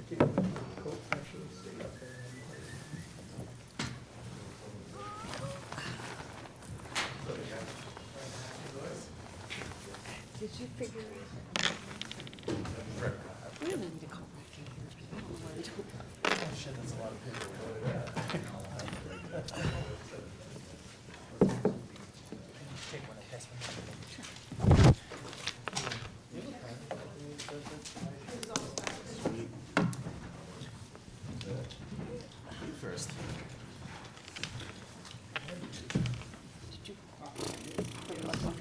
Did you figure it out? We don't need to call back in here. I don't know what to do. Oh shit, that's a lot of paperwork. Take one and pass me. Sweet. You first. Did you put your laptop on?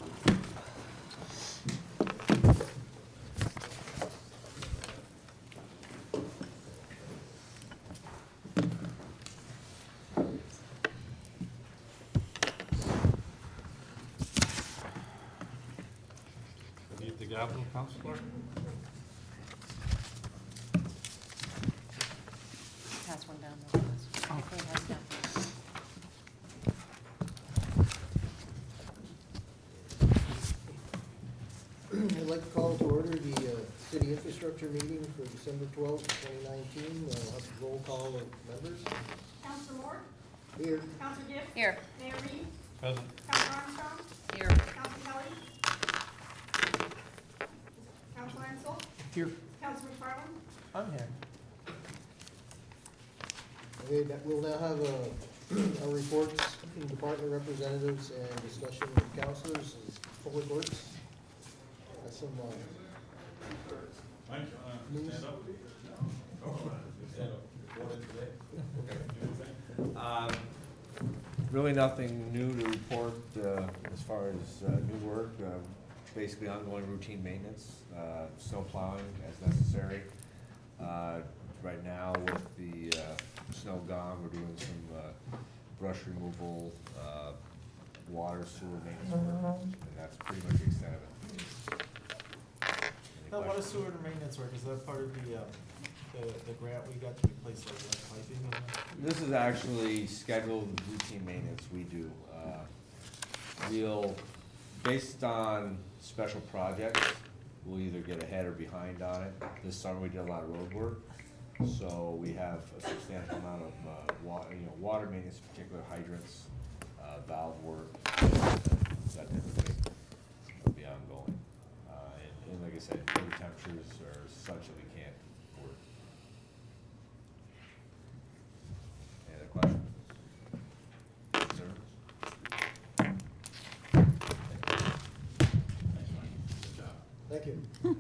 Need the gavel, Counselor? Pass one down there. Oh. Okay, pass it down. I'd like to call to order the city infrastructure meeting for December 12th, 2019. We'll have a roll call of members. Counselor Moore? Here. Counselor Gibbs? Here. Mayor Reed? Present. Counselor Armstrong? Here. Counselor Kelly? Counselor Ansel? Here. Counselor McFarland? I'm here. Okay, we'll now have our reports from department representatives and discussion with councilors and public works. That's some news. Really nothing new to report as far as new work. Basically ongoing routine maintenance, snow plowing as necessary. Right now with the snow gone, we're doing some brush removal, water, sewer maintenance work, and that's pretty much the extent of it. Now, what is sewer maintenance work? Is that part of the grant we got to replace like lead piping and that? This is actually scheduled routine maintenance we do. We'll, based on special projects, we'll either get ahead or behind on it. This summer we did a lot of road work, so we have a substantial amount of water maintenance, particular hydrants, valve work, that type of thing will be ongoing. And like I said, the temperatures are such that we can't work. Any other questions? Concerns? Good job. Thank you. On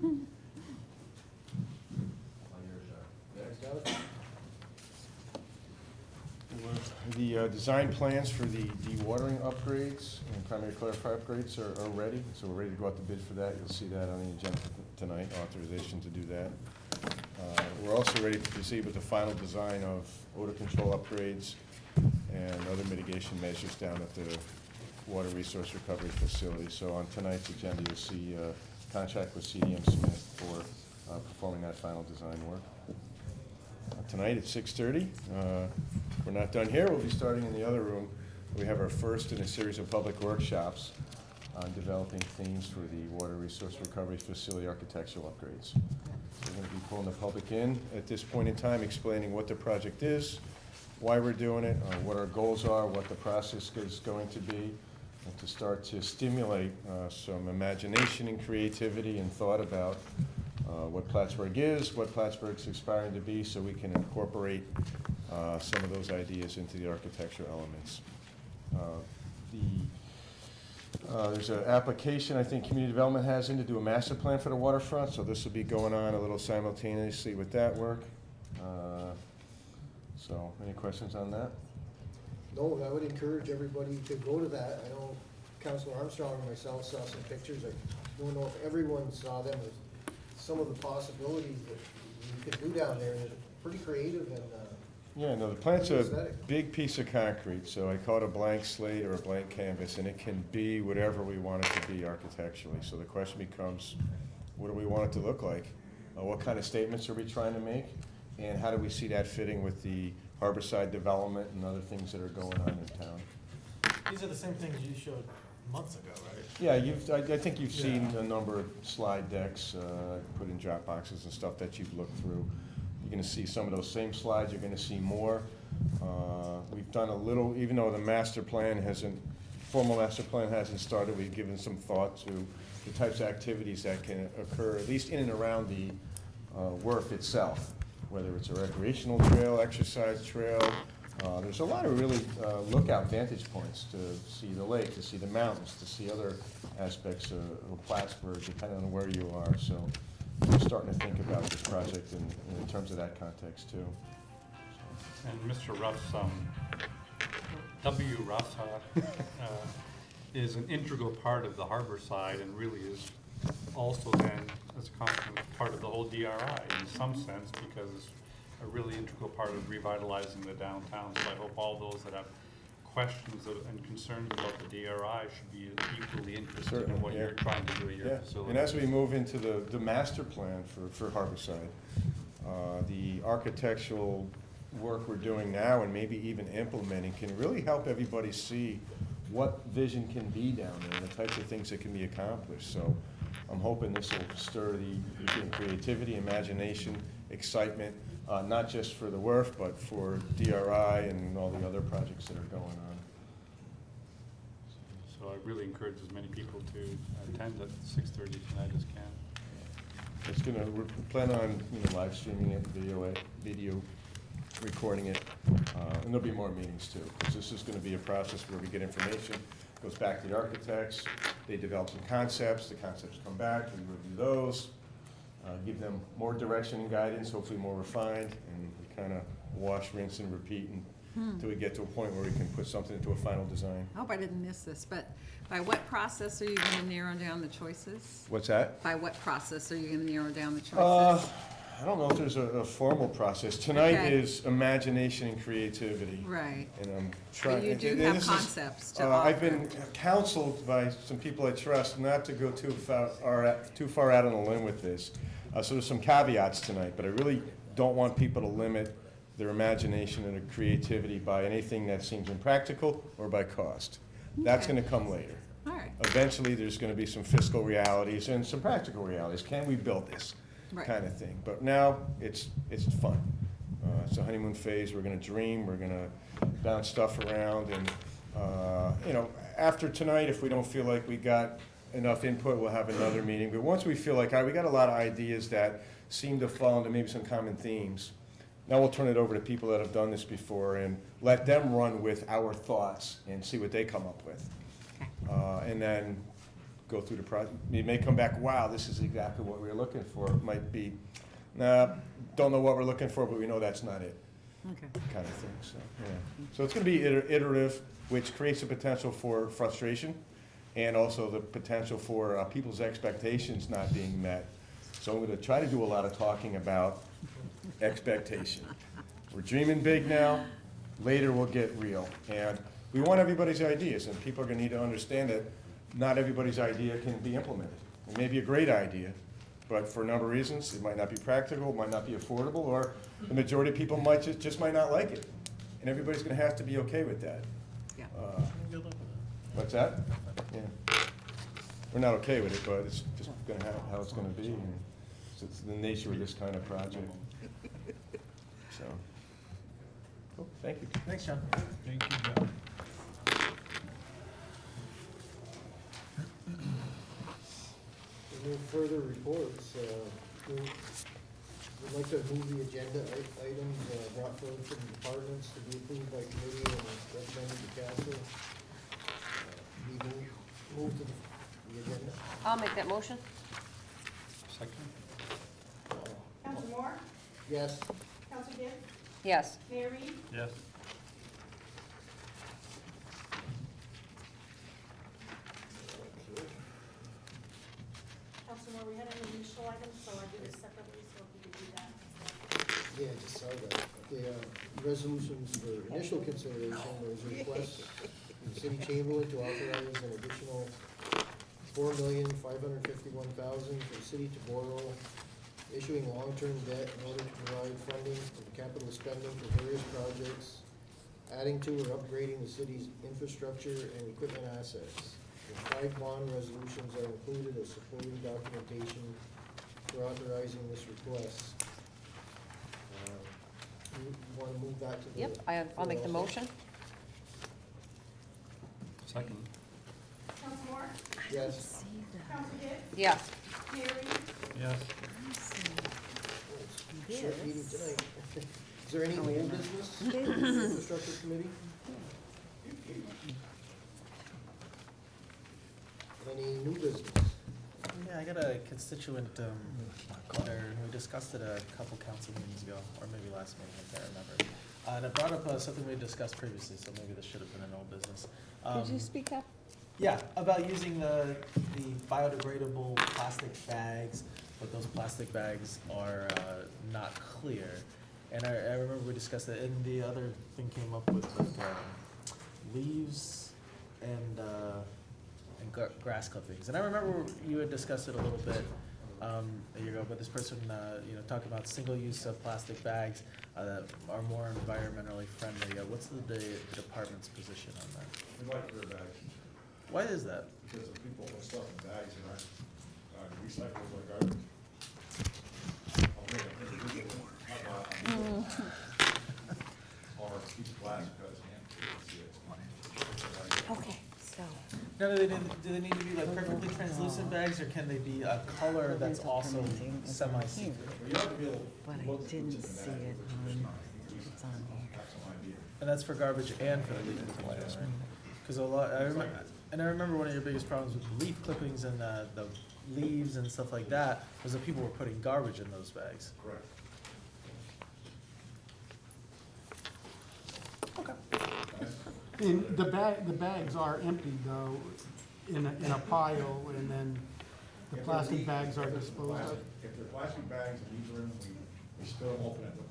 your side. Thanks, Dennis. The design plans for the dewatering upgrades and primary clarifier upgrades are ready, so we're ready to go out to bid for that. You'll see that on the agenda tonight, authorization to do that. We're also ready to proceed with the final design of odor control upgrades and other mitigation measures down at the water resource recovery facility. So on tonight's agenda, you'll see contract with CDM Smith for performing that final design work. Tonight at 6:30. We're not done here. We'll be starting in the other room. We have our first in a series of public workshops on developing themes for the water resource recovery facility architectural upgrades. So we're going to be pulling the public in at this point in time, explaining what the project is, why we're doing it, what our goals are, what the process is going to be, and to start to stimulate some imagination and creativity and thought about what Plattsburgh is, what Plattsburgh's aspiring to be, so we can incorporate some of those ideas into the architecture elements. There's an application I think community development has in to do a master plan for the waterfront, so this will be going on a little simultaneously with that work. So any questions on that? No, I would encourage everybody to go to that. I know Councilor Armstrong and myself saw some pictures. I don't know if everyone saw them. Some of the possibilities that you could do down there, and it's pretty creative and Yeah, no, the plant's a aesthetic. big piece of concrete, so I call it a blank slate or a blank canvas, and it can be whatever we want it to be architecturally. So the question becomes, what do we want it to look like? What kind of statements are we trying to make? And how do we see that fitting with the harborside development and other things that are going on in town? These are the same things you showed months ago, right? Yeah, I think you've seen Yeah. a number of slide decks, put in drop boxes and stuff that you've looked through. You're gonna see some of those same slides, you're gonna see more. We've done a little, even though the formal master plan hasn't started, we've given some thought to the types of activities that can occur, at least in and around the WRF itself, whether it's a recreational trail, exercise trail. There's a lot of really lookout vantage points to see the lake, to see the mountains, to see other aspects of Plattsburgh, depending on where you are. So we're starting to think about this project in terms of that context too. And Mr. Russ, W. Russ, is an integral part of the harbor side and really is also then, as a consequence, part of the whole DRI in some sense, because it's a really integral part of revitalizing the downtown. So I hope all those that have questions and concerns about the DRI should be equally interested in Certainly, what yeah. you're trying to do at your Yeah, facility. and as we move into the master plan for Harborside, the architectural work we're doing now and maybe even implementing can really help everybody see what vision can be down there and the types of things that can be accomplished. So I'm hoping this will stir the creativity, imagination, excitement, not just for the WRF, but for DRI and all the other projects that are going on. So I really encourage as many people to attend at 6:30 tonight as can. We're planning on, live streaming it, video recording it, and there'll be more meetings too, because this is gonna be a process where we get information, goes back to the architects, they develop some concepts, the concepts come back, we review those, give them more direction and guidance, hopefully more refined, and we kind of wash, rinse, and repeat until we get to a point where we can put something into a final design. I hope I didn't miss this, but by what process are you gonna narrow down the choices? What's that? By what process are you gonna narrow down the choices? I don't know if there's a formal process. Tonight Okay. is imagination and creativity. Right, And I'm trying. but you do and have this is- concepts to I've offer. been counseled by some people I trust not to go too far out on a limb with this. So there's some caveats tonight, but I really don't want people to limit their imagination and their creativity by anything that seems impractical or by cost. That's Okay. gonna come later. All right, Eventually, there's gonna be some fiscal realities and some practical realities. Can we build this? right. Kind of thing. But now, it's fun. It's a honeymoon phase. We're gonna dream, we're gonna bounce stuff around, and, after tonight, if we don't feel like we got enough input, we'll have another meeting. But once we feel like, all right, we got a lot of ideas that seem to fall into maybe some common themes, now we'll turn it over to people that have done this before and let them run with our thoughts and see what they come up with. And then go through the project. You may come back, wow, this is exactly what we were looking for. It might be, nah, don't know what we're looking for, but we know that's not it, Okay, kind of thing, so, yeah. So it's gonna be iterative, which creates the potential for frustration and also the potential for people's expectations not being met. So I'm gonna try to do a lot of talking about expectation. We're dreaming big now, later we'll get real. And we want everybody's ideas, and people are gonna need to understand that not everybody's idea can be implemented. It may be a great idea, but for a number of reasons, it might not be practical, it might not be affordable, or the majority of people might just might not like it. And everybody's gonna have to be okay with that. yeah. What's that? Yeah. We're not okay with it, but it's just gonna have how it's gonna be. And it's the nature of this kind of project. So, cool, thank you. Thanks, John. Thank you, John. No further reports. We'd like to move the agenda items brought forward from the departments to be approved by committee and recommended to council. We move to the agenda. I'll make that motion. Second? Council Moore? Yes. Council Gibbs? Yes. Mayor Reed? Yes. Council Moore, we had an initial item, so I did it separately, so if you could do that. Yeah, I just saw that. The resolutions for initial consideration, there's a request from the city chamberlain to authorize an additional $4,551,000 for the city to borrow, issuing long-term debt in order to provide funding for the capital spending for various projects, adding to or upgrading the city's infrastructure and equipment assets. The 5 bond resolutions are included as supporting documentation for authorizing this request. You wanna move that to the? Yep, I'll make the motion. Second. Council Moore? Yes. Council Gibbs? Yes. Mayor Reed? Yes. Short meeting tonight. Is there any old business? Infrastructure committee? Any new business? Yeah, I got a constituent, letter, and we discussed it a couple council meetings ago, or maybe last meeting, I can't remember. And it brought up something we discussed previously, so maybe this should have been an old business. Could you speak up? Yeah, about using the biodegradable plastic bags, but those plastic bags are not clear. And I remember we discussed that, and the other thing came up with like leaves and grass clippings. And I remember you had discussed it a little bit a year ago, but this person, talking about single-use plastic bags that are more environmentally friendly. What's the department's position on that? We like clear bags, Why is that? because the people put stuff in bags and aren't recyclable or garbage. I'll make a individual, or keep glass because can't see it. Okay, so. Now, do they need to be like perfectly translucent bags, or can they be a color that's also semi-see-through? Well, you have to be able But to I look at didn't what's in the see bag, it what's on, not. it's on here. That's an idea. And that's for garbage and for the leaf clippings, right? Because I remember one of your biggest problems with the leaf clippings and the leaves and stuff like that was that people were putting garbage in those bags. Correct. And the bags are empty though, in a pile, and then the plastic bags are disposed of. If they're plastic bags and these are in, we spill them open at the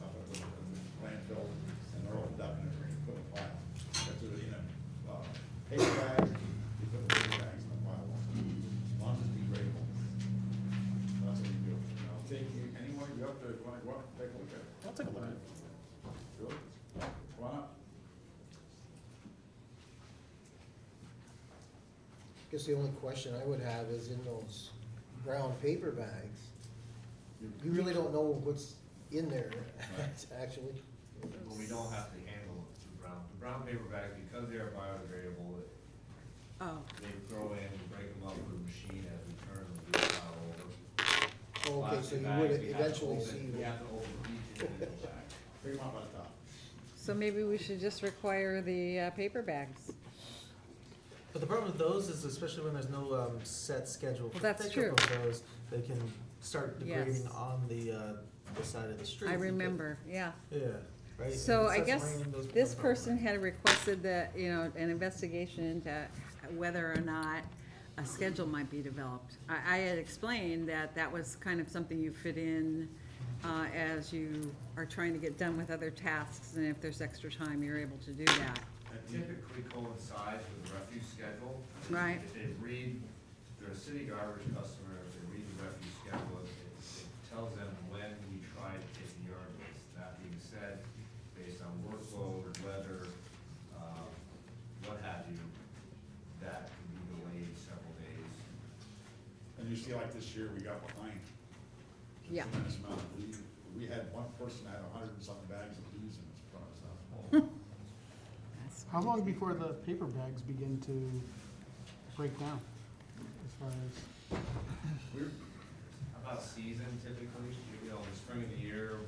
landfill, and they're opened up and they're put in a pile. If they're in a paper bag, you put the paper bags in the pile, as long as it's degradable. That's what we do. Take anyone, you have to, wanna go up, take a look at it. I'll take a look at it. Really? Why not? Guess the only question I would have is in those brown paper bags, you really don't know what's in there, actually. Well, we don't have to handle the brown paper bags, because they are biodegradable, Oh, they throw in, break them up with a machine as we turn them, do a pile over. Oh, okay, so Plastic you bags, would we have to eventually open- see. We have to open each individual bag. Pick them up on the top. so maybe we should just require the paper bags. But the problem with those is, especially when there's no set schedule for Well, that's pickup of those, they can start degrading Yes. on the side of the street. I remember, yeah. Yeah, right? So And if I it starts guess raining, those this become person had requested that, an investigation into whether or not a schedule might be developed. I had explained that that was kind of something you fit in as you are trying to get done with other tasks, and if there's extra time, you're able to do that. That typically coincides with the refuse schedule. Right. If they read, they're a city garbage customer, if they read the refuse schedule, it tells them when we try to take the yard waste. That being said, based on workload, weather, what have you, that can be delayed several days. And you see, like this year, we got behind. Yeah. Tremendous amount of leaves. We had one person had 100 and something bags of leaves in his front of his house. How long before the paper bags begin to break down? As far as, We're about season typically, in the spring of the year,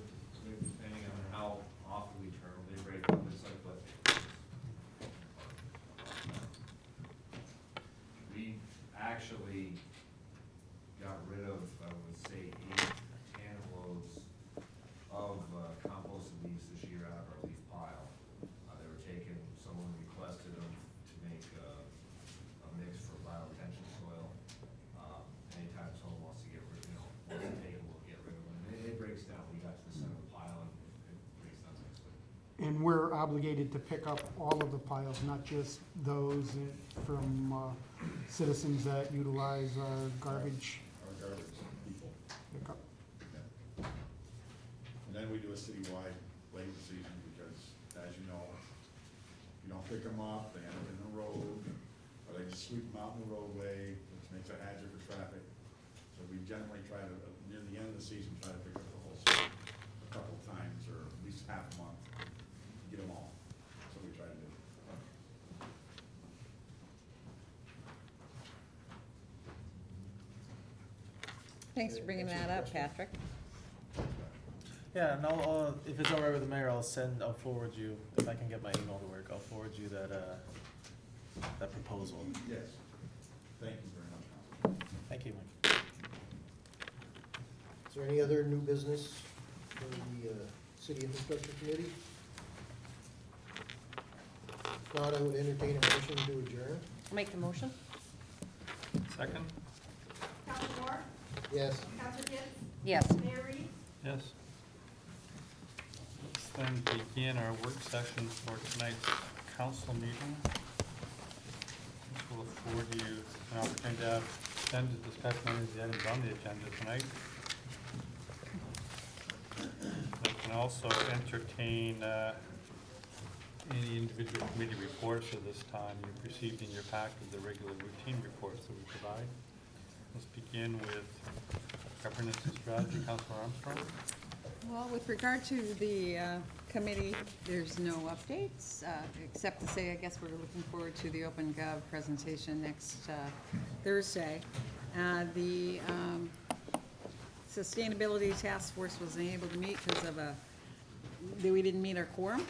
depending on how often we turn them, they break up, it's like what. We actually got rid of, I would say, 8 to 10 loads of composted leaves this year out of our leaf pile. They were taken, someone requested them to make a mix for bioretention soil. Anytime someone wants to get rid, wants to take it, we'll get rid of them. And it breaks down, we got to the center of the pile and it breaks down nicely. and we're obligated to pick up all of the piles, not just those from citizens that utilize our garbage Our garbage people. pickup. And then we do a citywide late season because, as you know, if you don't pick them up, they end up in the road, or they just sweep them out in the roadway, which makes a hazard for traffic. So we generally try to, near the end of the season, try to pick up the whole season a couple of times, or at least half a month. Thanks for bringing that up, Patrick. Yeah, and if it's all right with the mayor, I'll forward you, if I can get my email to work, I'll forward you that proposal. Yes. Thank you very much, Council. Thank you, Mike. Is there any other new business for the City Infrastructure Committee? If not, I would entertain a motion to adjourn. Make the motion? Second? Counselor Moore, Yes. Counselor Gibbs, Yes. Mayor Reed, Yes. Let's then begin our work session for tonight's council meeting. This will afford you an opportunity to have extended discussion on the items on the agenda tonight. We can also entertain any individual committee reports at this time. You've received in your packet the regular routine reports that we provide. Let's begin with governance and strategy. Councilor Armstrong? Well, with regard to the committee, there's no updates, except to say, I guess we're looking forward to the Open Gov presentation next Thursday. The Sustainability Task Force wasn't able to meet because of we didn't meet our quorum,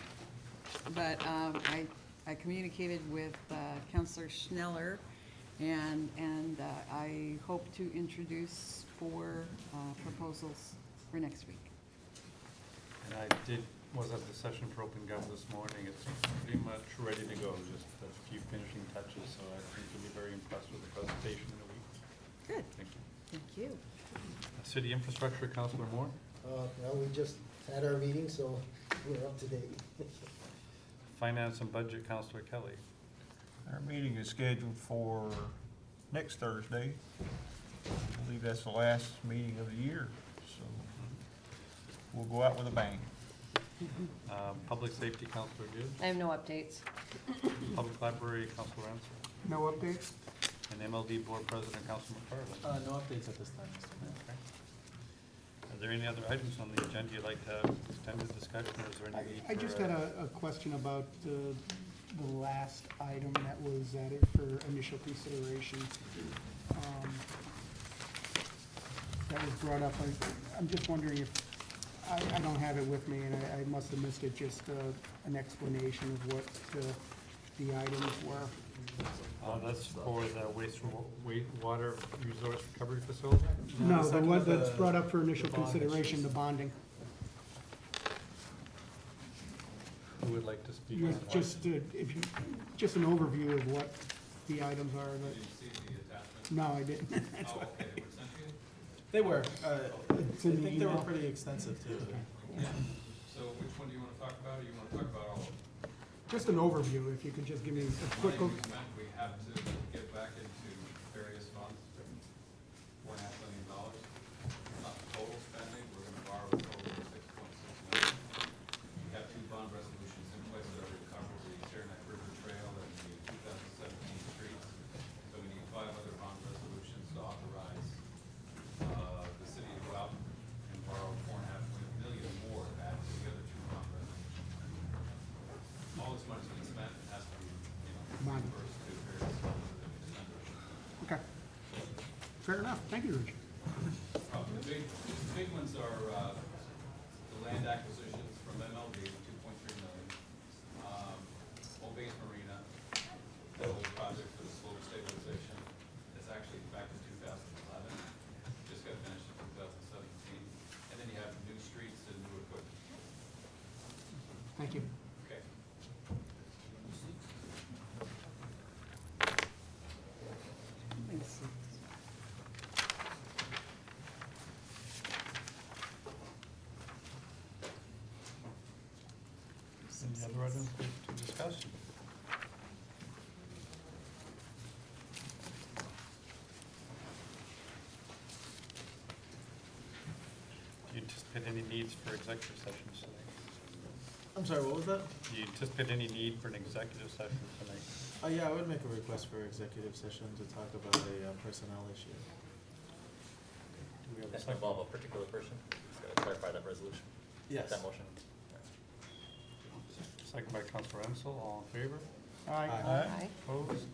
but I communicated with Councilor Schneller, and I hope to introduce 4 proposals for next week. And I was at the session for Open Gov this morning. It's pretty much ready to go, just a few finishing touches, so I think you'll be very impressed with the presentation in a week. Good, Thank you. thank you. City Infrastructure, Councilor Moore? Well, we just had our meeting, so we're up to date. Finance and Budget, Councilor Kelly? Our meeting is scheduled for next Thursday. I believe that's the last meeting of the year, so we'll go out with a bang. Public Safety, Councilor Gibbs? I have no updates. Public Library, Councilor Ansel? No updates? And MLD Board President, Councilor McFarland? No updates at this time, Mr. Mayor. Okay. Are there any other items on the agenda you'd like to have extended discussion, or is there any need for? I just had a question about the last item that was added for initial consideration. That was brought up. I'm just wondering if, I don't have it with me, and I must have missed it, just an explanation of what the items were. That's for the wastewater resource recovery facility? No, it's the talking one about that's the- brought up for initial the bond consideration, issues. the bonding. Who would like to speak? You on that? just, if you, just an overview of what the items are. Did you see the attachment? No, I didn't. That's why. They were, It's I in the think they were email. pretty extensive too. So which one do you wanna talk about, or you wanna talk about all of them? Just an overview, if you could just give me a quick, Money we spent, we have to get back into various funds, $4.5 million. Not total spending, we're gonna borrow a total of $6.6 million. We have 2 bond resolutions in place that already cover the Saranac River Trail and the 2017 streets. So we need 5 other bond resolutions to authorize, the city to go out and borrow $4.5 million more to add to the other 2 bond resolutions. All this money's been spent, it has to be, Money. dispersed to various funds that have been under. okay. Fair enough, thank you, Rich. The big ones are, the land acquisitions from MLD, 2.3 million. Old Base Marina, the whole project for the slope stabilization, it's actually back in 2011. Just got finished in 2017. And then you have new streets and new equipment. Thank you. Okay. Thanks. Any other items to discuss? Do you anticipate any needs for executive sessions tonight? I'm sorry, what was that? Do you anticipate any need for an executive session tonight? Yeah, I would make a request for executive session to talk about a personnel issue. Do we have a Does it second? involve a particular person? Just gotta clarify that resolution. Yes. That motion. Second by Councilor Ansel, all in favor? Aye. Aye. Opposed?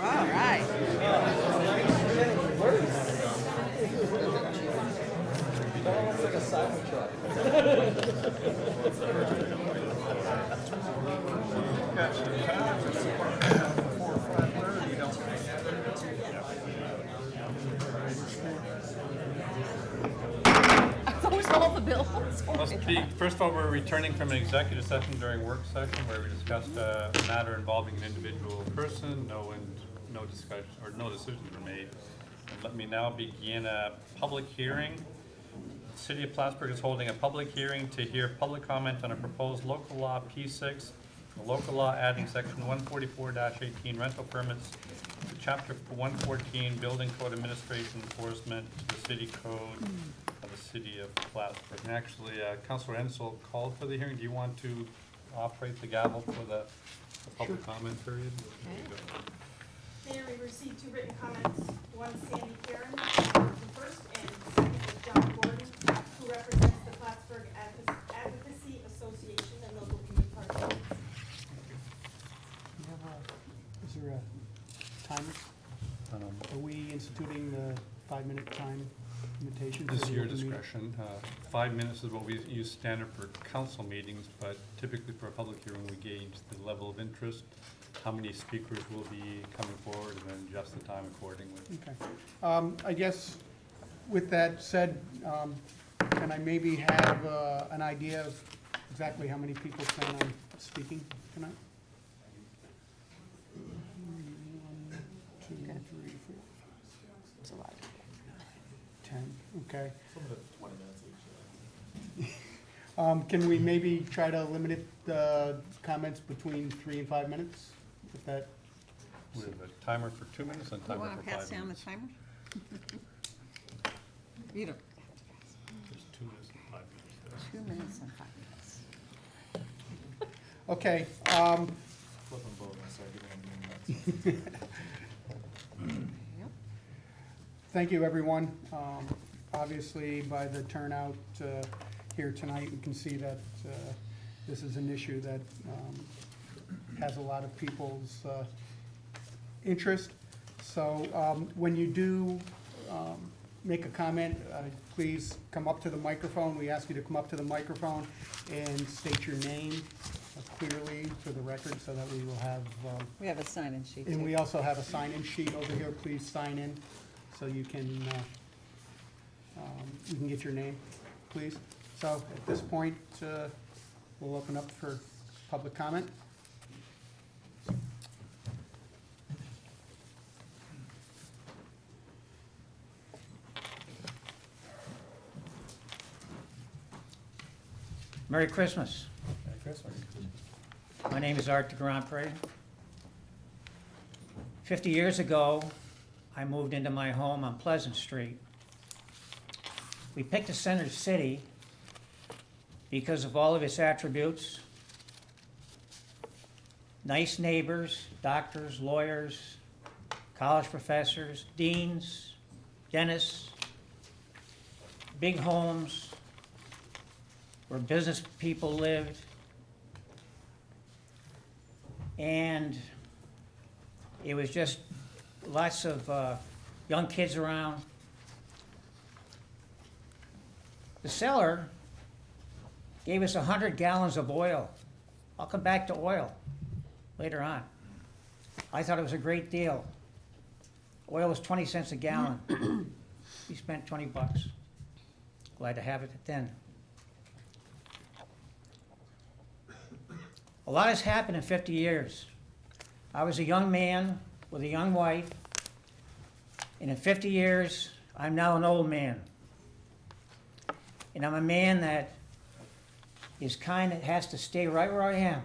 All right. That looks like a Cybertruck. Got some time, it's 4 or 5:30, don't Those all the bills. Must be, first of all, we're returning from an executive session during work session where we discussed a matter involving an individual person, no discussion, or no decisions were made. And let me now begin a public hearing. The City of Plattsburgh is holding a public hearing to hear public comment on a proposed local law P6, the local law adding section 144-18 rental permits to chapter 114 building code administration enforcement to the city code of the City of Plattsburgh. And actually, Councilor Ensel called for the hearing. Do you want to operate the gavel for the public comment period? Mayor, we received 2 written comments, one Sandy Karen, the first, and second is John Gordon, who represents the Plattsburgh Advocacy Association and local community partners. Is there a timer? Are we instituting the 5-minute time limitation? for This is the your open meeting? discretion. 5 minutes is what we use standard for council meetings, but typically for a public hearing, we gauge the level of interest, how many speakers will be coming forward, and then adjust the time accordingly. Okay. I guess with that said, can I maybe have an idea of exactly how many people plan on speaking tonight? 1, 2, 3, 4, It's a lot. 10, okay. Some of it 20 minutes each. Can we maybe try to limit it, comments between 3 and 5 minutes? If that, We have a timer for 2 minutes and You timer want for to 5 pass down the minutes. timer? You don't, There's 2 minutes and 5 minutes. 2 minutes and 5 minutes. okay, Flip them both and start giving them minutes. Yep. thank you, everyone. Obviously, by the turnout here tonight, we can see that this is an issue that has a lot of people's interest. So when you do make a comment, please come up to the microphone. We ask you to come up to the microphone and state your name clearly for the record so that we will have, We have a sign-in sheet and too. we also have a sign-in sheet over here. Please sign in so you can get your name, please. So at this point, we'll open up for public comment. Merry Christmas. Merry Christmas. My name is Art de Grand Prix. 50 years ago, I moved into my home on Pleasant Street. we picked the Center City because of all of its attributes. Nice neighbors, doctors, lawyers, college professors, deans, dentists, big homes where business people lived, and it was just lots of young kids around. The seller gave us 100 gallons of oil. I'll come back to oil later on. I thought it was a great deal. Oil was 20 cents a gallon. We spent 20 bucks. Glad to have it then. A lot has happened in 50 years. I was a young man with a young wife, and in 50 years, I'm now an old man. And I'm a man that is kind of has to stay right where I am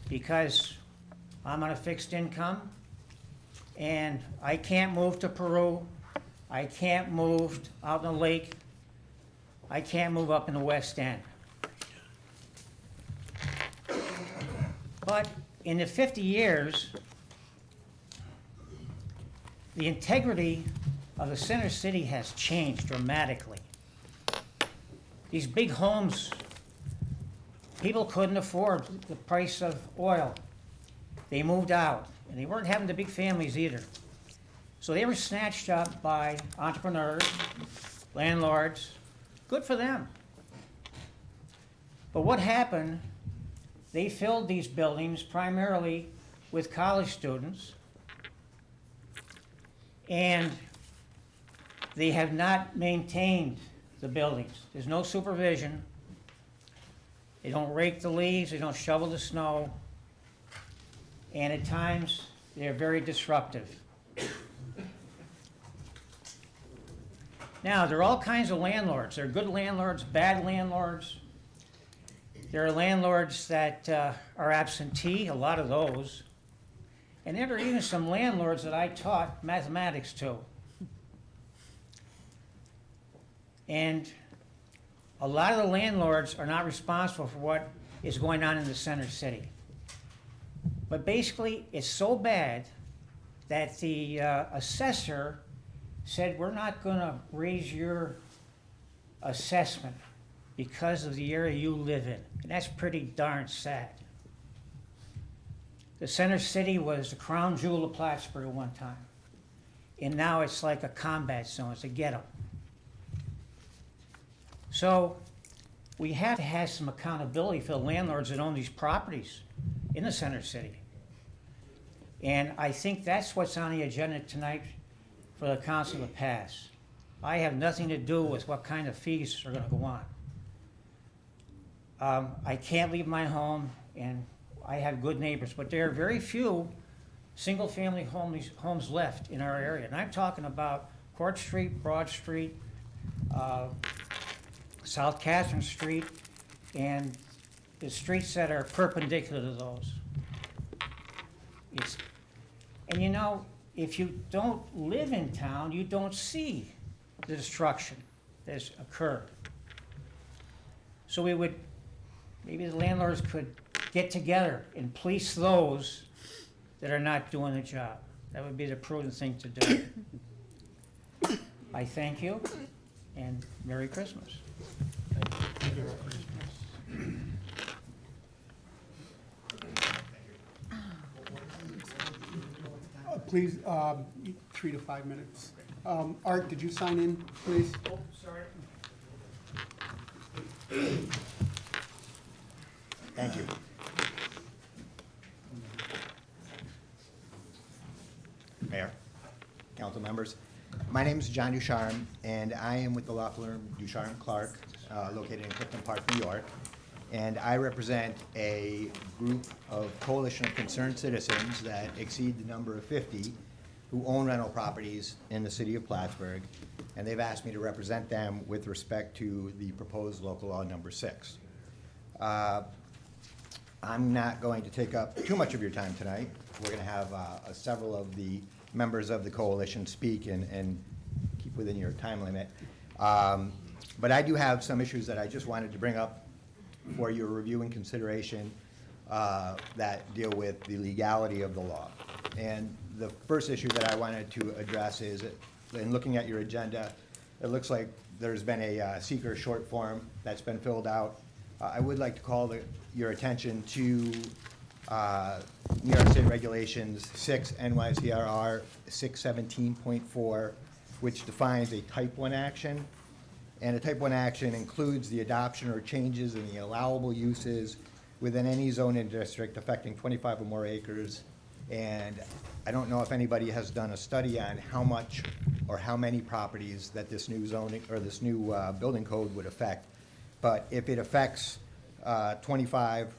because I'm on a fixed income and I can't move to Peru. I can't move out in the lake. I can't move up in the West End. But in the 50 years, the integrity of the Center City has changed dramatically. These big homes, people couldn't afford the price of oil. They moved out, and they weren't having the big families either. So they were snatched up by entrepreneurs, landlords. Good for them. But what happened, they filled these buildings primarily with college students, and they have not maintained the buildings. There's no supervision. They don't rake the leaves, they don't shovel the snow, and at times they're very disruptive. Now, there are all kinds of landlords. There are good landlords, bad landlords. There are landlords that are absentee, a lot of those. And there are even some landlords that I taught mathematics to. And a lot of the landlords are not responsible for what is going on in the Center City. But basically, it's so bad that the assessor said, we're not going to raise your assessment because of the area you live in. And that's pretty darn sad. The Center City was the crown jewel of Plattsburgh at one time. And now it's like a combat zone, it's a ghetto. So we have to have some accountability for the landlords that own these properties in the Center City. And I think that's what's on the agenda tonight for the council to pass. I have nothing to do with what kind of fees are going to go on. I can't leave my home, and I have good neighbors, but there are very few single-family homes left in our area. And I'm talking about Court Street, Broad Street, South Catherine Street, and the streets that are perpendicular to those. And you know, if you don't live in town, you don't see the destruction that's occurred. So maybe the landlords could get together and police those that are not doing the job. That would be the prudent thing to do. I thank you, and Merry Christmas. Thank you. Please, 3 to 5 minutes. Art, did you sign in, please? Oh, sorry. Thank you. Mayor, council members, my name is John Ducharme, and I am with the law firm Ducharme Clark, located in Clifton Park, New York. And I represent a group of coalition of concerned citizens that exceed the number of 50 who own rental properties in the city of Plattsburgh. And they've asked me to represent them with respect to the proposed local law number 6. I'm not going to take up too much of your time tonight. We're going to have several of the members of the coalition speak and keep within your time limit. But I do have some issues that I just wanted to bring up for your review and consideration that deal with the legality of the law. And the first issue that I wanted to address is, in looking at your agenda, it looks like there's been a seeker short form that's been filled out. I would like to call your attention to New York State Regulations 6 NYCRR 617.4, which defines a type 1 action. And a type 1 action includes the adoption or changes in the allowable uses within any zoning district affecting 25 or more acres. And I don't know if anybody has done a study on how much or how many properties that this new zoning or this new building code would affect. But if it affects 25,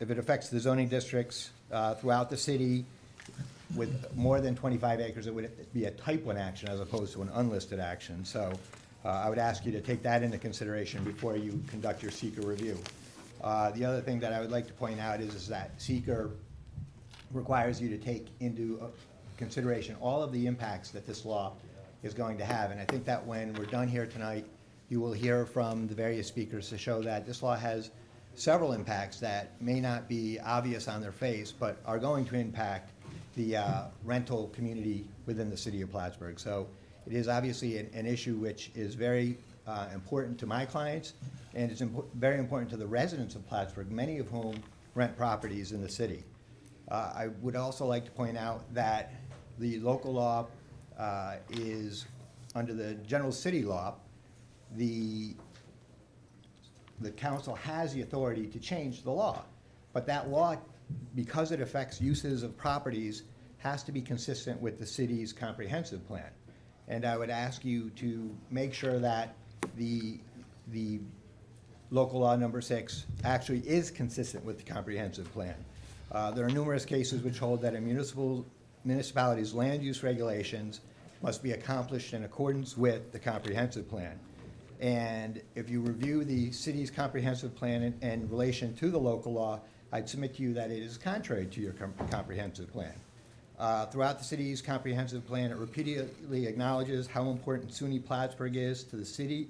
if it affects the zoning districts throughout the city with more than 25 acres, it would be a type 1 action as opposed to an unlisted action. So I would ask you to take that into consideration before you conduct your seeker review. The other thing that I would like to point out is that seeker requires you to take into consideration all of the impacts that this law is going to have. And I think that when we're done here tonight, you will hear from the various speakers to show that this law has several impacts that may not be obvious on their face, but are going to impact the rental community within the city of Plattsburgh. So it is obviously an issue which is very important to my clients, and it's very important to the residents of Plattsburgh, many of whom rent properties in the city. I would also like to point out that the local law is, under the general city law, the council has the authority to change the law. But that law, because it affects uses of properties, has to be consistent with the city's comprehensive plan. And I would ask you to make sure that the local law number 6 actually is consistent with the comprehensive plan. There are numerous cases which hold that a municipality's land use regulations must be accomplished in accordance with the comprehensive plan. And if you review the city's comprehensive plan in relation to the local law, I'd submit to you that it is contrary to your comprehensive plan. Throughout the city's comprehensive plan, it repeatedly acknowledges how important SUNY Plattsburgh is to the city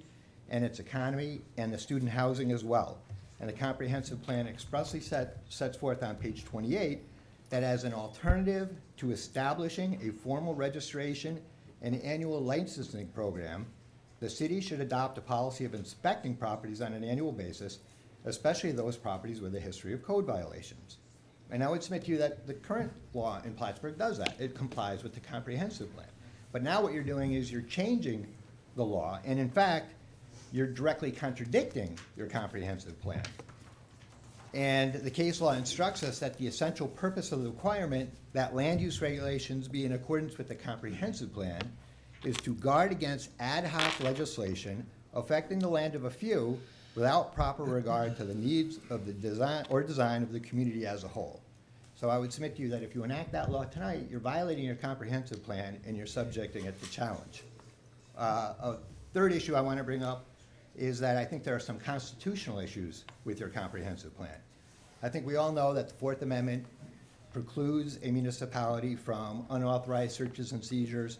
and its economy and the student housing as well. And the comprehensive plan expressly sets forth on page 28 that as an alternative to establishing a formal registration and annual licensing program, the city should adopt a policy of inspecting properties on an annual basis, especially those properties with a history of code violations. And I would submit to you that the current law in Plattsburgh does that. It complies with the comprehensive plan. But now what you're doing is you're changing the law, and in fact, you're directly contradicting your comprehensive plan. And the case law instructs us that the essential purpose of the requirement that land use regulations be in accordance with the comprehensive plan is to guard against ad hoc legislation affecting the land of a few without proper regard to the needs of the design of the community as a whole. So I would submit to you that if you enact that law tonight, you're violating your comprehensive plan and you're subjecting it to challenge. A third issue I want to bring up is that I think there are some constitutional issues with your comprehensive plan. I think we all know that the Fourth Amendment precludes a municipality from unauthorized searches and seizures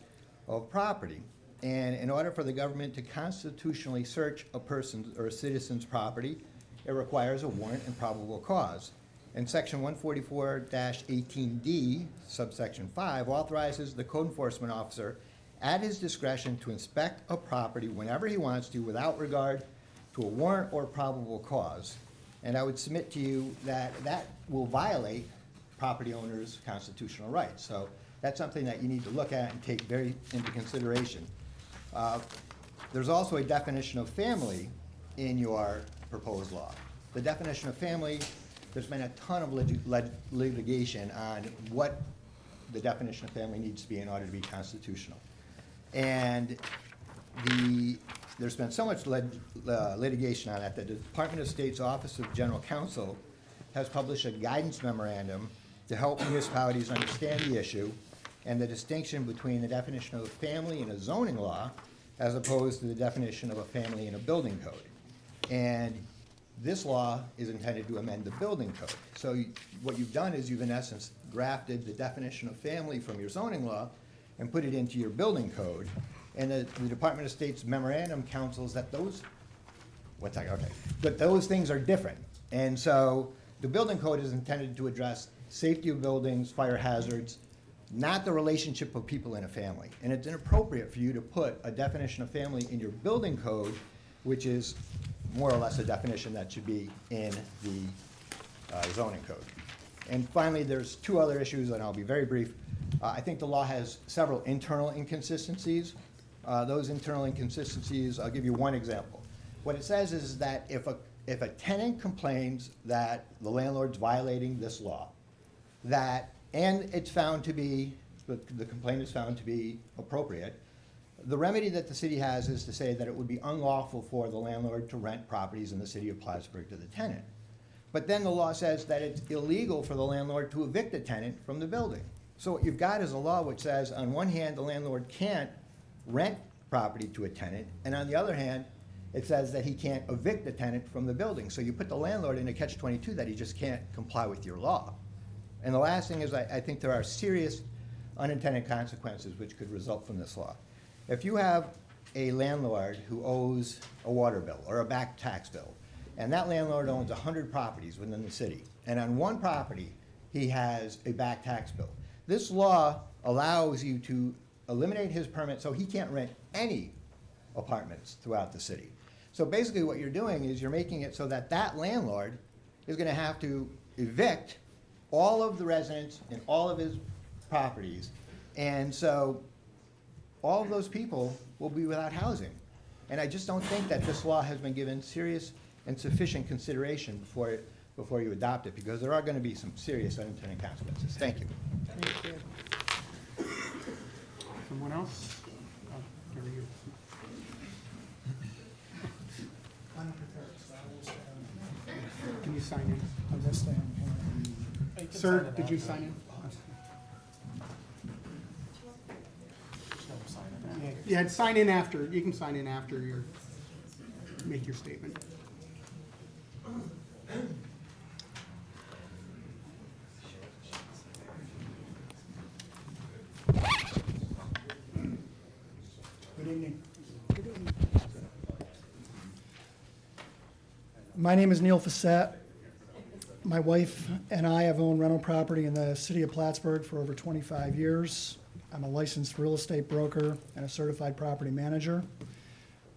of property. And in order for the government to constitutionally search a person's or a citizen's property, it requires a warrant and probable cause. And Section 144-18D, subsection 5, authorizes the code enforcement officer at his discretion to inspect a property whenever he wants to without regard to a warrant or probable cause. And I would submit to you that that will violate property owners' constitutional rights. So that's something that you need to look at and take very into consideration. There's also a definition of family in your proposed law. The definition of family, there's been a ton of litigation on what the definition of family needs to be in order to be constitutional. And there's been so much litigation on that, the Department of State's Office of General Counsel has published a guidance memorandum to help municipalities understand the issue and the distinction between the definition of a family in a zoning law as opposed to the definition of a family in a building code. And this law is intended to amend the building code. So what you've done is you've in essence grafted the definition of family from your zoning law and put it into your building code. And the Department of State's memorandum counsels that those, okay, but those things are different. And so the building code is intended to address safety of buildings, fire hazards, not the relationship of people in a family. And it's inappropriate for you to put a definition of family in your building code, which is more or less a definition that should be in the zoning code. And finally, there's two other issues, and I'll be very brief. I think the law has several internal inconsistencies. Those internal inconsistencies, I'll give you one example. What it says is that if a tenant complains that the landlord's violating this law, and it's found to be, the complaint is found to be appropriate, the remedy that the city has is to say that it would be unlawful for the landlord to rent properties in the city of Plattsburgh to the tenant. But then the law says that it's illegal for the landlord to evict a tenant from the building. So what you've got is a law which says, on one hand, the landlord can't rent property to a tenant, and on the other hand, it says that he can't evict a tenant from the building. So you put the landlord in a catch-22 that he just can't comply with your law. And the last thing is I think there are serious unintended consequences which could result from this law. If you have a landlord who owes a water bill or a back tax bill, and that landlord owns 100 properties within the city, and on one property he has a back tax bill, this law allows you to eliminate his permit so he can't rent any apartments throughout the city. So basically what you're doing is you're making it so that that landlord is going to have to evict all of the residents in all of his properties, and so all of those people will be without housing. And I just don't think that this law has been given serious and sufficient consideration before you adopt it, because there are going to be some serious unintended consequences. Thank you. Thank you. Someone else? Oh, here we go. Can you sign in? I'll just stand here. Sir, did you sign in? Yeah, sign in after. You can sign in after you make your statement. Good evening. My name is Neil Fassett. My wife and I have owned rental property in the city of Plattsburgh for over 25 years. I'm a licensed real estate broker and a certified property manager.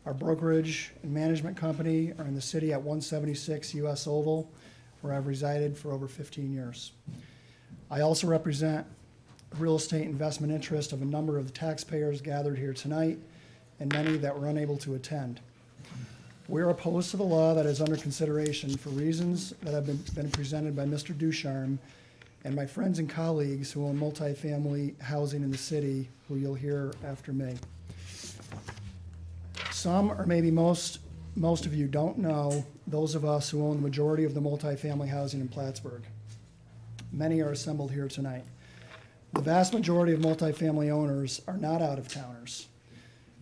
Our brokerage and management company are in the city at 176 US Oval, where I've resided for over 15 years. I also represent real estate investment interest of a number of the taxpayers gathered here tonight and many that were unable to attend. We're opposed to the law that is under consideration for reasons that have been presented by Mr. Ducharme and my friends and colleagues who own multifamily housing in the city, who you'll hear after me. Some, or maybe most of you don't know those of us who own the majority of the multifamily housing in Plattsburgh. Many are assembled here tonight. The vast majority of multifamily owners are not out-of-towners.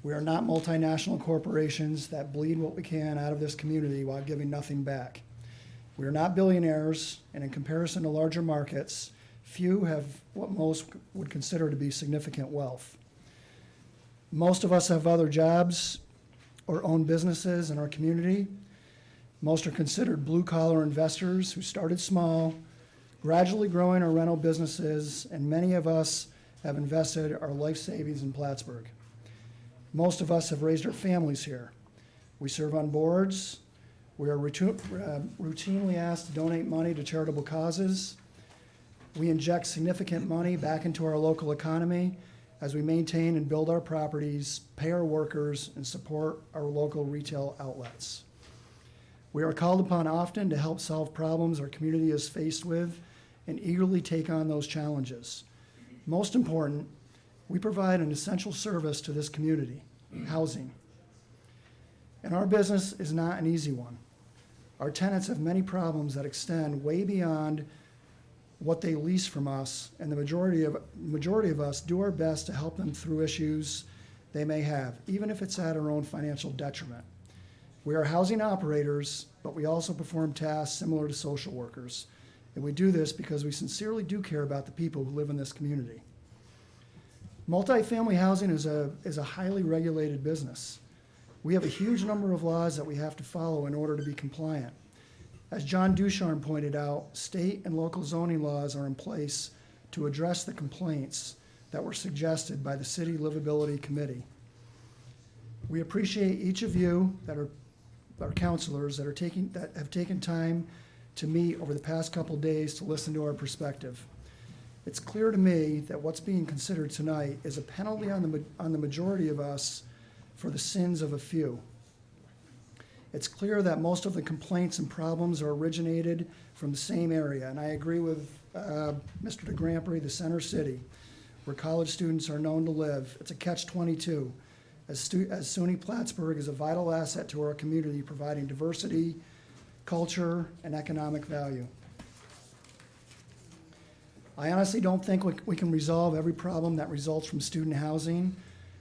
We are not multinational corporations that bleed what we can out of this community while giving nothing back. We are not billionaires, and in comparison to larger markets, few have what most would consider to be significant wealth. Most of us have other jobs or own businesses in our community. Most are considered blue-collar investors who started small, gradually growing our rental businesses, and many of us have invested our life savings in Plattsburgh. Most of us have raised our families here. We serve on boards. We are routinely asked to donate money to charitable causes. We inject significant money back into our local economy as we maintain and build our properties, pay our workers, and support our local retail outlets. We are called upon often to help solve problems our community is faced with and eagerly take on those challenges. Most important, we provide an essential service to this community, housing. And our business is not an easy one. Our tenants have many problems that extend way beyond what they lease from us, and the majority of us do our best to help them through issues they may have, even if it's at our own financial detriment. We are housing operators, but we also perform tasks similar to social workers, and we do this because we sincerely do care about the people who live in this community. Multifamily housing is a highly regulated business. We have a huge number of laws that we have to follow in order to be compliant. As John Ducharme pointed out, state and local zoning laws are in place to address the complaints that were suggested by the City Livability Committee. We appreciate each of you that are our counselors that have taken time to meet over the past couple days to listen to our perspective. It's clear to me that what's being considered tonight is a penalty on the majority of us for the sins of a few. It's clear that most of the complaints and problems are originated from the same area, and I agree with Mr. de Grand Prix, the center city, where college students are known to live. It's a catch-22, as SUNY Plattsburgh is a vital asset to our community, providing diversity, culture, and economic value. I honestly don't think we can resolve every problem that results from student housing,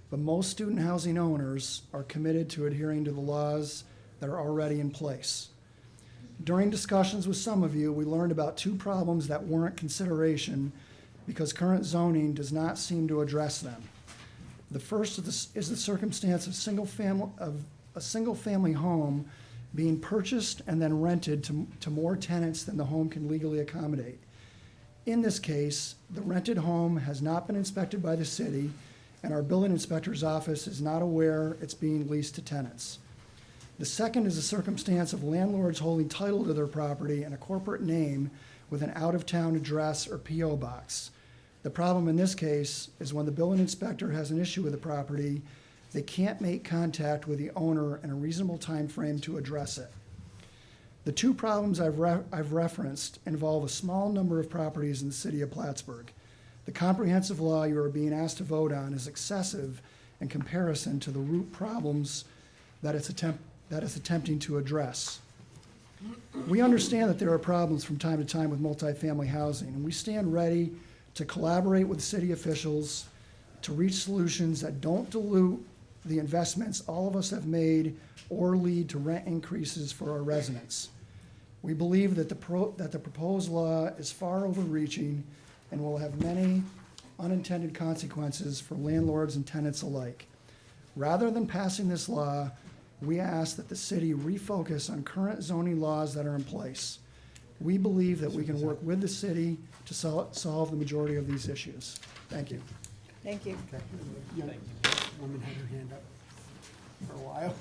but most student housing owners are committed to adhering to the laws that are already in place. During discussions with some of you, we learned about two problems that warrant consideration because current zoning does not seem to address them. The first is the circumstance of a single-family home being purchased and then rented to more tenants than the home can legally accommodate. In this case, the rented home has not been inspected by the city, and our building inspector's office is not aware it's being leased to tenants. The second is a circumstance of landlords holding title to their property in a corporate name with an out-of-town address or P.O. box. The problem in this case is when the building inspector has an issue with the property, they can't make contact with the owner in a reasonable time frame to address it. The two problems I've referenced involve a small number of properties in the city of Plattsburgh. The comprehensive law you are being asked to vote on is excessive in comparison to the root problems that it's attempting to address. We understand that there are problems from time to time with multifamily housing, and we stand ready to collaborate with city officials to reach solutions that don't dilute the investments all of us have made or lead to rent increases for our residents. We believe that the proposed law is far overreaching and will have many unintended consequences for landlords and tenants alike. Rather than passing this law, we ask that the city refocus on current zoning laws that are in place. We believe that we can work with the city to solve the majority of these issues. Thank you. Thank you. Okay. Young woman had her hand up for a while.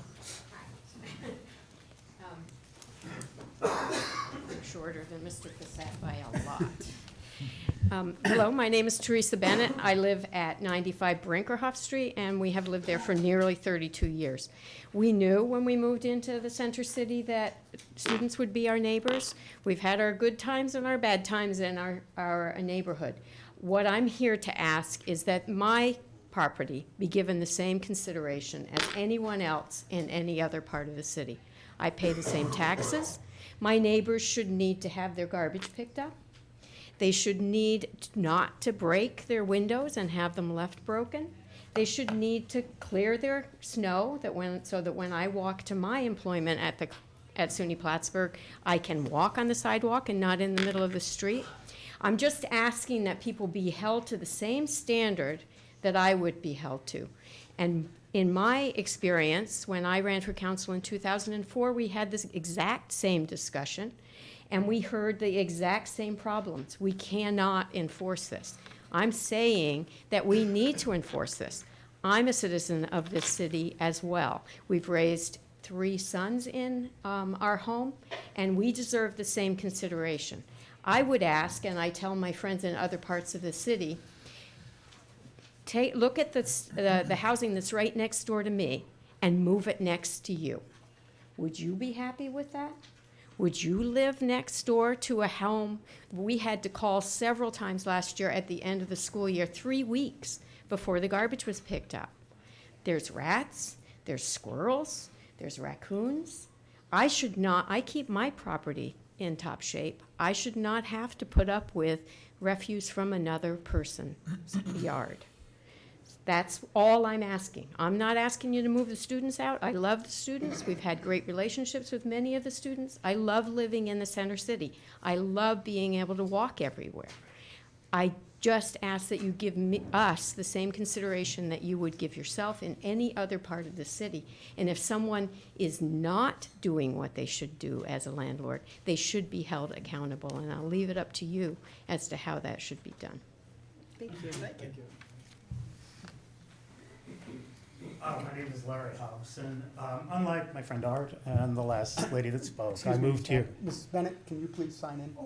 Shorter than Mr. Cassett by a lot. Hello, my name is Teresa Bennett. I live at 95 Brinkerhoff Street, and we have lived there for nearly 32 years. We knew when we moved into the center city that students would be our neighbors. We've had our good times and our bad times in our neighborhood. What I'm here to ask is that my property be given the same consideration as anyone else in any other part of the city. I pay the same taxes. My neighbors should need to have their garbage picked up. They should need not to break their windows and have them left broken. They should need to clear their snow so that when I walk to my employment at SUNY Plattsburgh, I can walk on the sidewalk and not in the middle of the street. I'm just asking that people be held to the same standard that I would be held to. And in my experience, when I ran for council in 2004, we had this exact same discussion, and we heard the exact same problems. We cannot enforce this. I'm saying that we need to enforce this. I'm a citizen of this city as well. We've raised 3 sons in our home, and we deserve the same consideration. I would ask, and I tell my friends in other parts of the city, look at the housing that's right next door to me and move it next to you. Would you be happy with that? Would you live next door to a home? We had to call several times last year at the end of the school year, 3 weeks before the garbage was picked up. There's rats, there's squirrels, there's raccoons. I keep my property in top shape. I should not have to put up with refuse from another person's yard. That's all I'm asking. I'm not asking you to move the students out. I love the students. We've had great relationships with many of the students. I love living in the center city. I love being able to walk everywhere. I just ask that you give us the same consideration that you would give yourself in any other part of the city. And if someone is not doing what they should do as a landlord, they should be held accountable. And I'll leave it up to you as to how that should be done. Thank you. Thank you. My name is Larry Hobson. Unlike my friend Art and the last lady that spoke, I moved here. Mrs. Bennett, can you please sign in?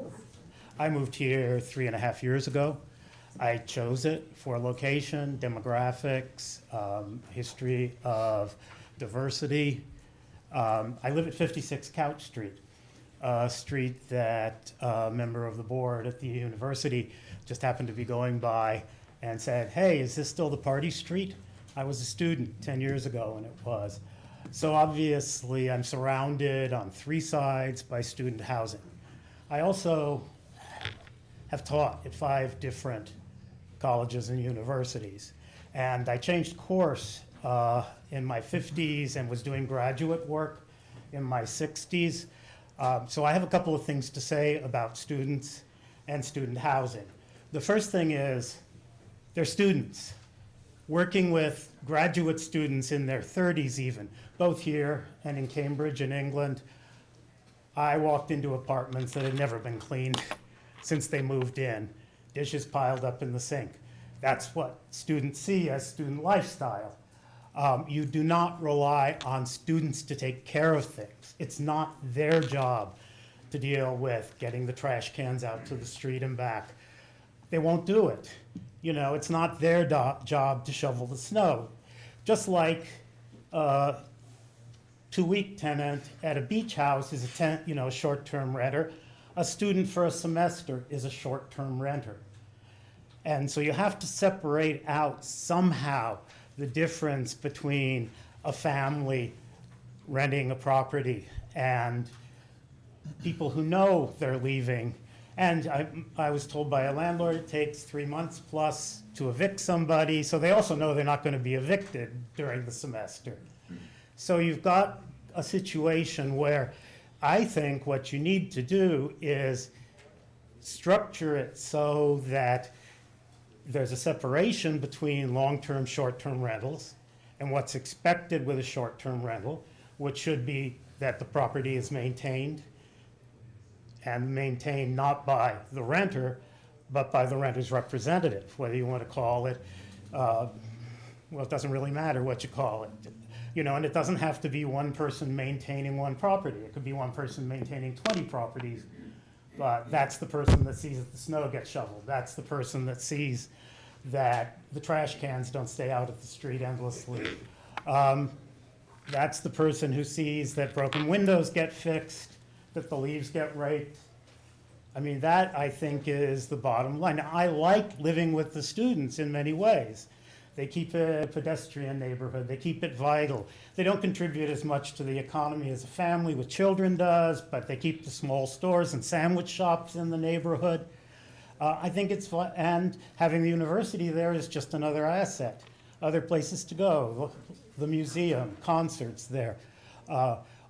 I moved here 3.5 years ago. I chose it for location, demographics, history of diversity. I live at 56 Couch Street, a street that a member of the board at the university just happened to be going by and said, "Hey, is this still the party street?" I was a student 10 years ago, and it was. So obviously, I'm surrounded on 3 sides by student housing. I also have taught at 5 different colleges and universities. And I changed course in my 50s and was doing graduate work in my 60s. So I have a couple of things to say about students and student housing. The first thing is they're students, working with graduate students in their 30s even, both here and in Cambridge in England. I walked into apartments that had never been cleaned since they moved in, dishes piled up in the sink. That's what students see as student lifestyle. You do not rely on students to take care of things. It's not their job to deal with getting the trash cans out to the street and back. They won't do it. You know, it's not their job to shovel the snow. Just like a 2-week tenant at a beach house is a short-term renter. A student for a semester is a short-term renter. And so you have to separate out somehow the difference between a family renting a property and people who know they're leaving. And I was told by a landlord it takes 3 months plus to evict somebody, so they also know they're not going to be evicted during the semester. So you've got a situation where I think what you need to do is structure it so that there's a separation between long-term, short-term rentals and what's expected with a short-term rental, which should be that the property is maintained, and maintained not by the renter, but by the renter's representative, whether you want to call it, well, it doesn't really matter what you call it. You know, and it doesn't have to be one person maintaining one property. It could be one person maintaining 20 properties, but that's the person that sees that the snow gets shoveled. That's the person that sees that the trash cans don't stay out at the street endlessly. That's the person who sees that broken windows get fixed, that the leaves get raked. I mean, that, I think, is the bottom line. Now, I like living with the students in many ways. They keep a pedestrian neighborhood. They keep it vital. They don't contribute as much to the economy as a family with children does, but they keep the small stores and sandwich shops in the neighborhood. I think it's fun, and having the university there is just another asset. Other places to go, the museum, concerts there.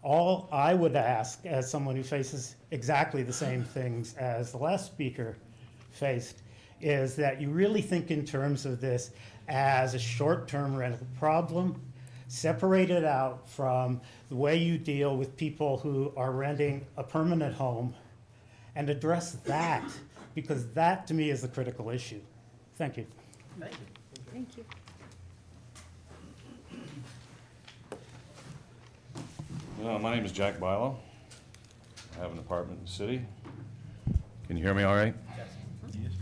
All I would ask, as someone who faces exactly the same things as the last speaker faced, is that you really think in terms of this as a short-term rental problem, separate it out from the way you deal with people who are renting a permanent home, and address that, because that, to me, is the critical issue. Thank you. Thank you. Thank you. My name is Jack Bilo. I have an apartment in the city. Can you hear me all right? Yes.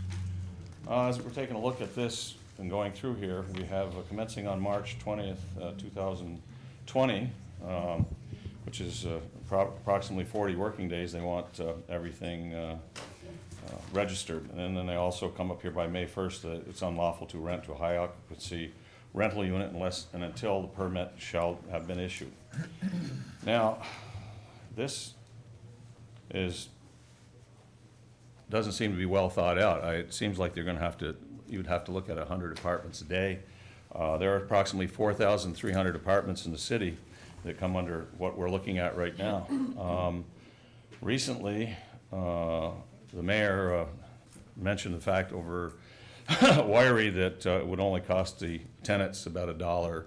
As we're taking a look at this and going through here, we have commencing on March 20th, 2020, which is approximately 40 working days. They want everything registered. And then they also come up here by May 1st that it's unlawful to rent to a high occupancy rental unit unless and until the permit shall have been issued. Now, this doesn't seem to be well thought out. It seems like they're going to have to, you'd have to look at 100 apartments a day. There are approximately 4,300 apartments in the city that come under what we're looking at right now. Recently, the mayor mentioned the fact over wiry that it would only cost the tenants about $1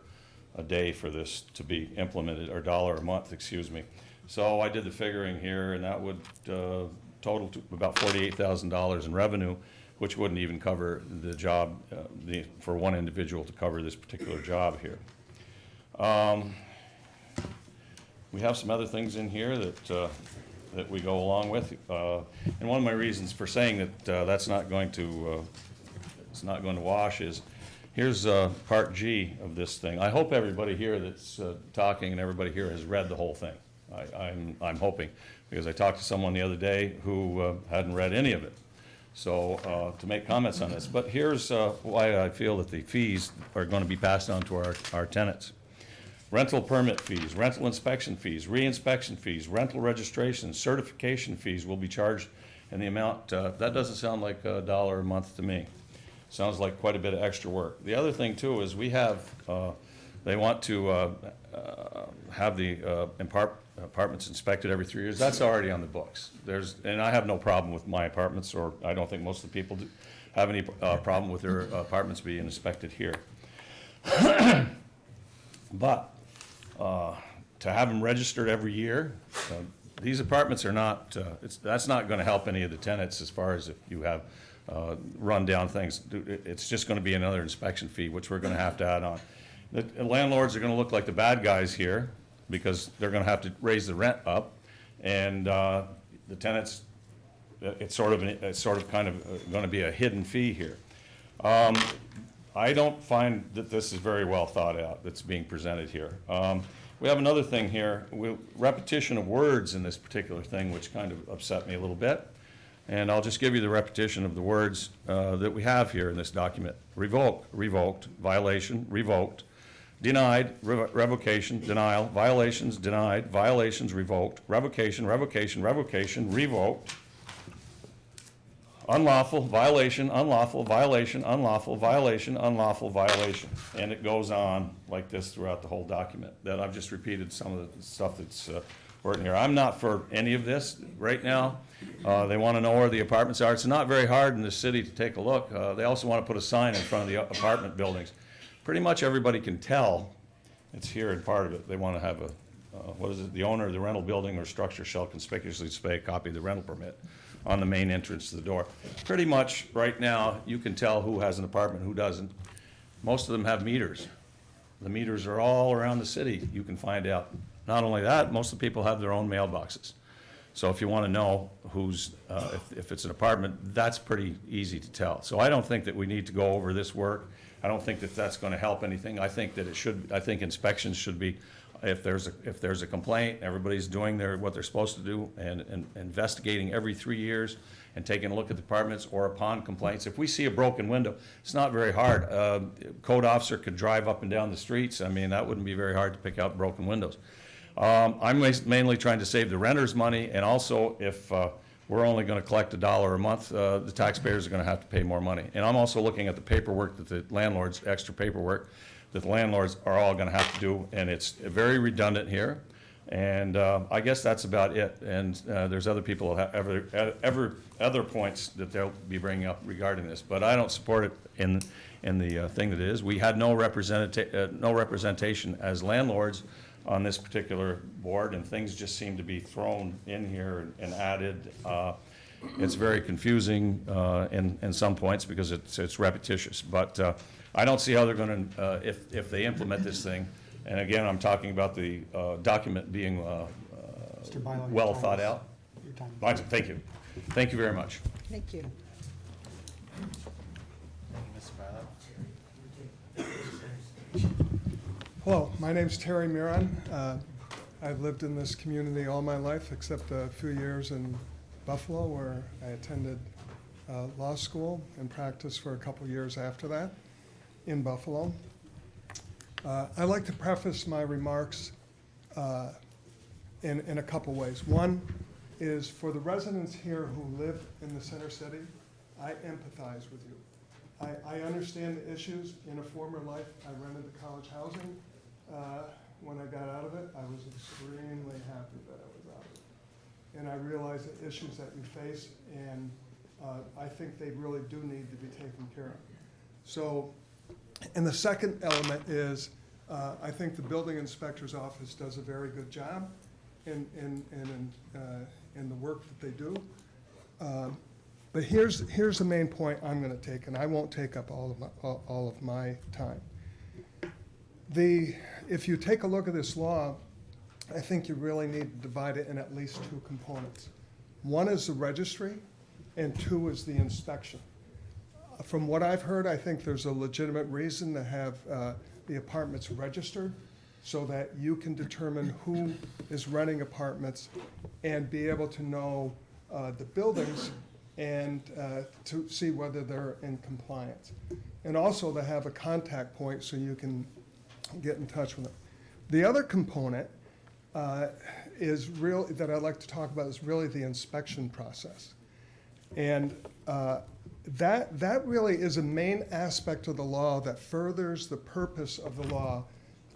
a day for this to be implemented, or $1 a month, excuse me. So I did the figuring here, and that would total to about $48,000 in revenue, which wouldn't even cover the job for one individual to cover this particular job here. We have some other things in here that we go along with, and one of my reasons for saying that that's not going to it's not going to wash is here's Part G of this thing. I hope everybody here that's talking and everybody here has read the whole thing. I'm hoping, because I talked to someone the other day who hadn't read any of it. So to make comments on this, but here's why I feel that the fees are going to be passed on to our tenants. Rental permit fees, rental inspection fees, re-inspection fees, rental registration, certification fees will be charged in the amount, that doesn't sound like $1 a month to me. Sounds like quite a bit of extra work. The other thing too is we have, they want to have the apartments inspected every 3 years. That's already on the books. And I have no problem with my apartments, or I don't think most of the people have any problem with their apartments being inspected here. But to have them registered every year, these apartments are not, that's not going to help any of the tenants as far as if you have run down things. It's just going to be another inspection fee, which we're going to have to add on. The landlords are going to look like the bad guys here because they're going to have to raise the rent up, and the tenants, it's sort of kind of going to be a hidden fee here. I don't find that this is very well thought out that's being presented here. We have another thing here, repetition of words in this particular thing, which kind of upset me a little bit. And I'll just give you the repetition of the words that we have here in this document. Revoke, revoked, violation, revoked, denied, revocation, denial, violations, denied, violations, revoked, revocation, revocation, revocation, revoked, unlawful, violation, unlawful, violation, unlawful, violation, unlawful, violation. And it goes on like this throughout the whole document. That I've just repeated some of the stuff that's written here. I'm not for any of this right now. They want to know where the apartments are. It's not very hard in the city to take a look. They also want to put a sign in front of the apartment buildings. Pretty much everybody can tell it's here in part of it. They want to have a, what is it? The owner of the rental building or structure shall conspicuously display a copy of the rental permit on the main entrance to the door. Pretty much right now, you can tell who has an apartment, who doesn't. Most of them have meters. The meters are all around the city. You can find out. Not only that, most of the people have their own mailboxes. So if you want to know who's, if it's an apartment, that's pretty easy to tell. So I don't think that we need to go over this work. I don't think that that's going to help anything. I think that it should, I think inspections should be, if there's a complaint, everybody's doing what they're supposed to do and investigating every 3 years and taking a look at the apartments, or upon complaints. If we see a broken window, it's not very hard. Code officer could drive up and down the streets. I mean, that wouldn't be very hard to pick out broken windows. I'm mainly trying to save the renters money, and also if we're only going to collect $1 a month, the taxpayers are going to have to pay more money. And I'm also looking at the paperwork that the landlords, extra paperwork, that the landlords are all going to have to do, and it's very redundant here. And I guess that's about it. And there's other people who have other points that they'll be bringing up regarding this, but I don't support it in the thing that it is. We had no representation as landlords on this particular board, and things just seem to be thrown in here and added. It's very confusing in some points because it's repetitious, but I don't see how they're going to, if they implement this thing, and again, I'm talking about the document being well thought out. Thank you. Thank you very much. Thank you. Thank you, Mr. Violet. Hello, my name's Terry Miron. I've lived in this community all my life, except a few years in Buffalo, where I attended law school and practiced for a couple years after that in Buffalo. I'd like to preface my remarks in a couple ways. One is for the residents here who live in the center city, I empathize with you. I understand the issues. In a former life, I rented the college housing. When I got out of it, I was extremely happy that I was out of it. And I realize the issues that you face, and I think they really do need to be taken care of. So, and the second element is, I think the building inspector's office does a very good job in the work that they do. But here's the main point I'm gonna take, and I won't take up all of my time. If you take a look at this law, I think you really need to divide it in at least two components. One is the registry, and two is the inspection. From what I've heard, I think there's a legitimate reason to have the apartments registered so that you can determine who is renting apartments and be able to know the buildings and to see whether they're in compliance. And also to have a contact point so you can get in touch with them. The other component is really, that I'd like to talk about, is really the inspection process. And that really is a main aspect of the law that furthers the purpose of the law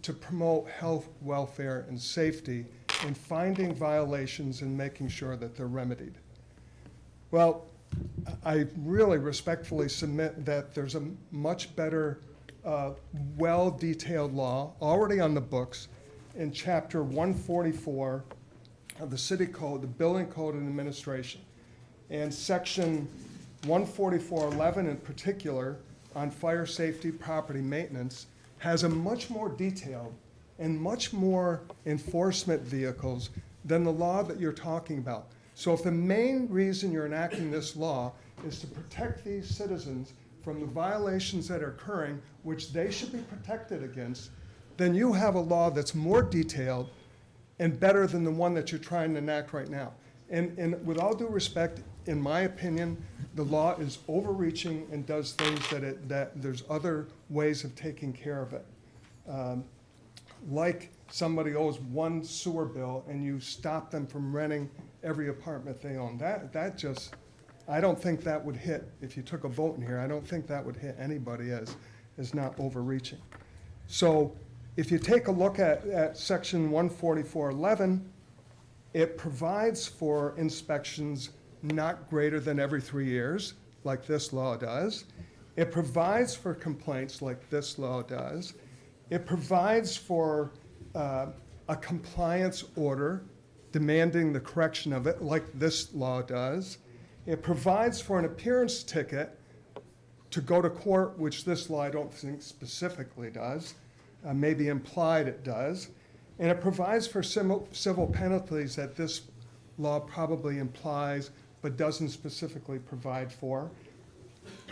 to promote health, welfare, and safety in finding violations and making sure that they're remedied. Well, I really respectfully submit that there's a much better, well-detailed law already on the books in Chapter 144 of the City Code, the Building Code and Administration. And Section 144.11 in particular, on fire safety, property maintenance, has a much more detailed and much more enforcement vehicles than the law that you're talking about. So if the main reason you're enacting this law is to protect these citizens from the violations that are occurring, which they should be protected against, then you have a law that's more detailed and better than the one that you're trying to enact right now. And with all due respect, in my opinion, the law is overreaching and does things that there's other ways of taking care of it. Like somebody owes one sewer bill and you stop them from renting every apartment they own. That just, I don't think that would hit, if you took a vote in here, I don't think that would hit anybody as not overreaching. So if you take a look at Section 144.11, it provides for inspections not greater than every 3 years, like this law does. It provides for complaints like this law does. It provides for a compliance order demanding the correction of it, like this law does. It provides for an appearance ticket to go to court, which this law I don't think specifically does. Maybe implied it does. And it provides for civil penalties that this law probably implies but doesn't specifically provide for.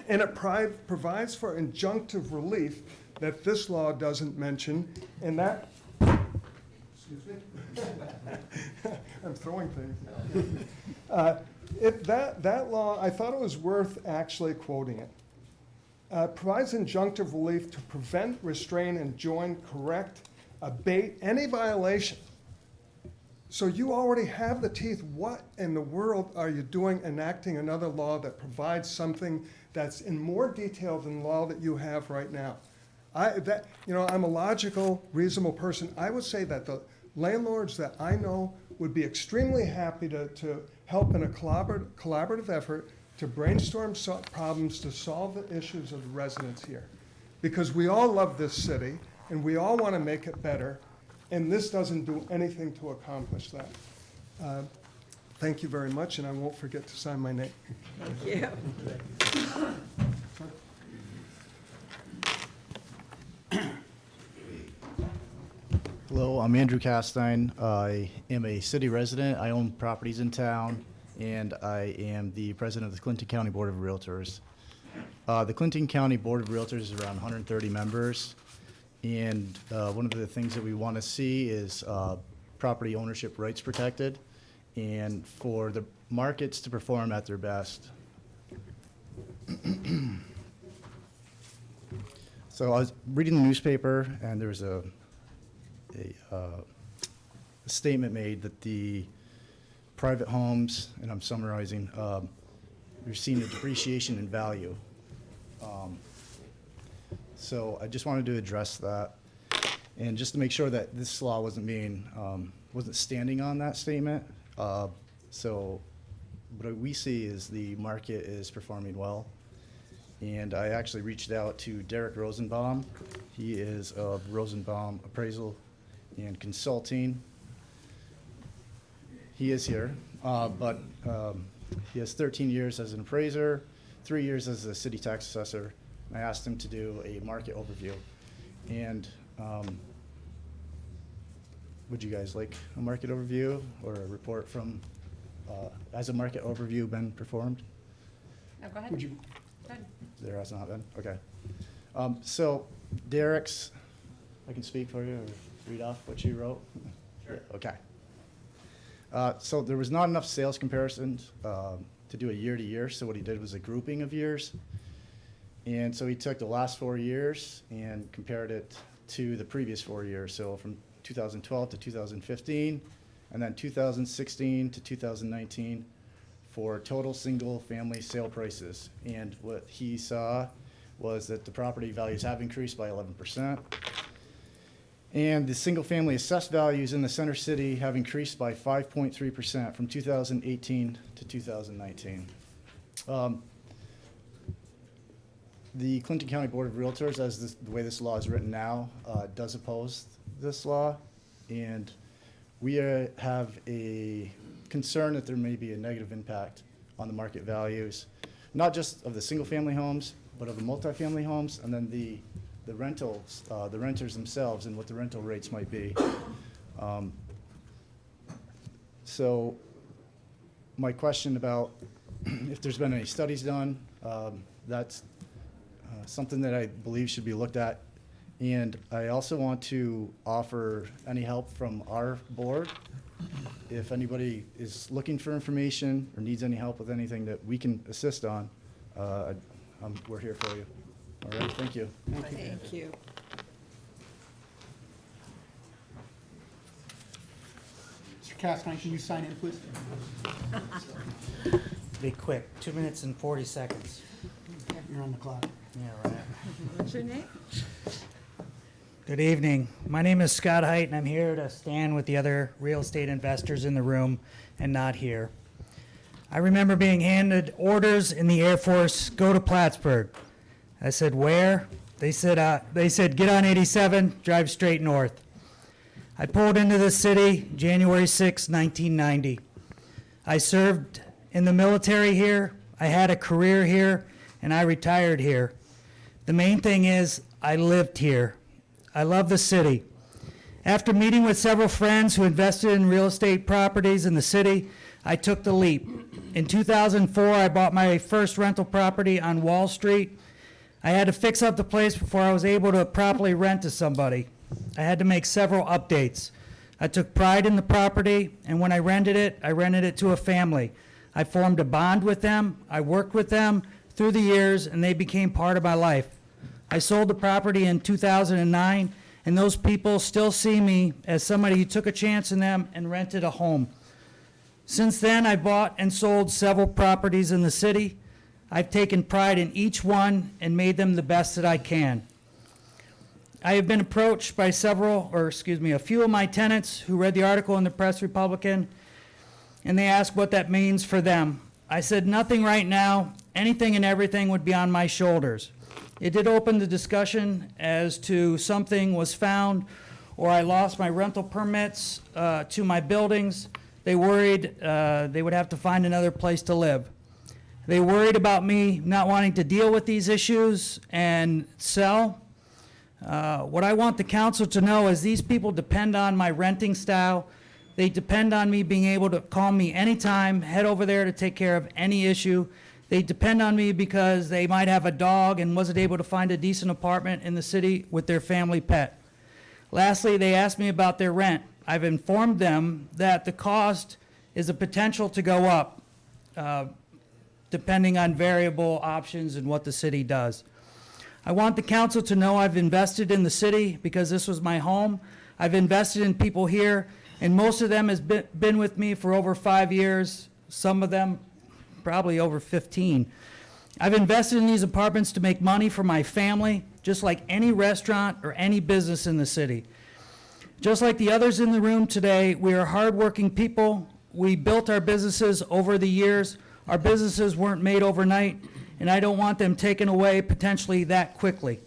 And it provides for injunctive relief that this law doesn't mention, and that, excuse me, I'm throwing things. That law, I thought it was worth actually quoting it. Provides injunctive relief to prevent, restrain, enjoin, correct, abate any violation. So you already have the teeth. What in the world are you doing enacting another law that provides something that's in more detail than the law that you have right now? I'm a logical, reasonable person. I would say that the landlords that I know would be extremely happy to help in a collaborative effort to brainstorm problems to solve the issues of the residents here. Because we all love this city and we all want to make it better, and this doesn't do anything to accomplish that. Thank you very much, and I won't forget to sign my name. Thank you. Hello, I'm Andrew Castine. I am a city resident. I own properties in town, and I am the president of the Clinton County Board of Realtors. The Clinton County Board of Realtors is around 130 members, and one of the things that we want to see is property ownership rights protected, and for the markets to perform at their best. So I was reading the newspaper, and there was a statement made that the private homes, and I'm summarizing, you're seeing a depreciation in value. So I just wanted to address that, and just to make sure that this law wasn't standing on that statement. So what we see is the market is performing well, And I actually reached out to Derek Rosenbaum. He is of Rosenbaum Appraisal and Consulting. He is here, but he has 13 years as an appraiser, 3 years as a city tax assessor. I asked him to do a market overview. And would you guys like a market overview or a report from, has a market overview been performed? No, go ahead. Would you, Go ahead. There has not been, okay. So Derek's, I can speak for you or read off what you wrote? Sure. Okay. So there was not enough sales comparisons to do a year to year, so what he did was a grouping of years. And so he took the last 4 years and compared it to the previous 4 years, so from 2012 to 2015, and then 2016 to 2019 for total single-family sale prices. And what he saw was that the property values have increased by 11%. And the single-family assessed values in the center city have increased by 5.3% from 2018 to 2019. The Clinton County Board of Realtors, as the way this law is written now, does oppose this law. And we have a concern that there may be a negative impact on the market values, not just of the single-family homes, but of the multifamily homes, and then the rentals, the renters themselves and what the rental rates might be. So my question about if there's been any studies done, that's something that I believe should be looked at. And I also want to offer any help from our board. If anybody is looking for information or needs any help with anything that we can assist on, we're here for you. All right, thank you. Thank you. Mr. Castine, can you sign in, please? Be quick, 2 minutes and 40 seconds. You're on the clock. Yeah, right. What's your name? Good evening. My name is Scott Height, and I'm here to stand with the other real estate investors in the room and not here. I remember being handed orders in the Air Force, go to Plattsburgh. I said, where? They said, get on 87, drive straight north. I pulled into the city January 6, 1990. I served in the military here. I had a career here, and I retired here. The main thing is I lived here. I love the city. After meeting with several friends who invested in real estate properties in the city, I took the leap. In 2004, I bought my first rental property on Wall Street. I had to fix up the place before I was able to properly rent to somebody. I had to make several updates. I took pride in the property, and when I rented it to a family. I formed a bond with them. I worked with them through the years, and they became part of my life. I sold the property in 2009, and those people still see me as somebody who took a chance in them and rented a home. Since then, I bought and sold several properties in the city. I've taken pride in each one and made them the best that I can. I have been approached by a few of my tenants who read the article in the Press Republican, and they asked what that means for them. I said nothing right now. Anything and everything would be on my shoulders. It did open the discussion as to something was found or I lost my rental permits to my buildings. They worried they would have to find another place to live. They worried about me not wanting to deal with these issues and sell. What I want the council to know is these people depend on my renting style. They depend on me being able to call me anytime, head over there to take care of any issue. They depend on me because they might have a dog and wasn't able to find a decent apartment in the city with their family pet. Lastly, they asked me about their rent. I've informed them that the cost is a potential to go up, depending on variable options and what the city does. I want the council to know I've invested in the city because this was my home. I've invested in people here, and most of them has been with me for over 5 years, some of them probably over 15. I've invested in these apartments to make money for my family, just like any restaurant or any business in the city. Just like the others in the room today, we are hardworking people. We built our businesses over the years. Our businesses weren't made overnight, and I don't want them taken away potentially that quickly.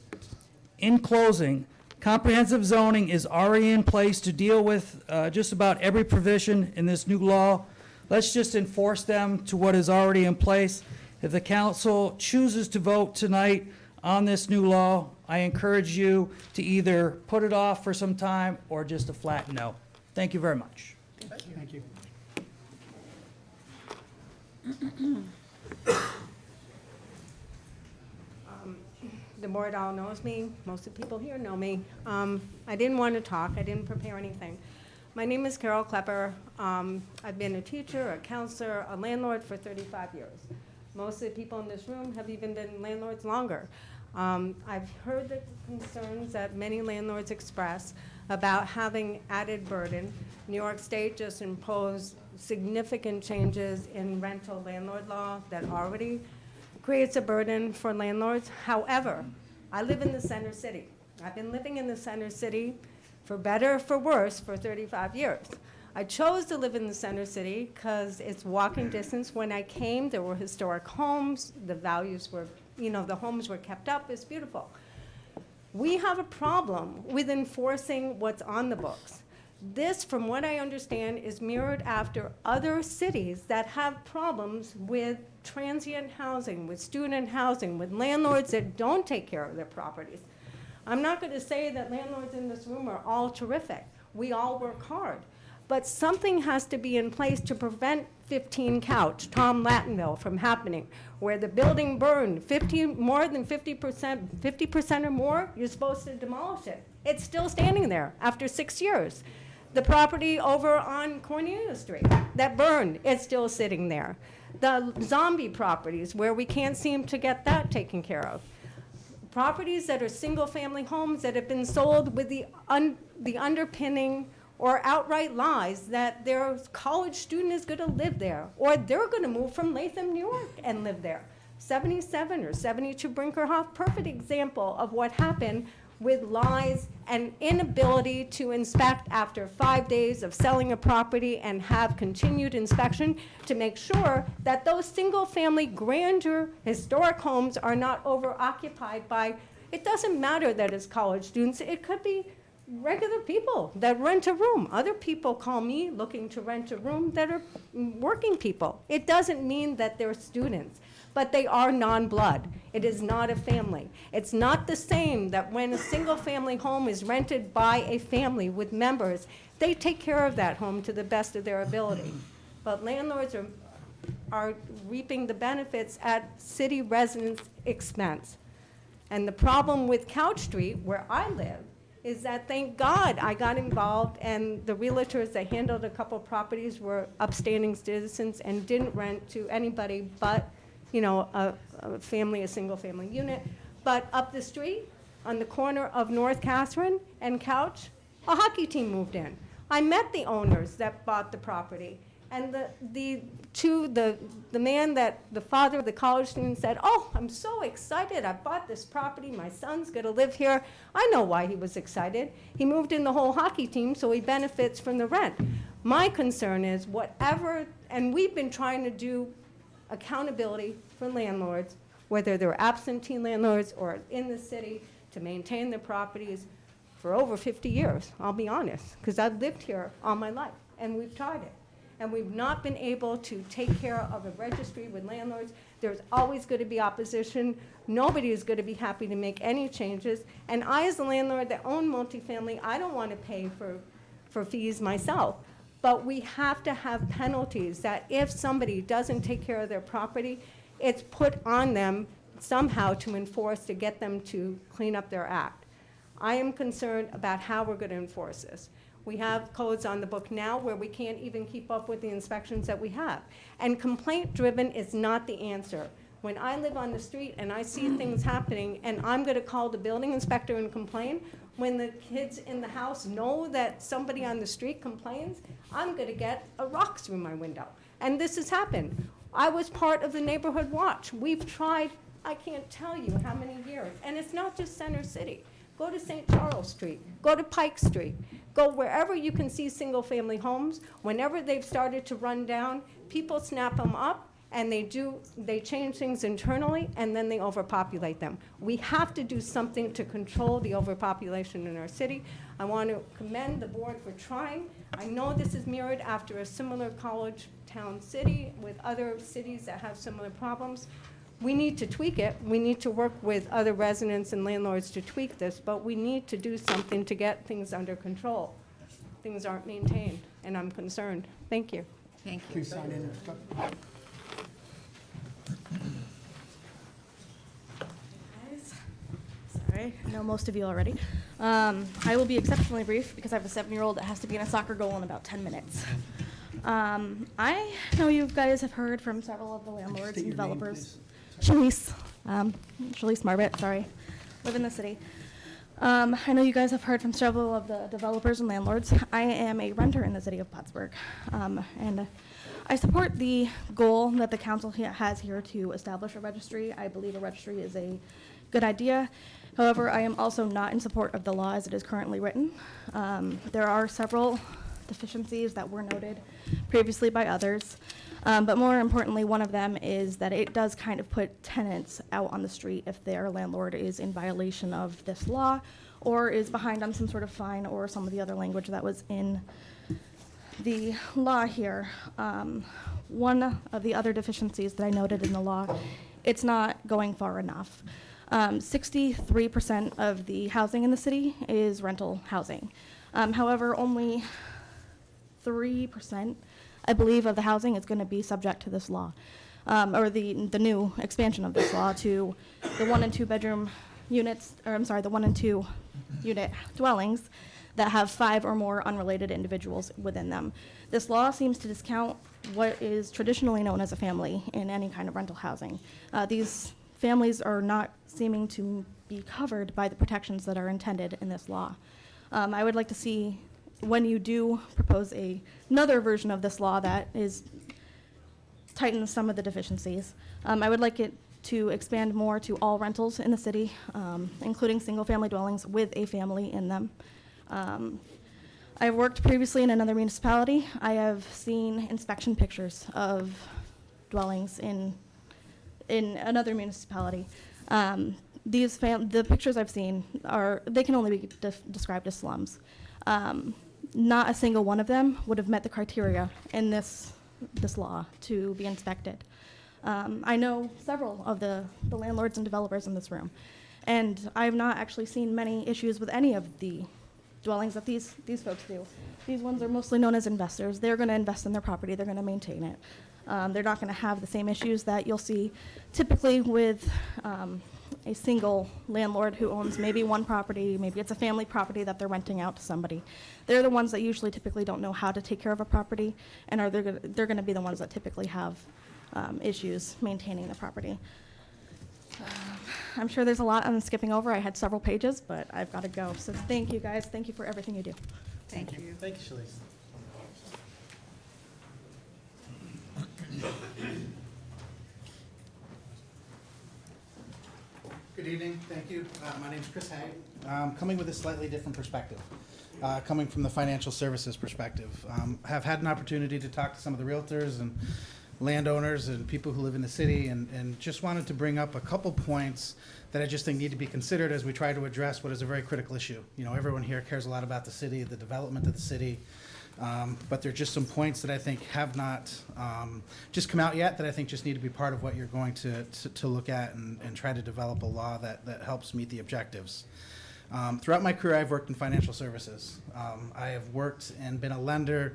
In closing, comprehensive zoning is already in place to deal with just about every provision in this new law. Let's just enforce them to what is already in place. If the council chooses to vote tonight on this new law, I encourage you to either put it off for some time or just a flat no. Thank you very much. Thank you. The board all knows me. Most of the people here know me. I didn't want to talk. I didn't prepare anything. My name is Carol Klepper. I've been a teacher, a counselor, a landlord for 35 years. Most of the people in this room have even been landlords longer. I've heard the concerns that many landlords express about having added burden. New York State just imposed significant changes in rental landlord law that already creates a burden for landlords. However, I live in the center city. I've been living in the center city for better or for worse for 35 years. I chose to live in the center city because it's walking distance. When I came, there were historic homes. The values were, the homes were kept up. It's beautiful. We have a problem with enforcing what's on the books. This, from what I understand, is mirrored after other cities that have problems with transient housing, with student housing, with landlords that don't take care of their properties. I'm not going to say that landlords in this room are all terrific. We all work hard. But something has to be in place to prevent 15 Couch, Tom Lattinville, from happening, where the building burned, more than 50% or more, you're supposed to demolish it. It's still standing there after 6 years. The property over on Cornelia Street that burned, it's still sitting there. The zombie properties where we can't seem to get that taken care of. Properties that are single-family homes that have been sold with the underpinning or outright lies that their college student is going to live there, or they're going to move from Latham, New York, and live there. 77 or 72 Brinkerhoff, perfect example of what happened with lies and inability to inspect after 5 days of selling a property and have continued inspection to make sure that those single-family grandeur historic homes are not over-occupied by, it doesn't matter that it's college students, it could be regular people that rent a room. Other people call me looking to rent a room that are working people. It doesn't mean that they're students, but they are non-blood. It is not a family. It's not the same that when a single-family home is rented by a family with members, they take care of that home to the best of their ability. But landlords are reaping the benefits at city residents' expense. And the problem with Couch Street, where I live, is that thank God I got involved and the realtors that handled a couple properties were upstanding citizens and didn't rent to anybody but, a family, a single family unit. But up the street, on the corner of North Catherine and Couch, a hockey team moved in. I met the owners that bought the property. And the father of the college student said, "Oh, I'm so excited. I bought this property. My son's going to live here." I know why he was excited. He moved in the whole hockey team, so he benefits from the rent. My concern is and we've been trying to do accountability for landlords, whether they're absentee landlords or in the city, to maintain their properties for over 50 years, I'll be honest, because I've lived here all my life, and we've tried it. And we've not been able to take care of a registry with landlords. There's always going to be opposition. Nobody is going to be happy to make any changes. And I, as a landlord that own multifamily, I don't want to pay for fees myself. But we have to have penalties that if somebody doesn't take care of their property, it's put on them somehow to enforce, to get them to clean up their act. I am concerned about how we're going to enforce this. We have codes on the book now where we can't even keep up with the inspections that we have. And complaint-driven is not the answer. When I live on the street and I see things happening and I'm going to call the building inspector and complain, when the kids in the house know that somebody on the street complains, I'm going to get a rock through my window. And this has happened. I was part of the neighborhood watch. We've tried, I can't tell you how many years. And it's not just Center City. Go to St. Charles Street. Go to Pike Street. Go wherever you can see single-family homes. Whenever they've started to run down, people snap them up and they change things internally, and then they overpopulate them. We have to do something to control the overpopulation in our city. I want to commend the board for trying. I know this is mirrored after a similar college town city with other cities that have similar problems. We need to tweak it. We need to work with other residents and landlords to tweak this, but we need to do something to get things under control. Things aren't maintained, and I'm concerned. Thank you. Thank you. Please sign in. Sorry, I know most of you already. I will be exceptionally brief because I have a 7-year-old that has to be in a soccer goal in about 10 minutes. I know you guys have heard from several of the landlords and developers. Shalise, Shalise Marbet, sorry, live in the city. I know you guys have heard from several of the developers and landlords. I am a renter in the city of Plattsburgh, and I support the goal that the council has here to establish a registry. I believe a registry is a good idea. However, I am also not in support of the law as it is currently written. There are several deficiencies that were noted previously by others, but more importantly, one of them is that it does kind of put tenants out on the street if their landlord is in violation of this law or is behind on some sort of fine or some of the other language that was in the law here. One of the other deficiencies that I noted in the law, it's not going far enough. 63% of the housing in the city is rental housing. However, only 3%, I believe, of the housing is going to be subject to this law, or the new expansion of this law to the 1 and 2 bedroom units, or I'm sorry, the 1 and 2 unit dwellings that have 5 or more unrelated individuals within them. This law seems to discount what is traditionally known as a family in any kind of rental housing. These families are not seeming to be covered by the protections that are intended in this law. I would like to see, when you do propose another version of this law that tightens some of the deficiencies, I would like it to expand more to all rentals in the city, including single-family dwellings with a family in them. I've worked previously in another municipality. I have seen inspection pictures of dwellings in another municipality. The pictures I've seen they can only be described as slums. Not a single one of them would have met the criteria in this law to be inspected. I know several of the landlords and developers in this room, and I have not actually seen many issues with any of the dwellings that these folks do. These ones are mostly known as investors. They're going to invest in their property. They're going to maintain it. They're not going to have the same issues that you'll see typically with a single landlord who owns maybe one property. Maybe it's a family property that they're renting out to somebody. They're the ones that usually typically don't know how to take care of a property, and they're going to be the ones that typically have issues maintaining the property. I'm sure there's a lot I'm skipping over. I had several pages, but I've got to go. So thank you, guys. Thank you for everything you do. Thank you. Thank you, Shalise. Good evening, thank you. My name's Chris Hay. I'm coming with a slightly different perspective, coming from the financial services perspective. Have had an opportunity to talk to some of the realtors and landowners and people who live in the city, and just wanted to bring up a couple points that I just think need to be considered as we try to address what is a very critical issue. You know, everyone here cares a lot about the city, the development of the city, but there are just some points that I think have not just come out yet that I think just need to be part of what you're going to look at and try to develop a law that helps meet the objectives. Throughout my career, I've worked in financial services. I have worked and been a lender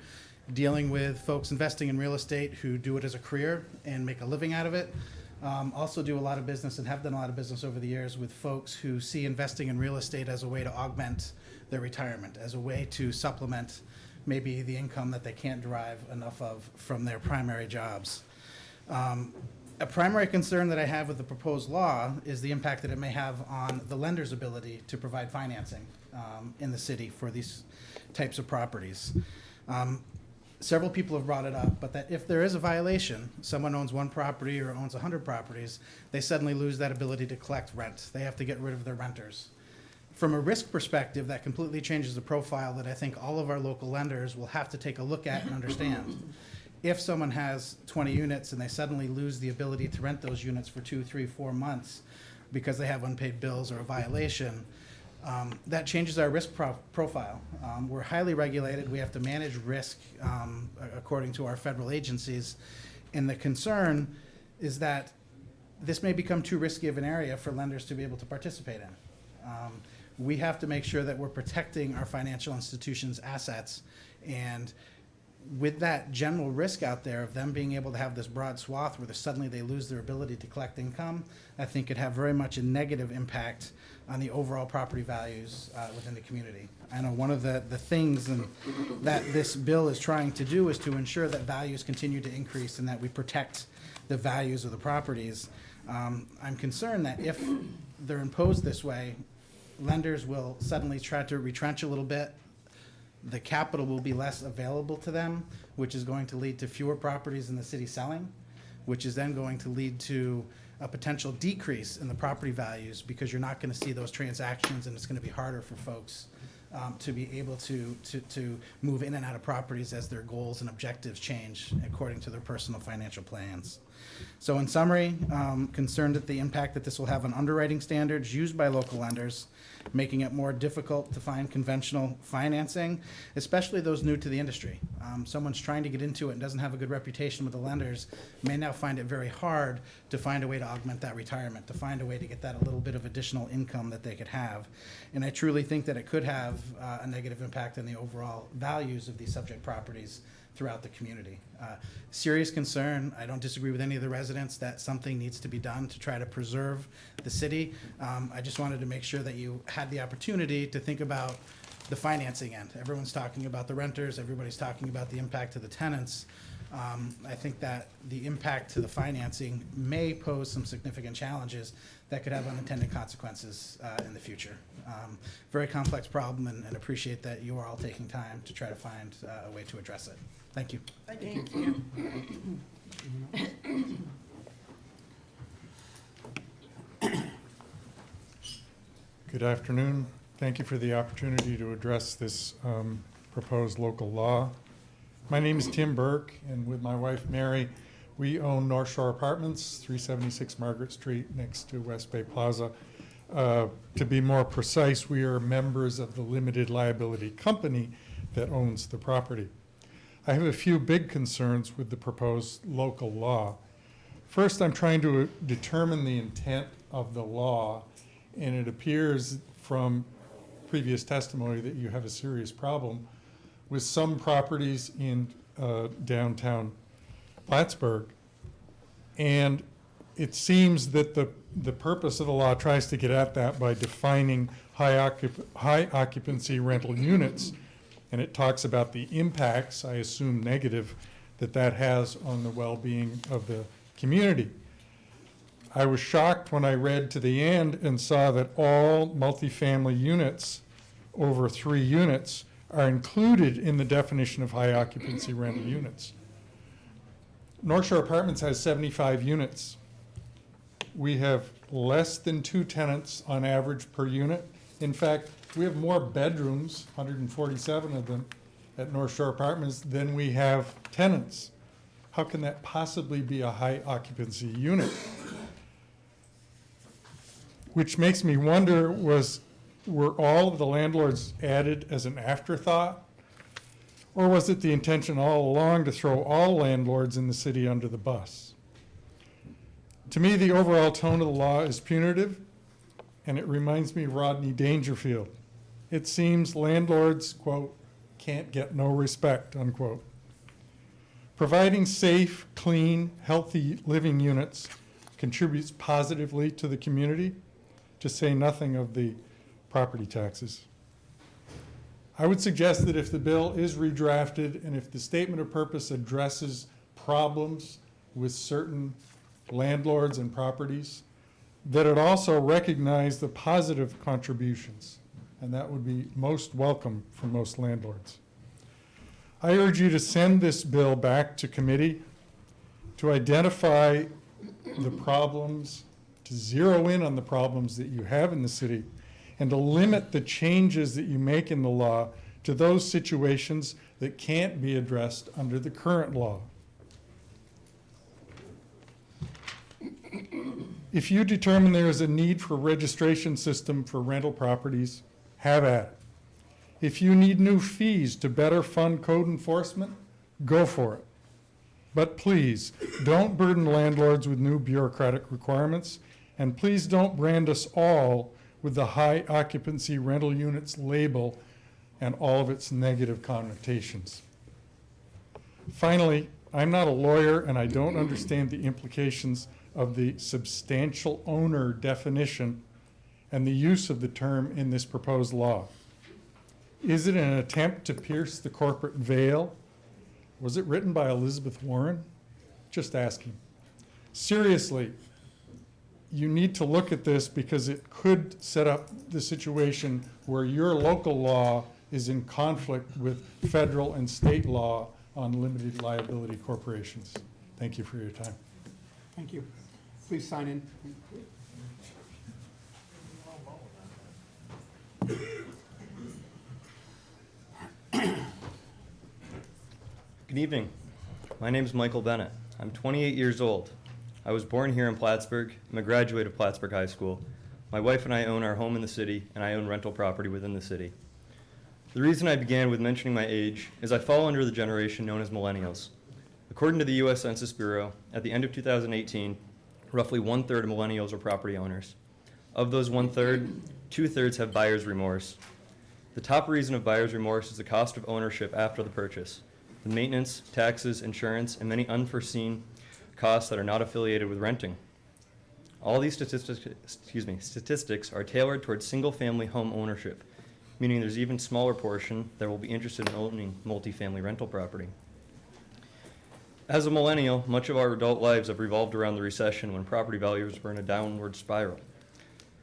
dealing with folks investing in real estate who do it as a career and make a living out of it. Also do a lot of business and have done a lot of business over the years with folks who see investing in real estate as a way to augment their retirement, as a way to supplement maybe the income that they can't derive enough of from their primary jobs. A primary concern that I have with the proposed law is the impact that it may have on the lender's ability to provide financing in the city for these types of properties. Several people have brought it up, but that if there is a violation, someone owns one property or owns 100 properties, they suddenly lose that ability to collect rent. They have to get rid of their renters. From a risk perspective, that completely changes the profile that I think all of our local lenders will have to take a look at and understand. if someone has 20 units and they suddenly lose the ability to rent those units for 2, 3, 4 months because they have unpaid bills or a violation, that changes our risk profile. We're highly regulated. We have to manage risk according to our federal agencies. And the concern is that this may become too risky of an area for lenders to be able to participate in. We have to make sure that we're protecting our financial institutions' assets. And with that general risk out there of them being able to have this broad swath where suddenly they lose their ability to collect income, I think could have very much a negative impact on the overall property values within the community. I know one of the things that this bill is trying to do is to ensure that values continue to increase and that we protect the values of the properties. I'm concerned that if they're imposed this way, lenders will suddenly try to retrench a little bit. The capital will be less available to them, which is going to lead to fewer properties in the city selling, which is then going to lead to a potential decrease in the property values because you're not going to see those transactions, and it's going to be harder for folks to be able to move in and out of properties as their goals and objectives change according to their personal financial plans. So in summary, concerned at the impact that this will have on underwriting standards used by local lenders, making it more difficult to find conventional financing, especially those new to the industry. Someone's trying to get into it and doesn't have a good reputation with the lenders may now find it very hard to find a way to augment that retirement, to find a way to get that a little bit of additional income that they could have. And I truly think that it could have a negative impact on the overall values of these subject properties throughout the community. Serious concern. I don't disagree with any of the residents that something needs to be done to try to preserve the city. I just wanted to make sure that you had the opportunity to think about the financing end. Everyone's talking about the renters. Everybody's talking about the impact to the tenants. I think that the impact to the financing may pose some significant challenges that could have unintended consequences in the future. Very complex problem, and appreciate that you are all taking time to try to find a way to address it. Thank you. Thank you. Good afternoon. Thank you for the opportunity to address this proposed local law. My name is Tim Burke, and with my wife Mary, we own North Shore Apartments, 376 Margaret Street, next to West Bay Plaza. To be more precise, we are members of the limited liability company that owns the property. I have a few big concerns with the proposed local law. First, I'm trying to determine the intent of the law, and it appears from previous testimony that you have a serious problem with some properties in downtown Plattsburgh. And it seems that the purpose of the law tries to get at that by defining high occupancy rental units. And it talks about the impacts, I assume negative, that has on the well-being of the community. I was shocked when I read to the end and saw that all multifamily units over 3 units are included in the definition of high occupancy rental units. North Shore Apartments has 75 units. We have less than 2 tenants on average per unit. In fact, we have more bedrooms, 147 of them, at North Shore Apartments than we have tenants. How can that possibly be a high occupancy unit? Which makes me wonder, were all of the landlords added as an afterthought? Or was it the intention all along to throw all landlords in the city under the bus? To me, the overall tone of the law is punitive, and it reminds me of Rodney Dangerfield. It seems landlords, quote, can't get no respect, unquote. Providing safe, clean, healthy living units contributes positively to the community, to say nothing of the property taxes. I would suggest that if the bill is redrafted and if the statement of purpose addresses problems with certain landlords and properties, that it also recognize the positive contributions, and that would be most welcome for most landlords. I urge you to send this bill back to committee to identify the problems, to zero in on the problems that you have in the city, and to limit the changes that you make in the law to those situations that can't be addressed under the current law. If you determine there is a need for a registration system for rental properties, have at it. If you need new fees to better fund code enforcement, go for it. But please, don't burden landlords with new bureaucratic requirements, and please don't brand us all with the high occupancy rental units label and all of its negative connotations. Finally, I'm not a lawyer and I don't understand the implications of the substantial owner definition and the use of the term in this proposed law. Is it an attempt to pierce the corporate veil? Was it written by Elizabeth Warren? Just asking. Seriously, you need to look at this because it could set up the situation where your local law is in conflict with federal and state law on limited liability corporations. Thank you for your time. Thank you. Please sign in. Good evening. My name is Michael Bennett. I'm 28 years old. I was born here in Plattsburgh. I'm a graduate of Plattsburgh High School. My wife and I own our home in the city, and I own rental property within the city. The reason I began with mentioning my age is I fall under the generation known as millennials. According to the U.S. Census Bureau, at the end of 2018, roughly 1/3 of millennials are property owners. Of those 1/3, 2/3 have buyer's remorse. The top reason of buyer's remorse is the cost of ownership after the purchase, the maintenance, taxes, insurance, and many unforeseen costs that are not affiliated with renting. All these statistics are tailored towards single-family home ownership, meaning there's even smaller portion that will be interested in owning multifamily rental property. As a millennial, much of our adult lives have revolved around the recession when property values were in a downward spiral.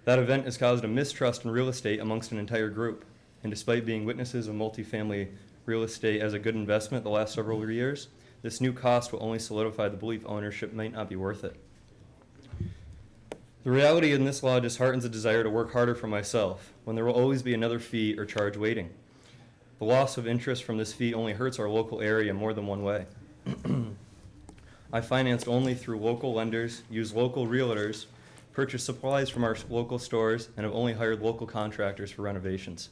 That event has caused a mistrust in real estate amongst an entire group, and despite being witnesses of multifamily real estate as a good investment the last several years, this new cost will only solidify the belief ownership might not be worth it. The reality in this law disheartens a desire to work harder for myself, when there will always be another fee or charge waiting. The loss of interest from this fee only hurts our local area more than one way. I financed only through local lenders, used local realtors, purchased supplies from our local stores, and have only hired local contractors for renovations.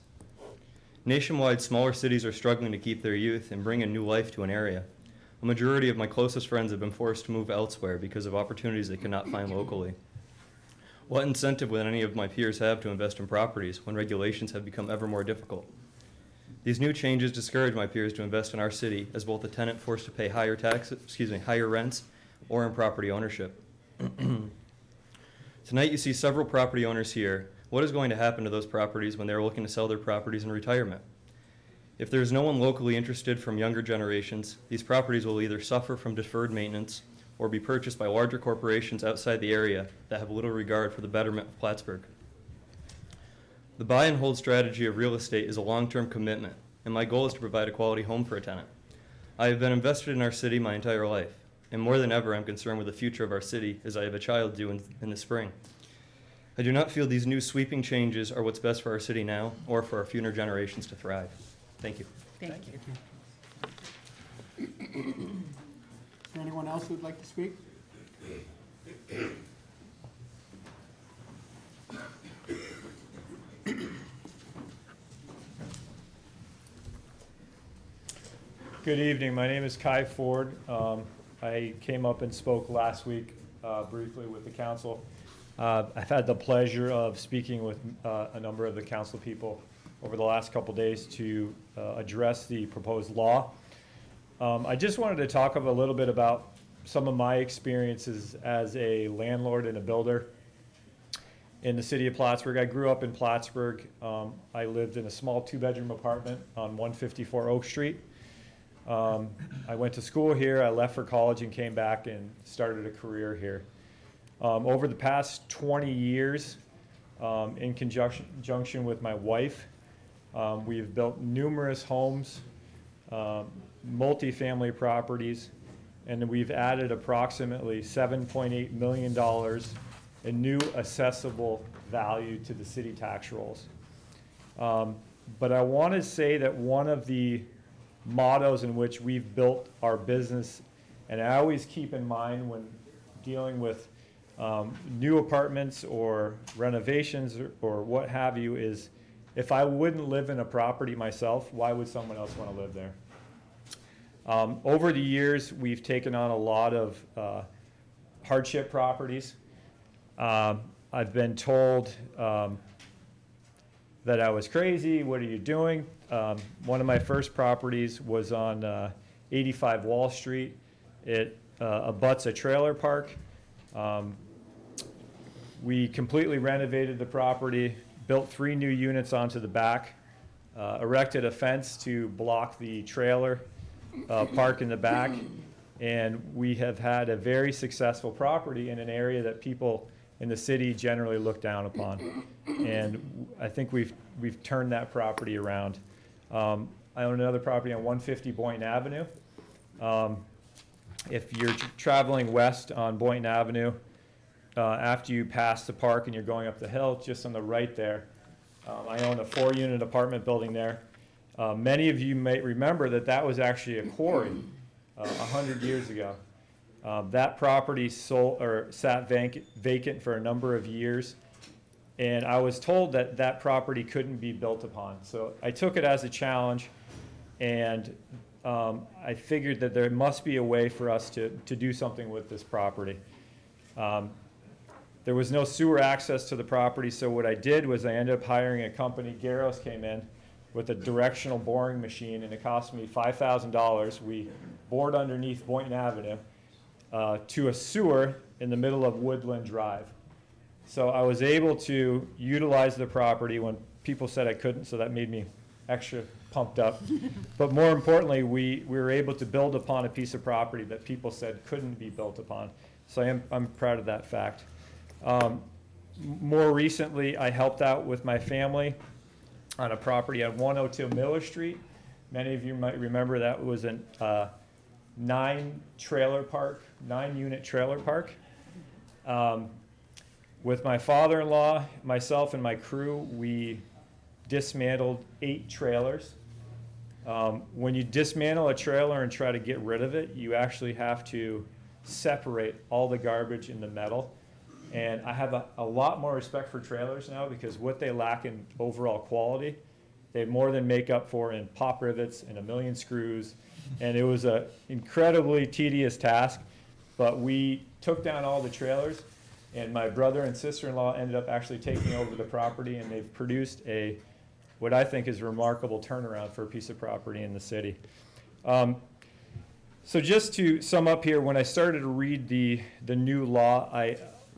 Nationwide, smaller cities are struggling to keep their youth and bring a new life to an area. A majority of my closest friends have been forced to move elsewhere because of opportunities they cannot find locally. What incentive would any of my peers have to invest in properties when regulations have become ever more difficult? These new changes discourage my peers to invest in our city as both a tenant forced to pay higher rents, or in property ownership. Tonight you see several property owners here. What is going to happen to those properties when they're looking to sell their properties in retirement? If there is no one locally interested from younger generations, these properties will either suffer from deferred maintenance or be purchased by larger corporations outside the area that have little regard for the betterment of Plattsburgh. The buy and hold strategy of real estate is a long-term commitment, and my goal is to provide a quality home for a tenant. I have been invested in our city my entire life, and more than ever I'm concerned with the future of our city as I have a child due in the spring. I do not feel these new sweeping changes are what's best for our city now or for our future generations to thrive. Thank you. Thank you. Is there anyone else who'd like to speak? Good evening. My name is Kai Ford. I came up and spoke last week briefly with the council. I've had the pleasure of speaking with a number of the council people over the last couple days to address the proposed law. I just wanted to talk a little bit about some of my experiences as a landlord and a builder in the city of Plattsburgh. I grew up in Plattsburgh. I lived in a small 2-bedroom apartment on 154 Oak Street. I went to school here. I left for college and came back and started a career here. Over the past 20 years, in conjunction with my wife, we've built numerous homes, multifamily properties, and we've added approximately $7.8 million in new assessable value to the city tax rolls. But I want to say that one of the mottos in which we've built our business, and I always keep in mind when dealing with new apartments or renovations or what have you is, if I wouldn't live in a property myself, why would someone else want to live there? Over the years, we've taken on a lot of hardship properties. I've been told that I was crazy. What are you doing? One of my first properties was on 85 Wall Street. It abuts a trailer park. We completely renovated the property, built 3 new units onto the back, erected a fence to block the trailer park in the back, and we have had a very successful property in an area that people in the city generally look down upon. And I think we've turned that property around. I own another property on 150 Boynton Avenue. If you're traveling west on Boynton Avenue, after you pass the park and you're going up the hill, just on the right there, I own a 4-unit apartment building there. Many of you may remember that that was actually a quarry 100 years ago. That property sat vacant for a number of years, and I was told that that property couldn't be built upon. So I took it as a challenge, and I figured that there must be a way for us to do something with this property. There was no sewer access to the property, so what I did was I ended up hiring a company. Garros came in with a directional boring machine, and it cost me $5,000. We bored underneath Boynton Avenue to a sewer in the middle of Woodland Drive. So I was able to utilize the property when people said I couldn't, so that made me extra pumped up. But more importantly, we were able to build upon a piece of property that people said couldn't be built upon. So I'm proud of that fact. More recently, I helped out with my family on a property on 102 Miller Street. Many of you might remember that was a 9-unit trailer park. With my father-in-law, myself, and my crew, we dismantled 8 trailers. When you dismantle a trailer and try to get rid of it, you actually have to separate all the garbage in the metal. And I have a lot more respect for trailers now, because what they lack in overall quality, they more than make up for in pop rivets and a million screws. And it was an incredibly tedious task, but we took down all the trailers, and my brother and sister-in-law ended up actually taking over the property, and they've produced what I think is a remarkable turnaround for a piece of property in the city. So just to sum up here, when I started to read the new law,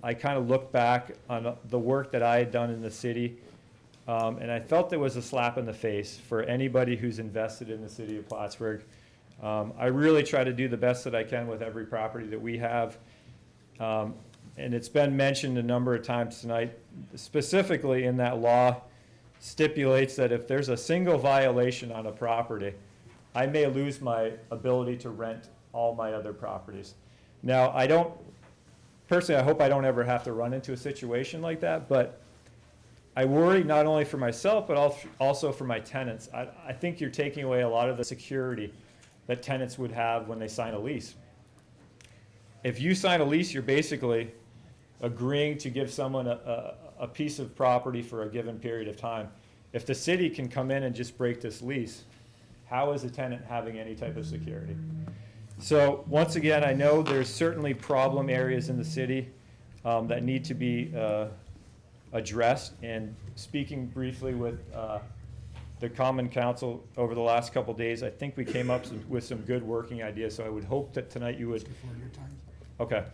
I kind of looked back on the work that I had done in the city, and I felt it was a slap in the face for anybody who's invested in the city of Plattsburgh. I really try to do the best that I can with every property that we have. And it's been mentioned a number of times tonight, specifically in that law stipulates that if there's a single violation on a property, I may lose my ability to rent all my other properties. Now, personally, I hope I don't ever have to run into a situation like that, but I worry not only for myself, but also for my tenants. I think you're taking away a lot of the security that tenants would have when they sign a lease. If you sign a lease, you're basically agreeing to give someone a piece of property for a given period of time. If the city can come in and just break this lease, how is a tenant having any type of security? So once again, I know there's certainly problem areas in the city that need to be addressed. And speaking briefly with the Common Council over the last couple of days, I think we came up with some good working ideas. So I would hope that tonight you would. Okay.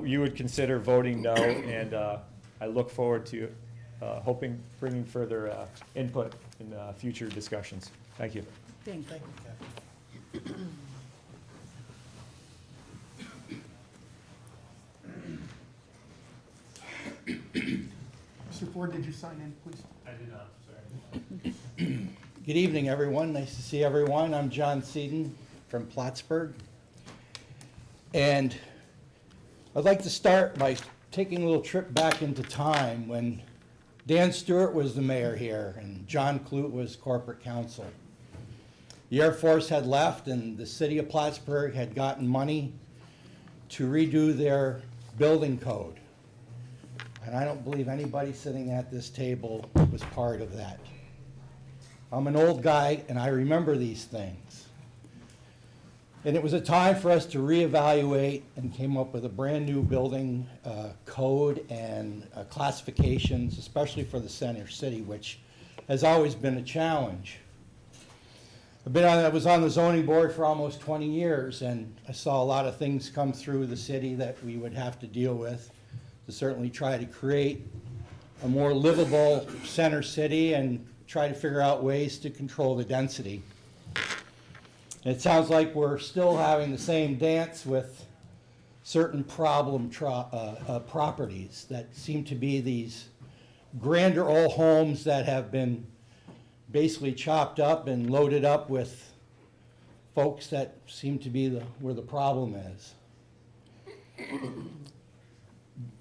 You would consider voting no, and I look forward to bringing further input in future discussions. Thank you. Thank you. Mr. Ford, did you sign in, please? I did not, sorry. Good evening, everyone. Nice to see everyone. I'm John Seaton from Plattsburgh. And I'd like to start by taking a little trip back into time when Dan Stewart was the mayor here and John Clute was corporate counsel. The Air Force had left and the city of Plattsburgh had gotten money to redo their building code. And I don't believe anybody sitting at this table was part of that. I'm an old guy and I remember these things. And it was a time for us to reevaluate and came up with a brand new building code and classifications, especially for the center city, which has always been a challenge. I was on the zoning board for almost 20 years, and I saw a lot of things come through the city that we would have to deal with to certainly try to create a more livable center city and try to figure out ways to control the density. And it sounds like we're still having the same dance with certain problem properties that seem to be these grander old homes that have been basically chopped up and loaded up with folks that seem to be where the problem is.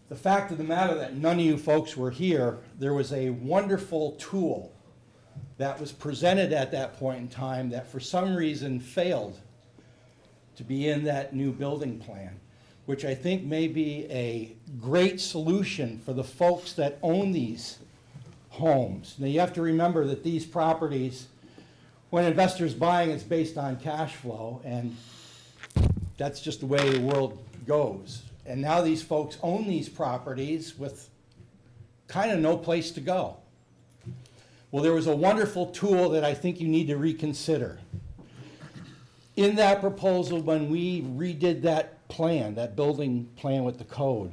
The fact of the matter that none of you folks were here, there was a wonderful tool that was presented at that point in time that for some reason failed to be in that new building plan, which I think may be a great solution for the folks that own these homes. Now you have to remember that these properties, when investors buying, it's based on cash flow, and that's just the way the world goes. And now these folks own these properties with kind of no place to go. Well, there was a wonderful tool that I think you need to reconsider. In that proposal, when we redid that plan, that building plan with the code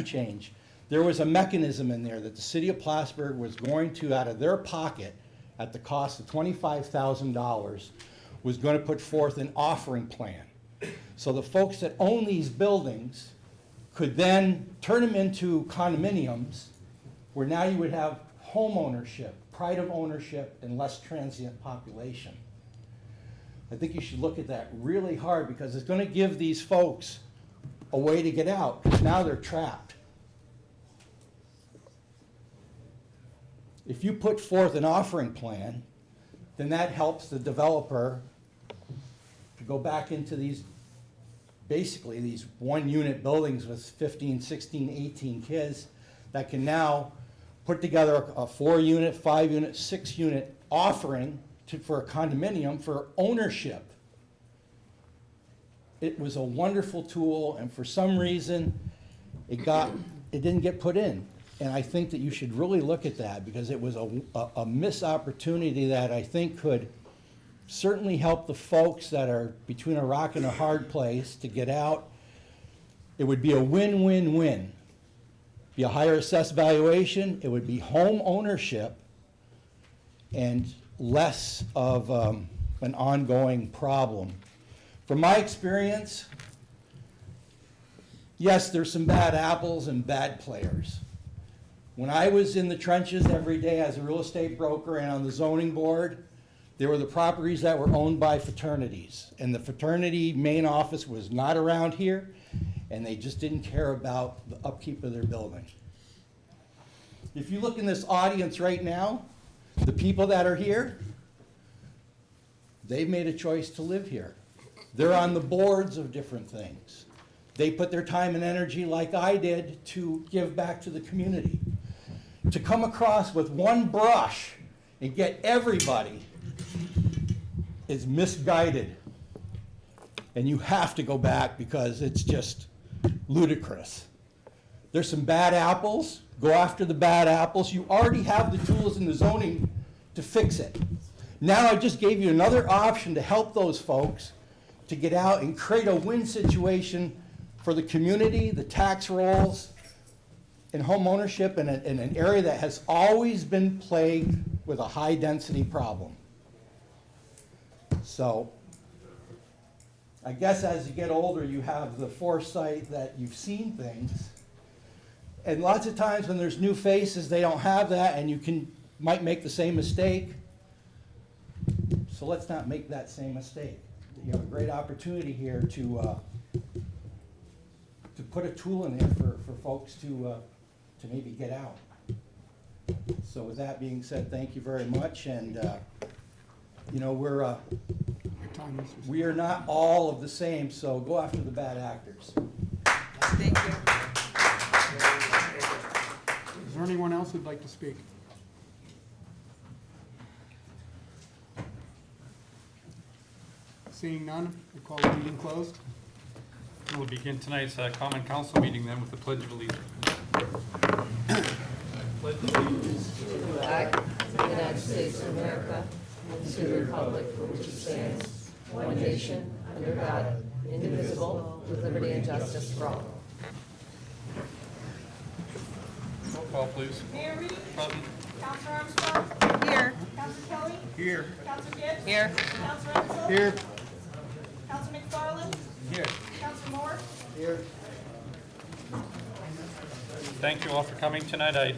change, there was a mechanism in there that the city of Plattsburgh was going to, out of their pocket, at the cost of $25,000, was going to put forth an offering plan. So the folks that own these buildings could then turn them into condominiums, where now you would have home ownership, pride of ownership, and less transient population. I think you should look at that really hard, because it's going to give these folks a way to get out, because now they're trapped. If you put forth an offering plan, then that helps the developer to go back into these, basically these one-unit buildings with 15, 16, 18 kids that can now put together a 4-unit, 5-unit, 6-unit offering for a condominium for ownership. It was a wonderful tool, and for some reason, it didn't get put in. And I think that you should really look at that, because it was a missed opportunity that I think could certainly help the folks that are between a rock and a hard place to get out. It would be a win-win-win. Be a higher assessed valuation, it would be home ownership, and less of an ongoing problem. From my experience, yes, there's some bad apples and bad players. When I was in the trenches every day as a real estate broker and on the zoning board, there were the properties that were owned by fraternities, and the fraternity main office was not around here, and they just didn't care about the upkeep of their building. If you look in this audience right now, the people that are here, they've made a choice to live here. They're on the boards of different things. They put their time and energy, like I did, to give back to the community. To come across with one brush and get everybody is misguided. And you have to go back, because it's just ludicrous. There's some bad apples. Go after the bad apples. You already have the tools in the zoning to fix it. Now I just gave you another option to help those folks to get out and create a win situation for the community, the tax rolls, and home ownership in an area that has always been plagued with a high density problem. So I guess as you get older, you have the foresight that you've seen things. And lots of times when there's new faces, they don't have that, and you might make the same mistake. So let's not make that same mistake. You have a great opportunity here to put a tool in there for folks to maybe get out. So with that being said, thank you very much, and you know, we are not all of the same, so go after the bad actors. Thank you. Is there anyone else who'd like to speak? Seeing none, I call the meeting closed. We'll begin tonight's common council meeting then with the Pledge of Allegiance. Flag of the United States of America, and to the republic for which it stands, one nation, under God, indivisible, with liberty and justice for all. Roll call, please. Mayor Reed? Present. Counselor Armstrong? Here. Counselor Kelly? Here. Counselor Gibbs? Here. Counselor Edsel? Here. Counselor McFarland? Here. Counselor Moore? Here. Thank you all for coming tonight.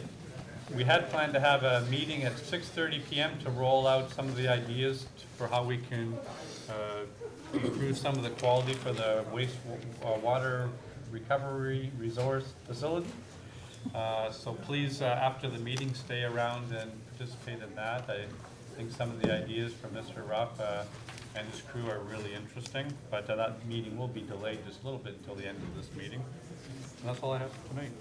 We had planned to have a meeting at 6:30 PM to roll out some of the ideas for how we can improve some of the quality for the water recovery resource facility. So please, after the meeting, stay around and participate in that. I think some of the ideas from Mr. Rupp and his crew are really interesting, but that meeting will be delayed just a little bit until the end of this meeting. And that's all I have for tonight.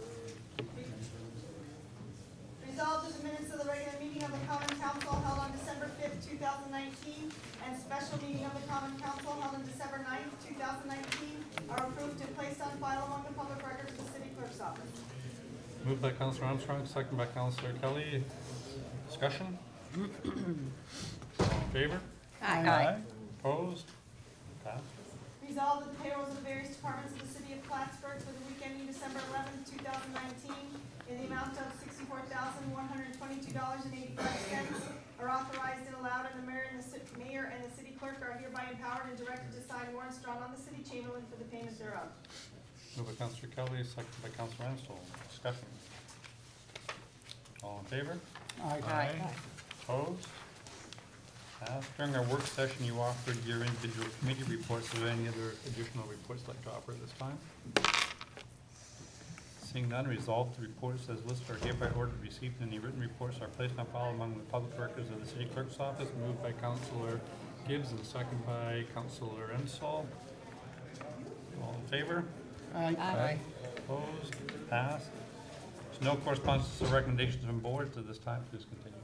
Resolved that the minutes of the regular meeting of the Common Council held on December 5th, 2019, and special meeting of the Common Council held on December 9th, 2019, are approved and placed on file among the public records of the city clerk's office. Moved by Councilor Armstrong, second by Councilor Kelly. Discussion? All in favor? Aye. Opposed? Passed. Resolved that the payrolls of the various departments of the city of Plattsburgh for the week ending December 11th, 2019, in the amount of $64,122.85 are authorized and allowed, and the mayor and the city clerk are hereby empowered and directed to sign warrants drawn on the city chamberlain for the payment thereof. Moved by Councilor Kelly, second by Councilor Ansel. Discussion. All in favor? Aye. Opposed? Passed. During our work session, you offered your individual committee reports. Are there any other additional reports you'd like to offer at this time? Seeing none, resolved, the reports as listed are hereby ordered received, and any written reports are placed on file among the public records of the city clerk's office. Moved by Councilor Gibbs and second by Councilor Ensall. All in favor? Aye. Opposed? Passed. There's no correspondence or recommendations from boards at this time. Please continue.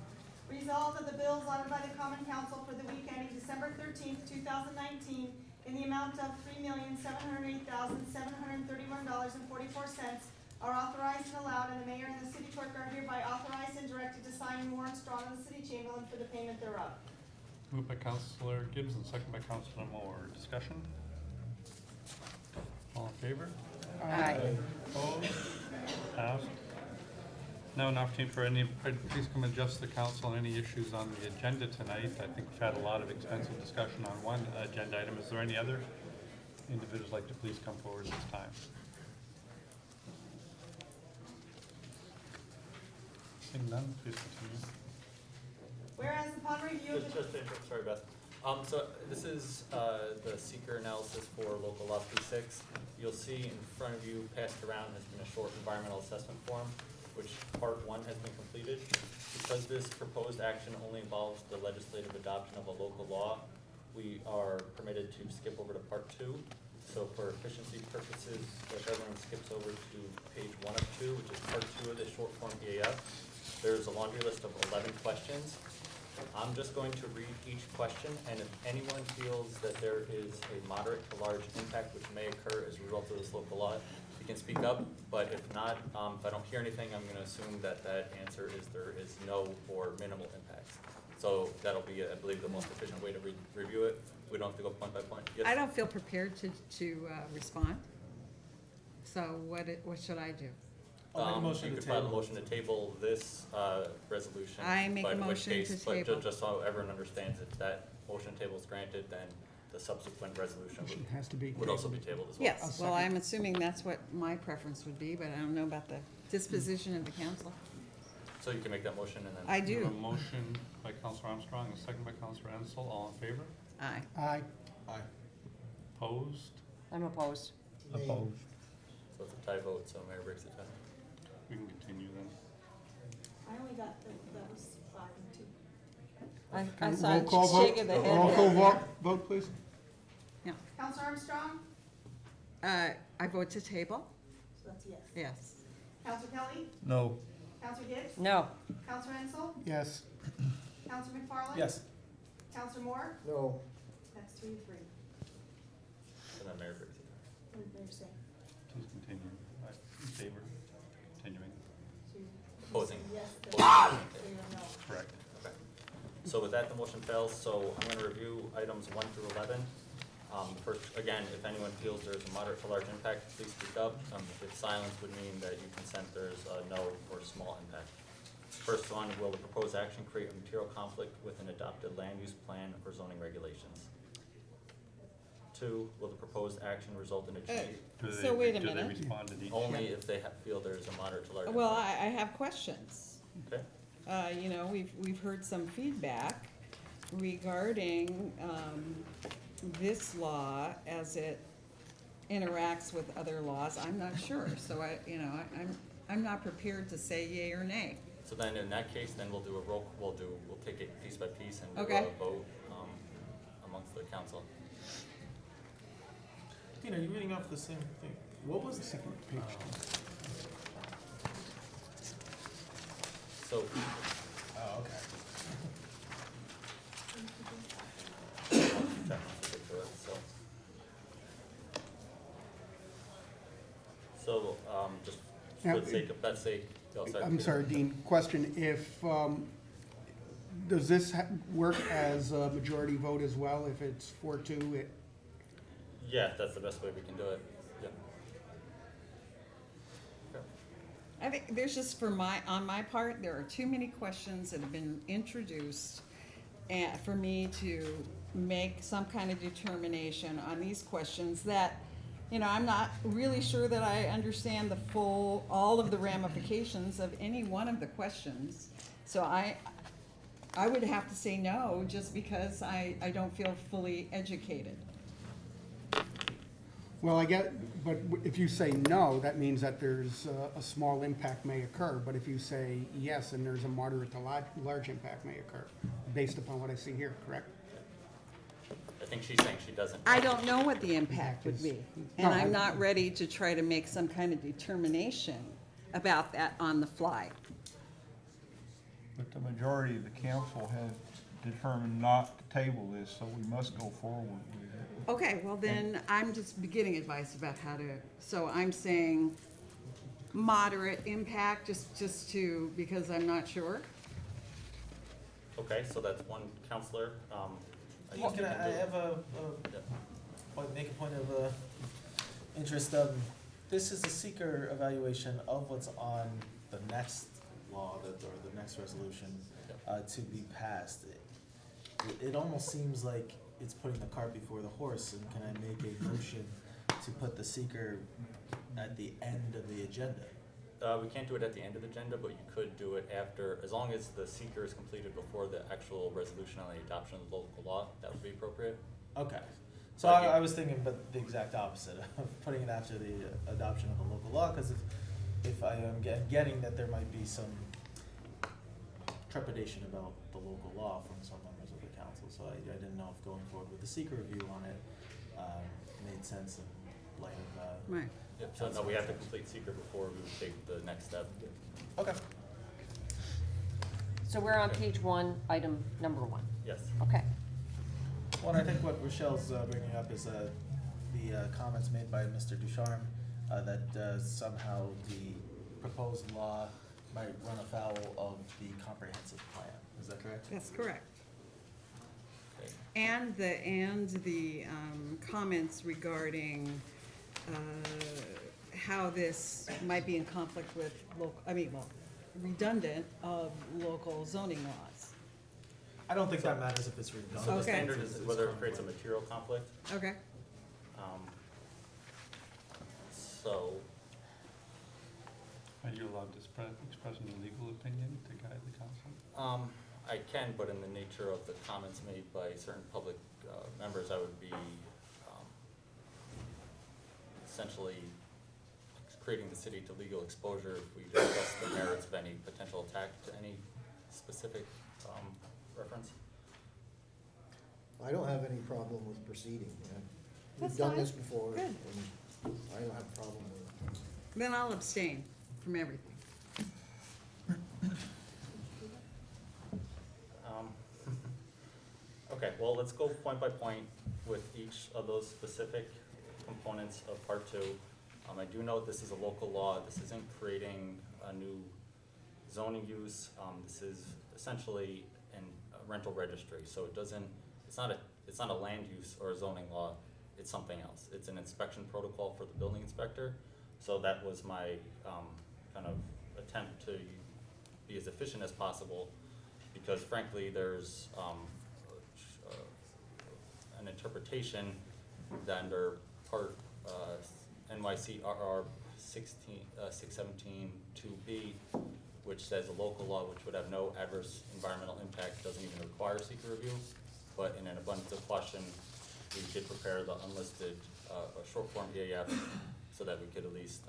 Resolved that the bills honored by the Common Council for the week ending December 13th, 2019, in the amount of $3,708,731.44 are authorized and allowed, and the mayor and the city clerk are hereby authorized and directed to sign warrants drawn on the city chamberlain for the payment thereof. Moved by Councilor Gibbs and second by Councilor Moore. Discussion? All in favor? Aye. Opposed? Passed. Now an opportunity for please come and adjust the council on any issues on the agenda tonight. I think we've had a lot of extensive discussion on one agenda item. Is there any other individuals like to please come forward this time? Seeing none, please continue. Whereas upon review of the... Just to interrupt, sorry, Beth. So this is the seeker analysis for local law 36. You'll see in front of you, passed around, has been a short environmental assessment form, which part 1 has been completed. Because this proposed action only involves the legislative adoption of a local law, we are permitted to skip over to part 2. So for efficiency purposes, if everyone skips over to page 1 of 2, which is part 2 of the short form EAF, there's a laundry list of 11 questions. I'm just going to read each question, and if anyone feels that there is a moderate to large impact which may occur as a result of this local law, you can speak up, but if not, if I don't hear anything, I'm going to assume that that answer is there is no or minimal impacts. So that'll be, I believe, the most efficient way to review it. We don't have to go point by point. Yes? I don't feel prepared to respond. So what should I do? You could file a motion to table this resolution. I make a but in which motion case, to table. But just so everyone understands, if that motion table is granted, then the subsequent resolution would also be tabled as well. Yes, well, I'm assuming that's what my preference would be, but I don't know about the disposition of the council. So you can make that motion and then. I do. A motion by Councilor Armstrong and a second by Councilor Ansel. All in favor? Aye. Aye. Opposed? I'm opposed. Opposed. So it's a tie vote, so Mayor breaks the tie. We can continue then. I only got, that was 5 and 2. I saw Roll a call vote. shake of the head. Roll call vote, please. Yeah. Counselor Armstrong? I vote to table. So that's yes. Yes. Counselor Kelly? No. Counselor Gibbs? No. Counselor Hensel? Yes. Counselor McFarland? Yes. Counselor Moore? No, That's 3-3. And then Mayor Briggs. What did Mayor say? Please continue. In favor, continuing. Opposing. Yes. Opposing. No. Correct. Okay. So with that, the motion fails, so I'm gonna review items 1 through 11. First, again, if anyone feels there's a moderate to large impact, please speak up. If silence would mean that you consent there's a no or small impact. First one, will the proposed action create a material conflict with an adopted land use plan or zoning regulations? 2, will the proposed action result in a change? So wait a Do they minute. respond to the? Only if they feel there's a moderate to large impact. Well, I have questions. Okay. You know, we've heard some feedback regarding, this law as it interacts with other laws. I'm not sure, so I'm not prepared to say yay or nay. So then in that case, then we'll take it piece by piece and do Okay. a vote, amongst the council. Dean, are you reading off the same thing? What was the second page? So, Oh, okay. just Now, for the sake of, let's say, oh, I'm sorry, Dean, question, if, does this work as a majority vote as well? If it's 4-2, Yeah, that's the best way we can do it, yeah. Okay. I think there's just on my part, there are too many questions that have been introduced for me to make some kind of determination on these questions that, I'm not really sure that I understand all of the ramifications of any one of the questions. So I would have to say no, just because I don't feel fully educated. well, I get, but if you say no, that means that there's a small impact may occur. But if you say yes, and there's a moderate to large impact may occur, based upon what I see here, correct? I think she's saying she doesn't. I don't know what the impact would be, and No, I'm not ready to try to make some kind of determination about that on the fly. But the majority of the council has determined not to table this, so we must go forward with it. Okay, well then, I'm just getting advice about how to, so I'm saying moderate impact, because I'm not sure. Okay, so that's one counselor, Can I have make a point of interest? This is a seeker evaluation of what's on the next law or the next resolution to be passed. It almost seems like it's putting the cart before the horse. And can I make a motion to put the seeker at the end of the agenda? We can't do it at the end of the agenda, but you could do it after, as long as the seeker is completed before the actual resolution on the adoption of the local law, that would be appropriate. Okay. So I was thinking, but the exact opposite of putting it after the adoption of the local law, because if I am getting that there might be some trepidation about the local law from some members of the council, so I didn't know if going forward with the seeker review on it made sense in light of. Right. Yep, so no, we have to complete seeker before we would take the next step. Okay. So we're on page 1, item number 1. Yes. Okay. Well, and I think what Rochelle's bringing up is the comments made by Mr. Ducharme that somehow the proposed law might run afoul of the comprehensive plan. Is that correct? That's correct. Okay. And the comments regarding how this might be in conflict with redundant of local zoning laws. I don't think that matters if it's redundant. So the Okay. standard is whether it creates a material conflict. Okay. Are you allowed to express any legal opinion to guide the council? I can, but in the nature of the comments made by certain public members, I would be essentially creating the city to legal exposure if we discuss the merits of any potential attack to any specific reference. I don't have any problem with proceeding. We've That's done fine. this before, Good. and I don't have a problem with it. Then I'll abstain from everything. Okay, well, let's go point by point with each of those specific components of part two. I do note this is a local law. This isn't creating a new zoning use. This is essentially a rental registry, so it's not a land use or a zoning law. It's something else. It's an inspection protocol for the building inspector. So that was my kind of attempt to be as efficient as possible, because frankly, there's an interpretation that under part NYCRR 617 2B, which says a local law which would have no adverse environmental impact doesn't even require seeker review. But in an abundance of caution, we did prepare the unlisted short form EAF so that we could at least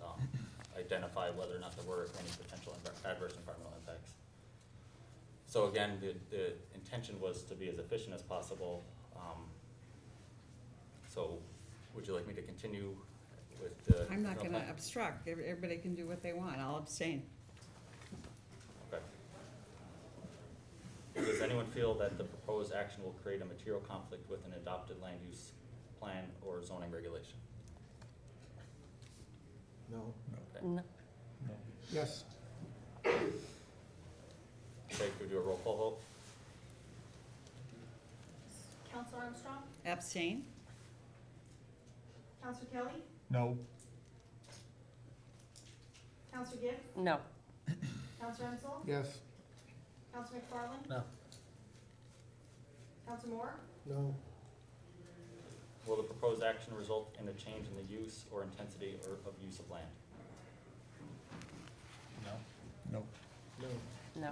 identify whether or not there were any potential adverse environmental impacts. So again, the intention was to be as efficient as possible. So would you like me to continue with the? I'm not gonna obstruct. Everybody can do what they want. I'll abstain. Okay. Does anyone feel that the proposed action will create a material conflict with an adopted land use plan or zoning regulation? No. Okay. No. Yes. Okay, could we do a roll call vote? Counselor Armstrong? Abstain? Counselor Kelly? No. Counselor Gibbs? No. Counselor Ensel? Yes. Counselor McFarland? No. Counselor Moore? No. Will the proposed action result in a change in the use or intensity of use of land? No. No. No. No.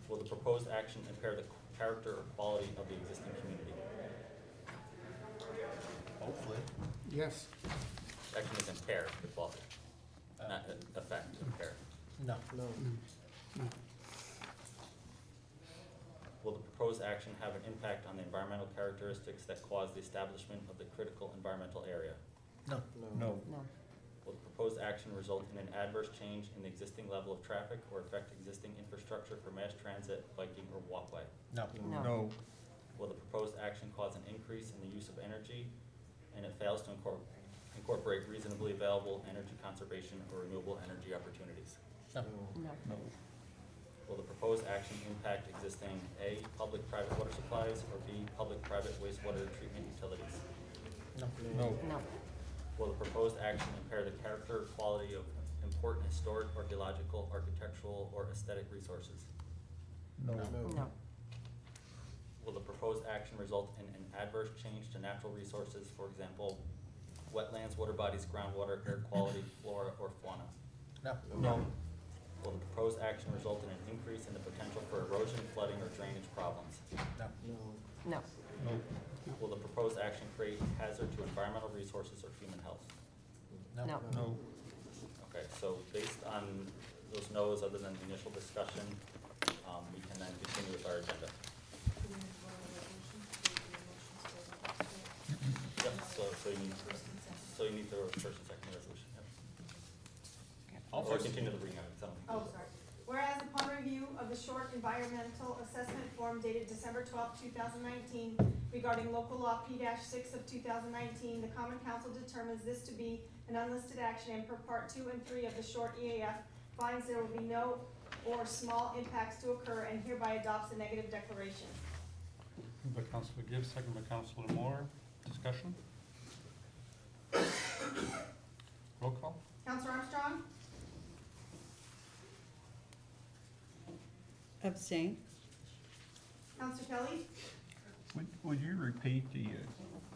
Will the proposed action impair the character or quality of the existing community? Hopefully. Yes. Action is impair the quality, not affect, impair. No. No. Will the proposed action have an impact on the environmental characteristics that cause the establishment of the critical environmental area? No. No. No. Will the proposed action result in an adverse change in the existing level of traffic or affect existing infrastructure for mass transit, biking, or walkway? No. No. No. Will the proposed action cause an increase in the use of energy and it fails to incorporate reasonably available energy conservation or renewable energy opportunities? No. No. No. Will the proposed action impact existing A, public-private water supplies, or B, public-private wastewater treatment utilities? No. No. No. Will the proposed action impair the character or quality of important historic, archaeological, architectural, or aesthetic resources? No. No. Will the proposed action result in an adverse change to natural resources, for example, wetlands, water bodies, groundwater, air quality, flora, or fauna? No. No. Will the proposed action result in an increase in the potential for erosion, flooding, or drainage problems? No. No. No. No. Will the proposed action create hazard to environmental resources or human health? No. No. No. Okay, so based on those no's, other than the initial discussion, we can then continue with our agenda. Yep, so you need the first and second resolution, yep. Or continue the reading of it, so. Oh, sorry. Whereas upon review of the short environmental assessment form dated December 12, 2019, regarding local law P-6 of 2019, the Common Council determines this to be an unlisted action, and per part 2 and 3 of the short EAF finds there will be no or small impacts to occur, and hereby adopts a negative declaration. Moved by Councilor Gibbs, second by Councilor Moore. Discussion? Roll call? Counselor Armstrong? Abstain? Counselor Kelly? Would you repeat the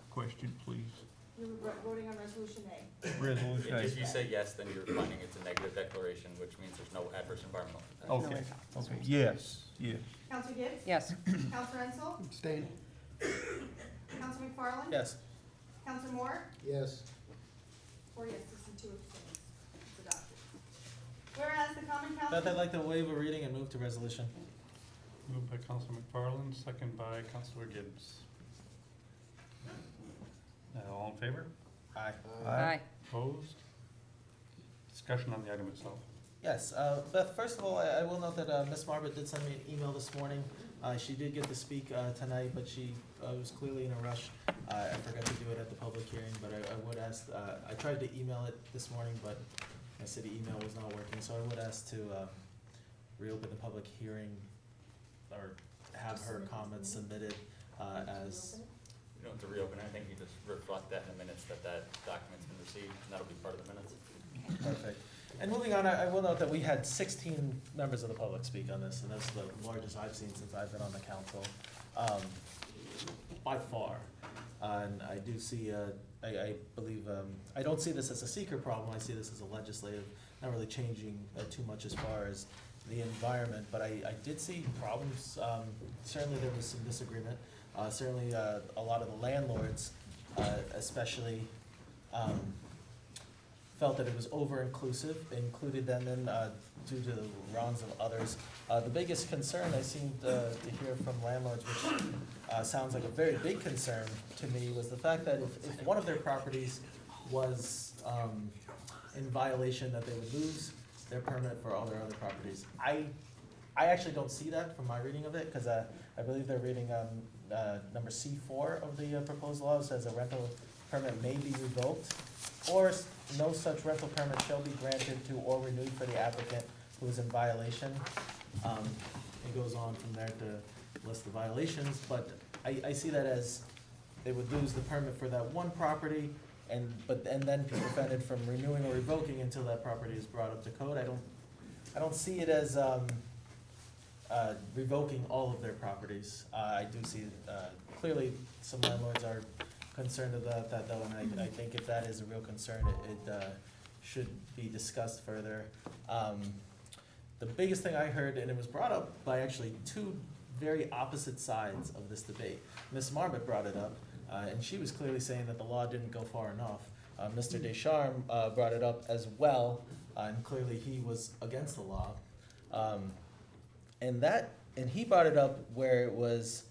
question, please? You're voting on resolution A. Resolution. If you say yes, then you're finding it's a negative declaration, which means there's no adverse environmental impact. Okay, okay, yes, yes. Counselor Gibbs? Yes. Counselor Ensel? Abstain. Counselor McFarland? Yes. Counselor Moore? Yes. 4 yeses and 2 abstentions. It's adopted. Whereas the Common Council. I'd like to waive a reading and move to resolution. Moved by Councilor McFarland, second by Councilor Gibbs. All in favor? Aye. Aye. Opposed? discussion on the item itself. Yes, but first of all, I will note that Ms. Marbert did send me an email this morning. She did get to speak tonight, but she was clearly in a rush. I forgot to do it at the public hearing, but I would ask, I tried to email it this morning, but my city email was not working, so I would ask to reopen the public hearing or have her comments submitted as. You don't have to reopen it, I think you just reflect that in the minutes that that document's been received, and that'll be part of the minutes. Perfect. And moving on, I will note that we had 16 members of the public speak on this, and that's the largest I've seen since I've been on the council, by far. And I do see, I believe, I don't see this as a seeker problem, I see this as a legislative, not really changing too much as far as the environment, but I did see problems. Certainly there was some disagreement. Certainly a lot of the landlords, especially, felt that it was over-inclusive, included them in due to the wrongs of others. The biggest concern I seemed to hear from landlords, which sounds like a very big concern to me, was the fact that if one of their properties was in violation, that they would lose their permit for all their other properties. I actually don't see that from my reading of it, because I believe they're reading number C4 of the proposed law. It says a rental permit may be revoked, or no such rental permit shall be granted to or renewed for the applicant who is in violation. It goes on from there to list the violations, but I see that as they would lose the permit for that one property, and then be prevented from renewing or revoking until that property is brought up to code. I don't see it as revoking all of their properties. I do see clearly some landlords are concerned about that though, and I think if that is a real concern, it should be discussed further. The biggest thing I heard, and it was brought up by actually two very opposite sides of this debate. Ms. Marbut brought it up, and she was clearly saying that the law didn't go far enough. Mr. Descharmes brought it up as well, and clearly he was against the law. And he brought it up where it was,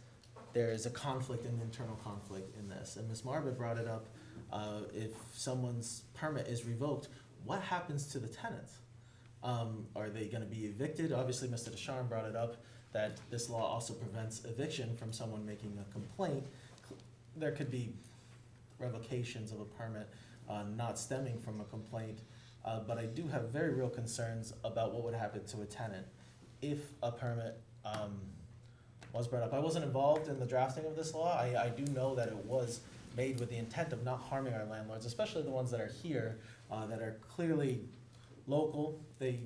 there is a conflict, an internal conflict in this. And Ms. Marbut brought it up, if someone's permit is revoked, what happens to the tenants? Are they gonna be evicted? Obviously, Mr. Descharmes brought it up that this law also prevents eviction from someone making a complaint. There could be revocations of a permit not stemming from a complaint, but I do have very real concerns about what would happen to a tenant if a permit was brought up. I wasn't involved in the drafting of this law. I do know that it was made with the intent of not harming our landlords, especially the ones that are here, that are clearly local. They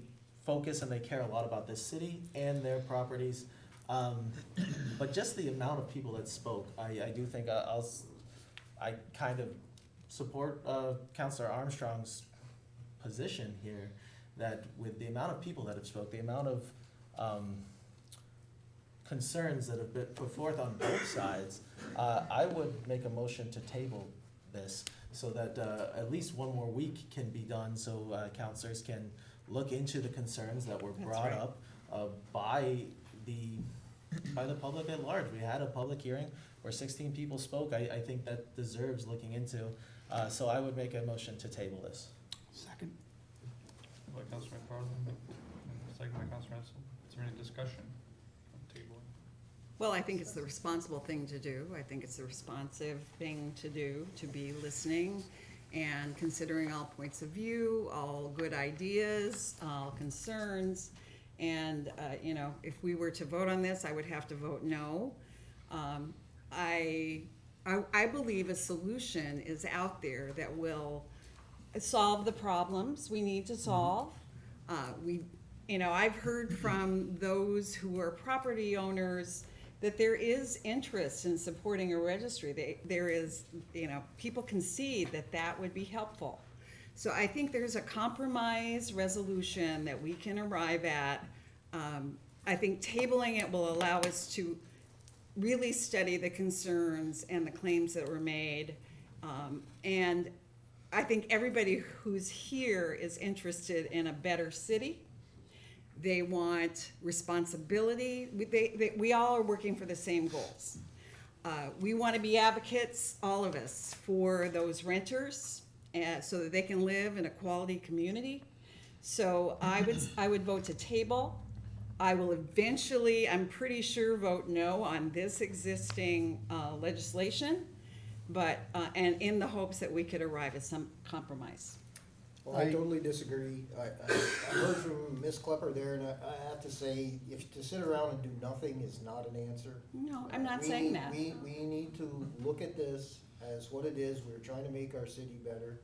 focus and they care a lot about this city and their properties. But just the amount of people that spoke, I do think I kind of support Councilor Armstrong's position here, that with the amount of people that have spoke, the amount of concerns that have been put forth on both sides, I would make a motion to table this so that at least one more week can be done, so councilors can look into the concerns that were brought up by the public at large. We had a public hearing where 16 people spoke. I think that deserves looking into. So I would make a motion to table this. Second. By Councilor McFarland, second by Councilor Ansel. Is there any discussion on tabling? Well, I think it's the responsible thing to do. I think it's the responsive thing to do, to be listening and considering all points of view, all good ideas, all concerns. And, you know, if we were to vote on this, I would have to vote no. I believe a solution is out there that will solve the problems we need to solve. You know, I've heard from those who are property owners that there is interest in supporting a registry. There is, you know, people can see that that would be helpful. So I think there's a compromise resolution that we can arrive at. I think tabling it will allow us to really study the concerns and the claims that were made. And I think everybody who's here is interested in a better city. They want responsibility. We all are working for the same goals. We want to be advocates, all of us, for those renters so that they can live in a quality community. So I would vote to table. I will eventually, I'm pretty sure, vote no on this existing legislation, but, and in the hopes that we could arrive at some compromise. Well, I totally disagree. I heard from Ms. Klepper there, and I have to say, if to sit around and do nothing is not an answer. No, I'm not We saying need- that. We need to look at this as what it is. We're trying to make our city better,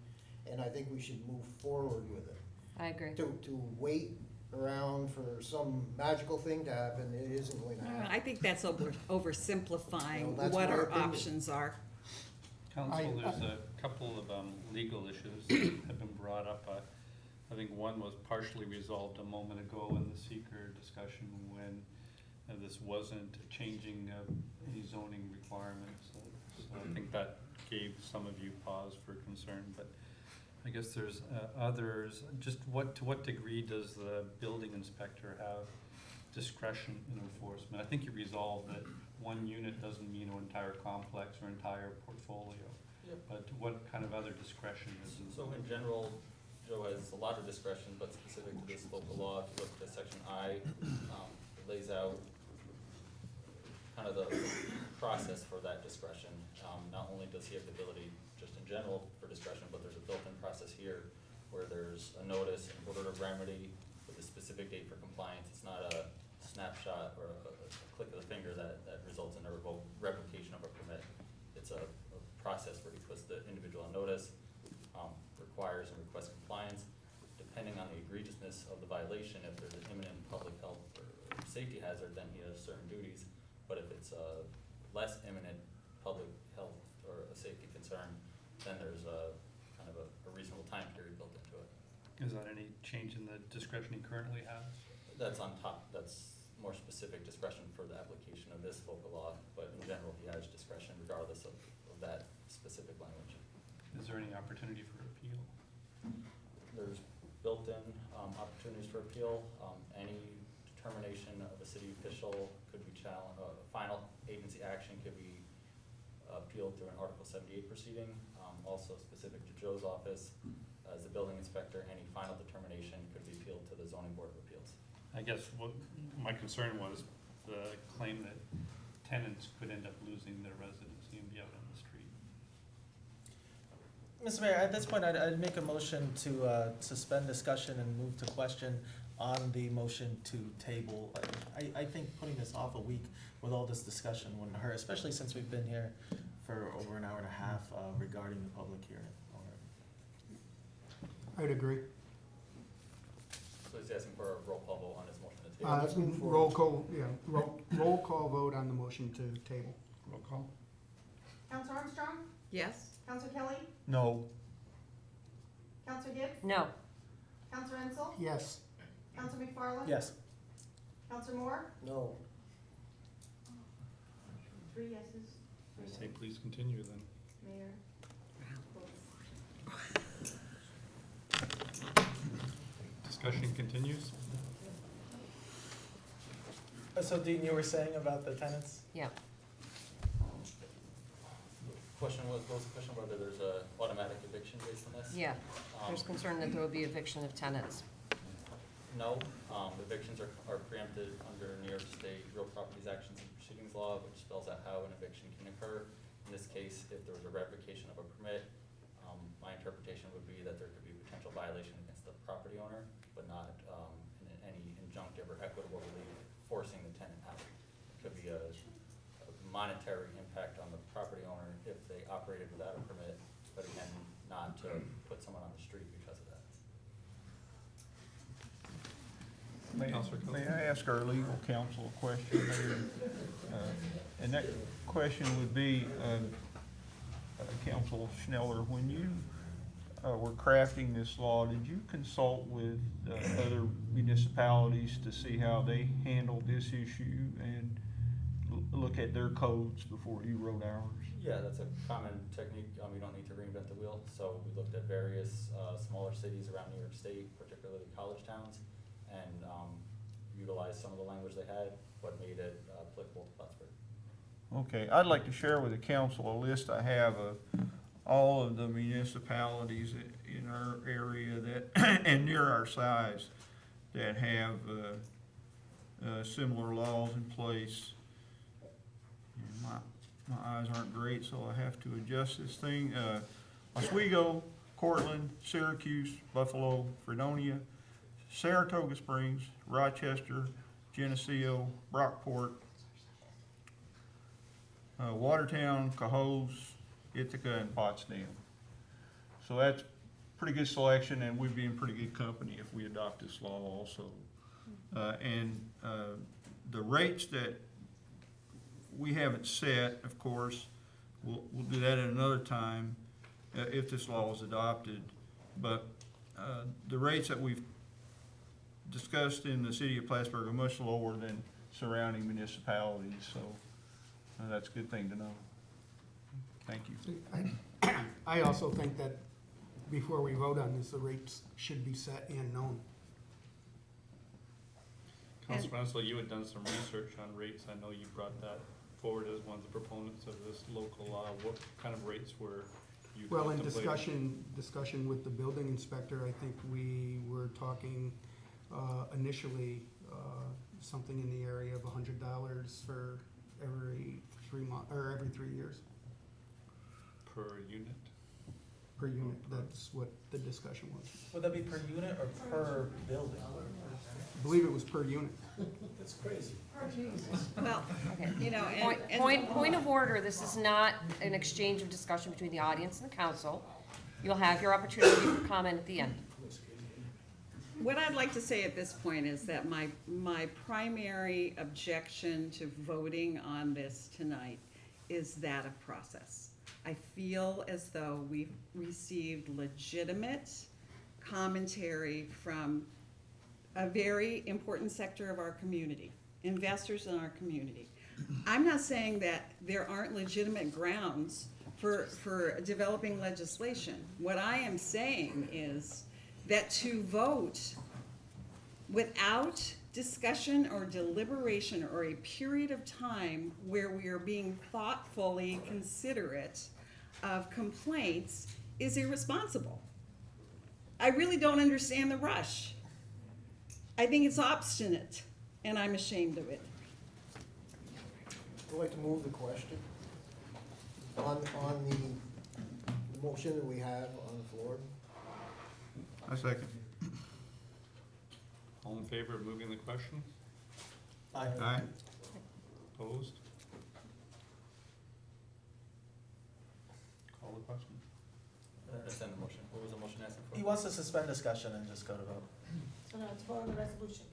and I think we should move forward with it. I agree. To wait around for some magical thing to happen, it isn't going to happen. I think that's oversimplifying Well, that's what my our opinion. options are. Council, there's a couple of legal issues that have been brought up. I think one was partially resolved a moment ago in the seeker discussion when this wasn't changing any zoning requirements. So I think that gave some of you pause for concern, but I guess there's others. Just to what degree does the building inspector have discretion in enforcement? I think you resolved that one unit doesn't mean an entire complex or entire portfolio. Yep. But what kind of other discretion is in? So in general, Joe has a lot of discretion, but specific to this local law, if you look at section I, it lays out kind of the process for that discretion. Not only does he have the ability just in general for discretion, but there's a built-in process here where there's a notice, an order of remedy with a specific date for compliance. It's not a snapshot or a click of the finger that results in a revocation of a permit. It's a process where he puts the individual on notice, requires and requests compliance. Depending on the egregiousness of the violation, if there's an imminent public health or safety hazard, then he has certain duties. But if it's a less imminent public health or a safety concern, then there's a kind of a reasonable time period built into it. Is that any change in the discretion he currently has? That's on top, that's more specific discretion for the application of this local law, but in general, he has discretion regardless of that specific language. Is there any opportunity for appeal? There's built-in opportunities for appeal. Any determination of a city official could be challenged, final agency action could be appealed through an Article 78 proceeding. Also specific to Joe's office, as the building inspector, any final determination could be appealed to the zoning board of appeals. I guess what my concern was the claim that tenants could end up losing their residency and be out on the street. Mr. Mayor, at this point, I'd make a motion to suspend discussion and move to question on the motion to table. I think putting this off a week with all this discussion wouldn't hurt, especially since we've been here for over an hour and a half regarding the public hearing. I'd agree. So he's asking for a roll call vote on his motion to table. let's move forward. Roll call vote on the motion to table. Roll call? Counselor Armstrong? Yes? Counselor Kelly? No. Counselor Gibbs? No. Counselor Ensel? Yes. Counselor McFarland? Yes. Counselor Moore? No. 3 yeses. I say please continue then. Mayor? Discussion continues? So Dean, you were saying about the tenants? Yeah. Question was the question whether there's a automatic eviction based on this? Yeah. There's concern that there will be eviction of tenants. No, evictions are preempted under New York State Real Properties Actions and Proceedings Law, which spells out how an eviction can occur. In this case, if there was a revocation of a permit, my interpretation would be that there could be potential violation against the property owner, but not any injunctive or equitable relief forcing the tenant out. It could be a monetary impact on the property owner if they operated without a permit, but again, not to put someone on the street because of that. May I ask our legal counsel a question there? And that question would be, Counsel Schneller, when you were crafting this law, did you consult with other municipalities to see how they handled this issue and look at their codes before you wrote ours? Yeah, that's a common technique. You don't need to reinvent the wheel. So we looked at various smaller cities around New York State, particularly college towns, and utilized some of the language they had, but made it applicable to Plattsburgh. Okay, I'd like to share with the council a list I have of all of the municipalities that, our area that, and near our size, that have similar laws in place. And my eyes aren't great, so I have to adjust this thing. Oswego, Cortland, Syracuse, Buffalo, Fredonia, Saratoga Springs, Rochester, Geneseo, Brockport, Watertown, Cohoes, Ithaca, and Potsdam. So that's pretty good selection, and we'd be in pretty good company if we adopt this law also. The rates that we haven't set, of course, we'll do that at another time if this law is adopted. But the rates that we've discussed in the city of Plattsburgh are much lower than surrounding municipalities, so that's a good thing to know. Thank you. I also think that before we vote on this, the rates should be set and known. Councilor Rensselaer, you had done some research on rates. I know you brought that forward as one of the proponents of this local law. What kind of rates were you Well, in contemplating? discussion with the building inspector, I think we were talking initially something in the area of $100 for every 3 months, or every 3 years Per unit? per unit. That's what the discussion was. Would that be per unit or per building? I believe it was per unit. That's crazy. Well, you know, Point of order, this is not an exchange of discussion between the audience and the council. You'll have your opportunity for comment at the end. what I'd like to say at this point is that my primary objection to voting on this tonight is that of process. I feel as though we've received legitimate commentary from a very important sector of our community, investors in our community. I'm not saying that there aren't legitimate grounds for developing legislation. What I am saying is that to vote without discussion or deliberation or a period of time where we are being thoughtfully considerate of complaints is irresponsible. I really don't understand the rush. I think it's obstinate, and I'm ashamed of it. I'd like to move the question on the motion that we have on the floor. I second. All in favor of moving the question? Aye. Aye. Opposed? Call the question. Rescind the motion. What was the motion asking for? He wants to suspend discussion and just go to vote. So no, it's vote on the resolution.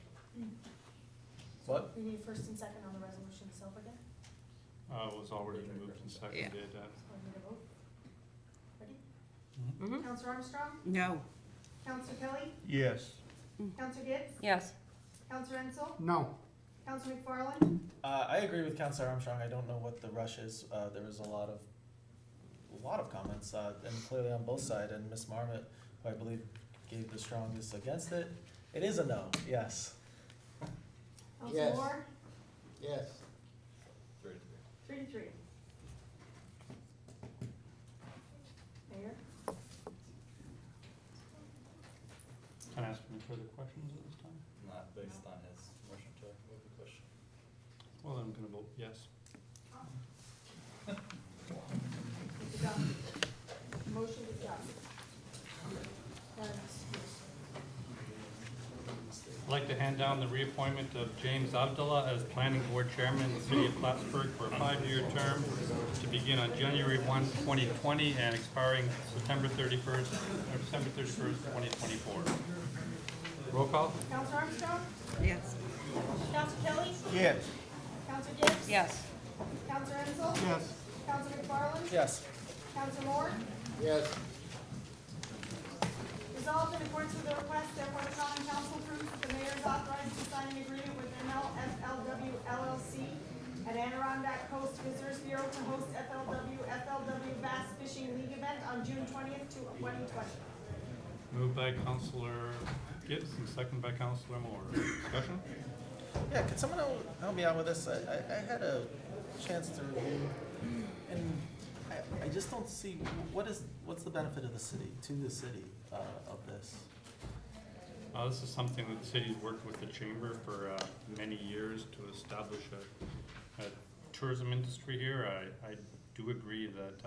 What? We need first and second on the resolution itself again. It was already moved and seconded. So we need a vote. Ready? Mhm. Counselor Armstrong? No. Counselor Kelly? Yes. Counselor Gibbs? Yes. Counselor Ensel? No. Counselor McFarland? I agree with Councilor Armstrong. I don't know what the rush is. There was a lot of comments, and clearly on both sides, and Ms. Marmot, who I believe gave the strongest against it. It is a no, yes. Counselor Yes. Moore? Yes. 3 to 3. Mayor? Can I ask any further questions at this time? Not based on his motion to move the question. Well, then I'm gonna vote yes. It's adopted. Motion is adopted. I'd like to hand down the reappointment of James Abdullah as Planning Board Chairman in the City of Plattsburgh for a 5-year term to begin on January 1, 2020 and expiring December 31st, 2024. Roll call? Counselor Armstrong? Yes. Counselor Kelly? Yes. Counselor Gibbs? Yes. Counselor Ensel? Yes. Counselor McFarland? Yes. Counselor Moore? Yes. Resolved in accordance with the request, therefore the common council approves that the mayor is authorized to sign an agreement with MLFLW LLC and Adirondack Coast Visitors Bureau to host FLW Bass Fishing League event on June 20th, 2020. Moved by Councilor Gibbs and seconded by Councilor Moore. Discussion? Yeah, could someone help me out with this? I had a chance to review, and I just don't see, what's the benefit of the city, to the city, of this? This is something that the city's worked with the chamber for many years to establish a tourism industry here. I do agree that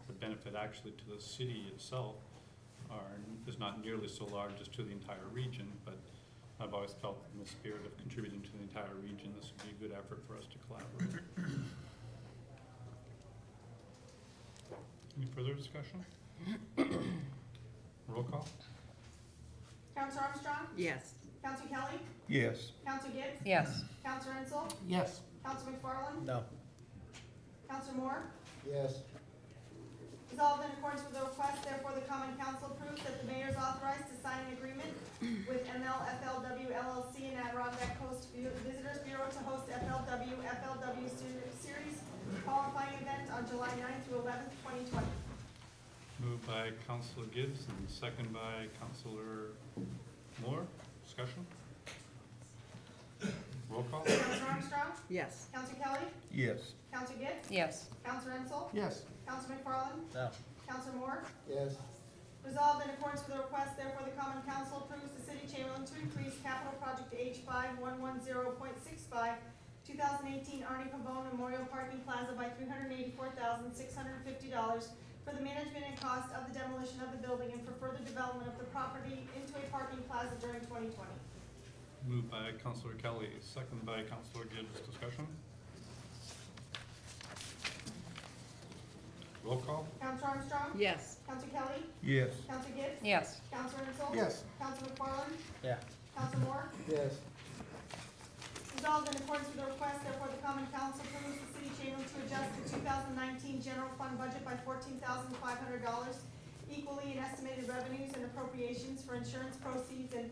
the benefit actually to the city itself is not nearly so large as to the entire region, but I've always felt in the spirit of contributing to the entire region, this would be a good effort for us to collaborate. Any further discussion? Roll call? Counselor Armstrong? Yes. Counselor Kelly? Yes. Counselor Gibbs? Yes. Counselor Ensel? Yes. Counselor McFarland? No. Counselor Moore? Yes. Resolved in accordance with the request, therefore the common council approves that the mayor is authorized to sign an agreement with MLFLW LLC and Adirondack Coast Visitors Bureau to host FLW Series qualifying event on July 9th through 11th, 2020. Moved by Councilor Gibbs and second by Councilor Moore. Discussion? Roll call? Counselor Armstrong? Yes. Counselor Kelly? Yes. Counselor Gibbs? Yes. Counselor Ensel? Yes. Counselor McFarland? No. Counselor Moore? Yes. Resolved in accordance with the request, therefore the common council approves the city chamberlain to increase capital project H5110.65 2018 Arnie Pavone Memorial Parking Plaza by $384,650 for the management and cost of the demolition of the building and for further development of the property into a parking plaza during 2020. Moved by Councilor Kelly, second by Councilor Gibbs. Discussion? Roll call? Counselor Armstrong? Yes. Counselor Kelly? Yes. Counselor Gibbs? Yes. Counselor Ensel? Yes. Counselor McFarland? Yeah. Counselor Moore? Yes. Resolved in accordance with the request, therefore the common council approves the city chamberlain to adjust the 2019 general fund budget by $14,500 equally in estimated revenues and appropriations for insurance proceeds and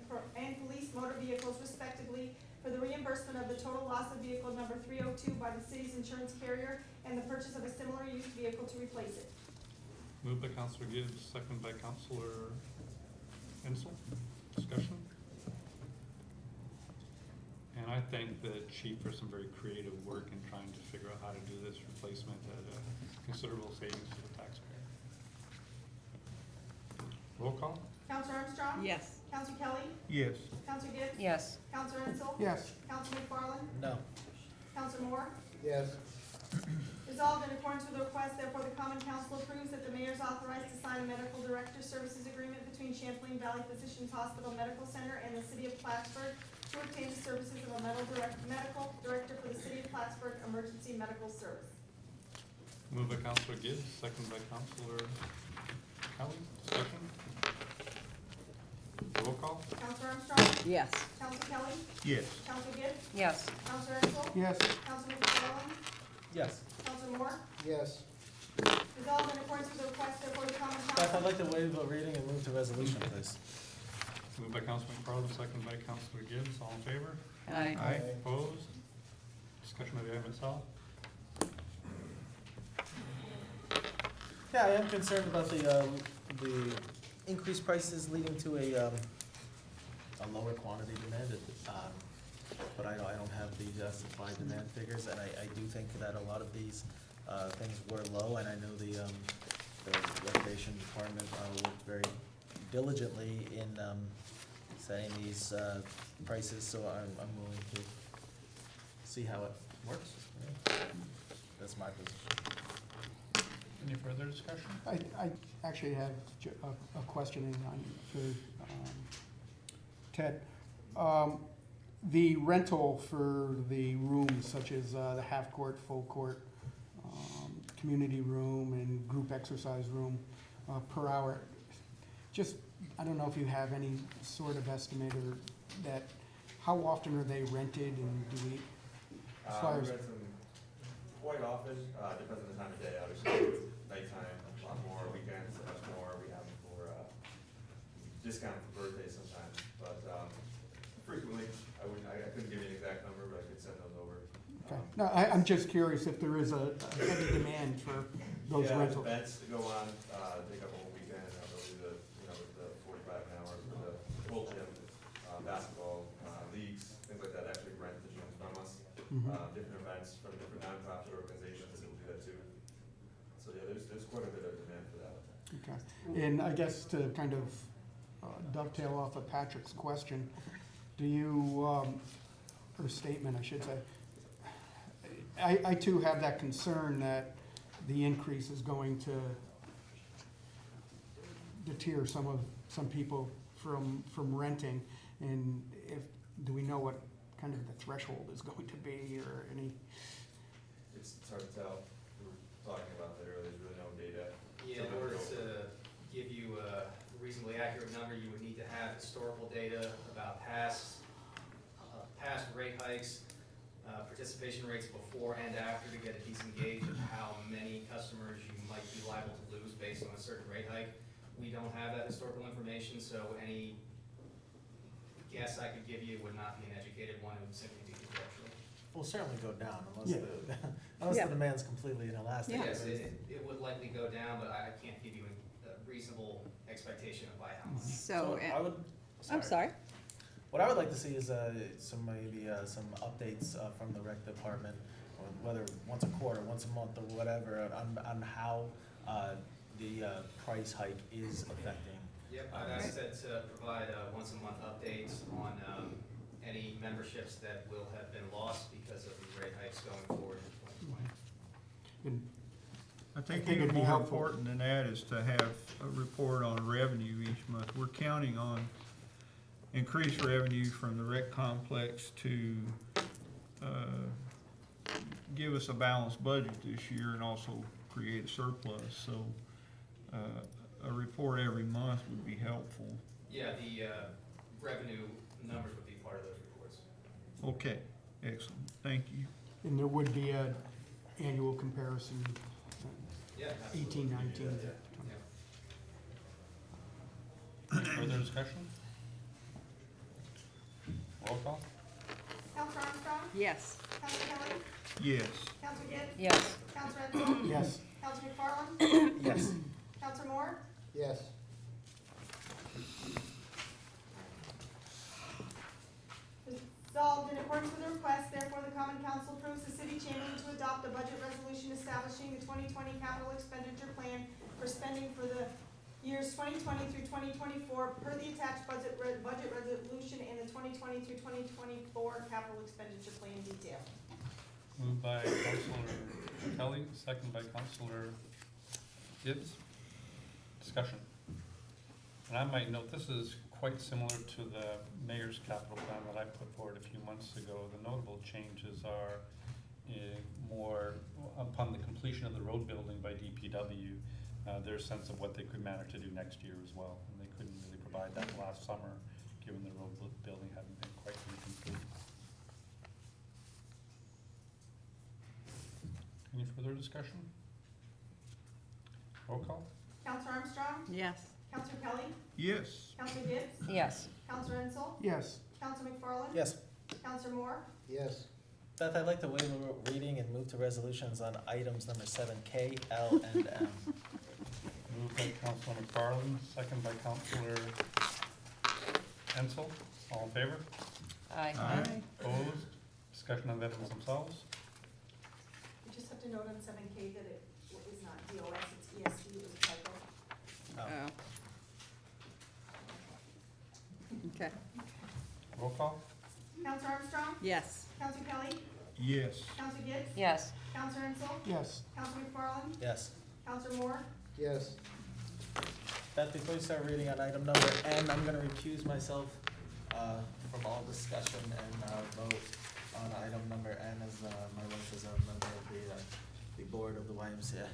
police motor vehicles respectively for the reimbursement of the total loss of vehicle number 302 by the city's insurance carrier and the purchase of a similar used vehicle to replace it. Moved by Councilor Gibbs, second by Councilor Ensel. Discussion? And I thank the chief for some very creative work in trying to figure out how to do this replacement at a considerable savings to the taxpayer. Roll call? Counselor Armstrong? Yes. Counselor Kelly? Yes. Counselor Gibbs? Yes. Counselor Ensel? Yes. Counselor McFarland? No. Counselor Moore? Yes. Resolved in accordance with the request, therefore the common council approves that the mayor is authorized to sign a medical director services agreement between Champlain Valley Physicians Hospital Medical Center and the city of Plattsburgh to obtain the services of a medical director for the city of Plattsburgh emergency medical service. Moved by Councilor Gibbs, second by Councilor Kelly. Discussion? Roll call? Counselor Armstrong? Yes. Counselor Kelly? Yes. Counselor Gibbs? Yes. Counselor Ensel? Yes. Counselor McFarland? Yes. Counselor Moore? Yes. Resolved in accordance with the request, therefore the common Beth, council. I'd like to waive the reading and move to resolution, please. Moved by Councilor McFarland, second by Councilor Gibbs. All in favor? Aye. Aye. Opposed? Discussion of the item itself? Yeah, I am concerned about the increased prices leading to a lower quantity demanded. But I don't have the supply demand figures, and I do think that a lot of these things were low, and I know the recreation department worked very diligently in setting these prices, so I'm willing to see how it works. That's my position. Any further discussion? I actually have a questioning for Ted. The rental for the rooms such as the half-court, full-court, community room and group exercise room per hour, just, I don't know if you have any sort of estimator that, how often are they rented and do we, as far as? We rent them quite often, depends on the time of day, obviously, nighttime, a lot more, weekends, much more, we have them for, discount for birthdays sometimes, but, frequently, I couldn't give you an exact number, but I could send those over. Okay. No, I'm just curious if there is a heavy demand for those rentals. Yeah, events to go on, take up a whole weekend, really with the 45 an hour for the full gym, basketball, leagues, things like that, actually rent the gyms from us. Mhm. Different events from different nonprofit organizations that will do that too. So yeah, there's quite a bit of demand for that. Okay. And I guess to kind of dovetail off of Patrick's question, do you, or statement, I should say, I too have that concern that the increase is going to deter some people from renting, and do we know what kind of the threshold is going to be, or any? It's hard to tell. We were talking about that earlier. There's really no data. Yeah, in order to give you a reasonably accurate number, you would need to have historical data about past rate hikes, participation rates before and after, to get a decent gauge of how many customers you might be liable to lose based on a certain rate hike. We don't have that historical information, so any guess I could give you would not be an educated one. It would simply be conjectural. Will certainly go down unless Yeah. unless Yeah. the demand's completely inelastic. Yes, it would likely go down, but I can't give you a reasonable expectation of by how much. So, I would. I'm sorry. What I would like to see is some updates from the rec department, or whether once a quarter, once a month, or whatever, on how the price hike is affecting. Yep, I've asked Ed to provide once-a-month updates on any memberships that will have been lost because of the rate hikes going forward in 2020. And I think it'd even be more helpful. important than that is to have a report on revenue each month. We're counting on increased revenue from the rec complex to give us a balanced budget this year and also create a surplus. So a report every month would be helpful. Yeah, the revenue numbers would be part of those reports. Okay, excellent, thank you. And there would be an annual comparison, Yeah, 18, 19. Further discussion? Roll call? Counselor Armstrong? Yes. Counselor Kelly? Yes. Counselor Gibbs? Yes. Counselor Enzel? Yes. Counselor McFarland? Yes. Counselor Moore? Yes. Resolved in accordance with the request, therefore the Common Council approves the City Chamberlain to adopt a budget resolution establishing the 2020 capital expenditure plan for spending for the years 2020 through 2024 per the attached budget resolution and the 2020 through 2024 capital expenditure plan detail. Moved by Councilor Kelly, second by Councilor Gibbs. Discussion. And I might note, this is quite similar to the mayor's capital plan that I put forward a few months ago. The notable changes are more upon the completion of the road building by DPW, their sense of what they could manage to do next year as well. And they couldn't really provide that last summer, given the road building hadn't been quite complete. Any further discussion? Roll call? Counselor Armstrong? Yes. Counselor Kelly? Yes. Counselor Gibbs? Yes. Counselor Enzel? Yes. Counselor McFarland? Yes. Counselor Moore? Yes. Beth, I'd like to waive reading and move to resolutions on items number 7K, L, and M. Moved by Councilor McFarland, second by Councilor Ensel. All in favor? Aye. Opposed? Discussion on the items themselves? You just have to note on 7K that it is not DOS, it's ESD, it was a typo. Oh. Okay. Roll call? Counselor Armstrong? Yes. Counselor Kelly? Yes. Counselor Gibbs? Yes. Counselor Enzel? Yes. Counselor McFarland? Yes. Counselor Moore? Yes. Beth, before you start reading on item number N, I'm gonna recuse myself from all discussion and vote on item number N, as my wife is a member of the board of the YMCA.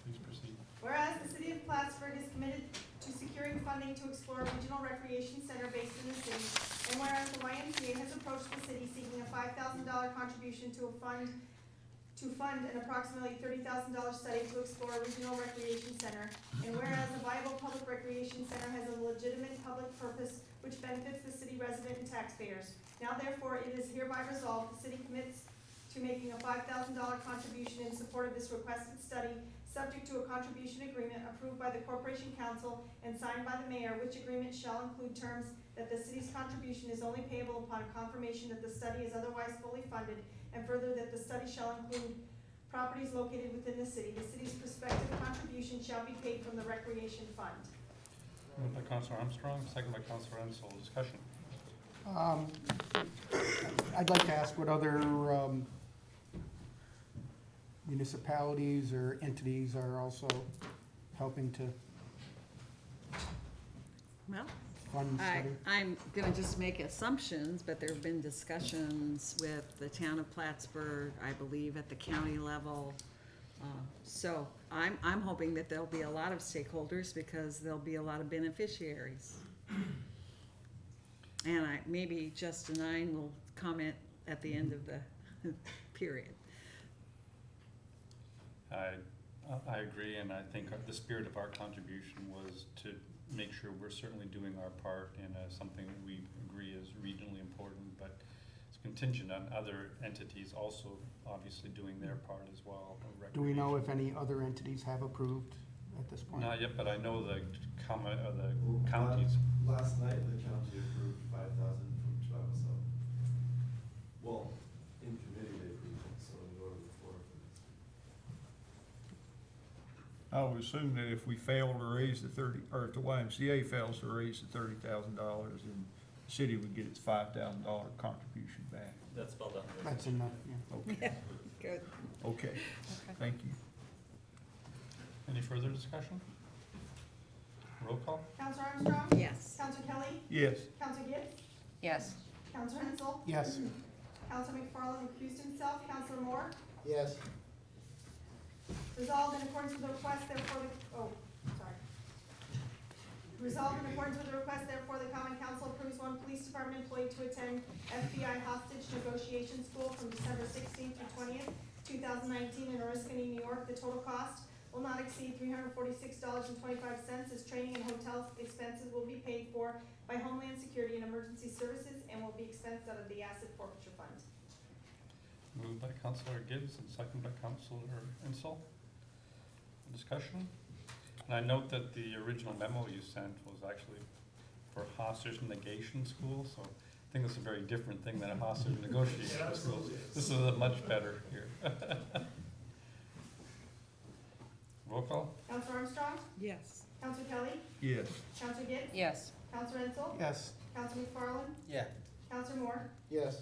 Please proceed. Whereas the city of Plattsburgh is committed to securing funding to explore a regional recreation center based in the city, and whereas the YMCA has approached the city seeking a $5,000 contribution to fund an approximately $30,000 study to explore a regional recreation center, and whereas a viable public recreation center has a legitimate public purpose which benefits the city resident and taxpayers. Now therefore, it is hereby resolved, the city commits to making a $5,000 contribution in support of this requested study, subject to a contribution agreement approved by the Corporation Council and signed by the mayor, which agreement shall include terms that the city's contribution is only payable upon confirmation that the study is otherwise fully funded, and further that the study shall include properties located within the city. The city's prospective contribution shall be paid from the recreation fund. Moved by Councilor Armstrong, second by Councilor Ensel. Discussion. I'd like to ask what other municipalities or entities are also helping to Well, fund study. I'm gonna just make assumptions, but there have been discussions with the town of Plattsburgh, I believe, at the county level. So I'm hoping that there'll be a lot of stakeholders because there'll be a lot of beneficiaries. And maybe Justin and I will comment at the end of the period. I agree, and I think the spirit of our contribution was to make sure we're certainly doing our part in something that we agree is regionally important, but it's contingent on other entities also obviously doing their part as well. Do we know if any other entities have approved at this point? Not yet, but I know the counties. Last night, the county approved 5,000 from Travis. Well, in committee they approved it, so we go to the floor for this. I would assume that if we fail to raise the or if the YMCA fails to raise the $30,000, then the city would get its $5,000 contribution back. That's spelled out. That's enough, yeah. Okay. Good. Okay, thank you. Any further discussion? Roll call? Counselor Armstrong? Yes. Counselor Kelly? Yes. Counselor Gibbs? Yes. Counselor Hensel? Yes. Counselor McFarland recused himself. Counselor Moore? Yes. Resolved in accordance with the request, therefore Resolved in accordance with the request, therefore the Common Council approves one police department employee to attend FBI hostage negotiation school from December 16th through 20th, 2019 in Oriskany, New York. The total cost will not exceed $346.25 as training and hotel expenses will be paid for by Homeland Security and Emergency Services and will be expensed out of the asset forfeiture fund. Moved by Councilor Gibbs and second by Councilor Ensel. Discussion? And I note that the original memo you sent was actually for hostage negation school, so I think it's a very different thing than a hostage negotiation school. This is a much better here. Roll call? Counselor Armstrong? Yes. Counselor Kelly? Yes. Counselor Gibbs? Yes. Counselor Ensel? Yes. Counselor McFarland? Yeah. Counselor Moore? Yes.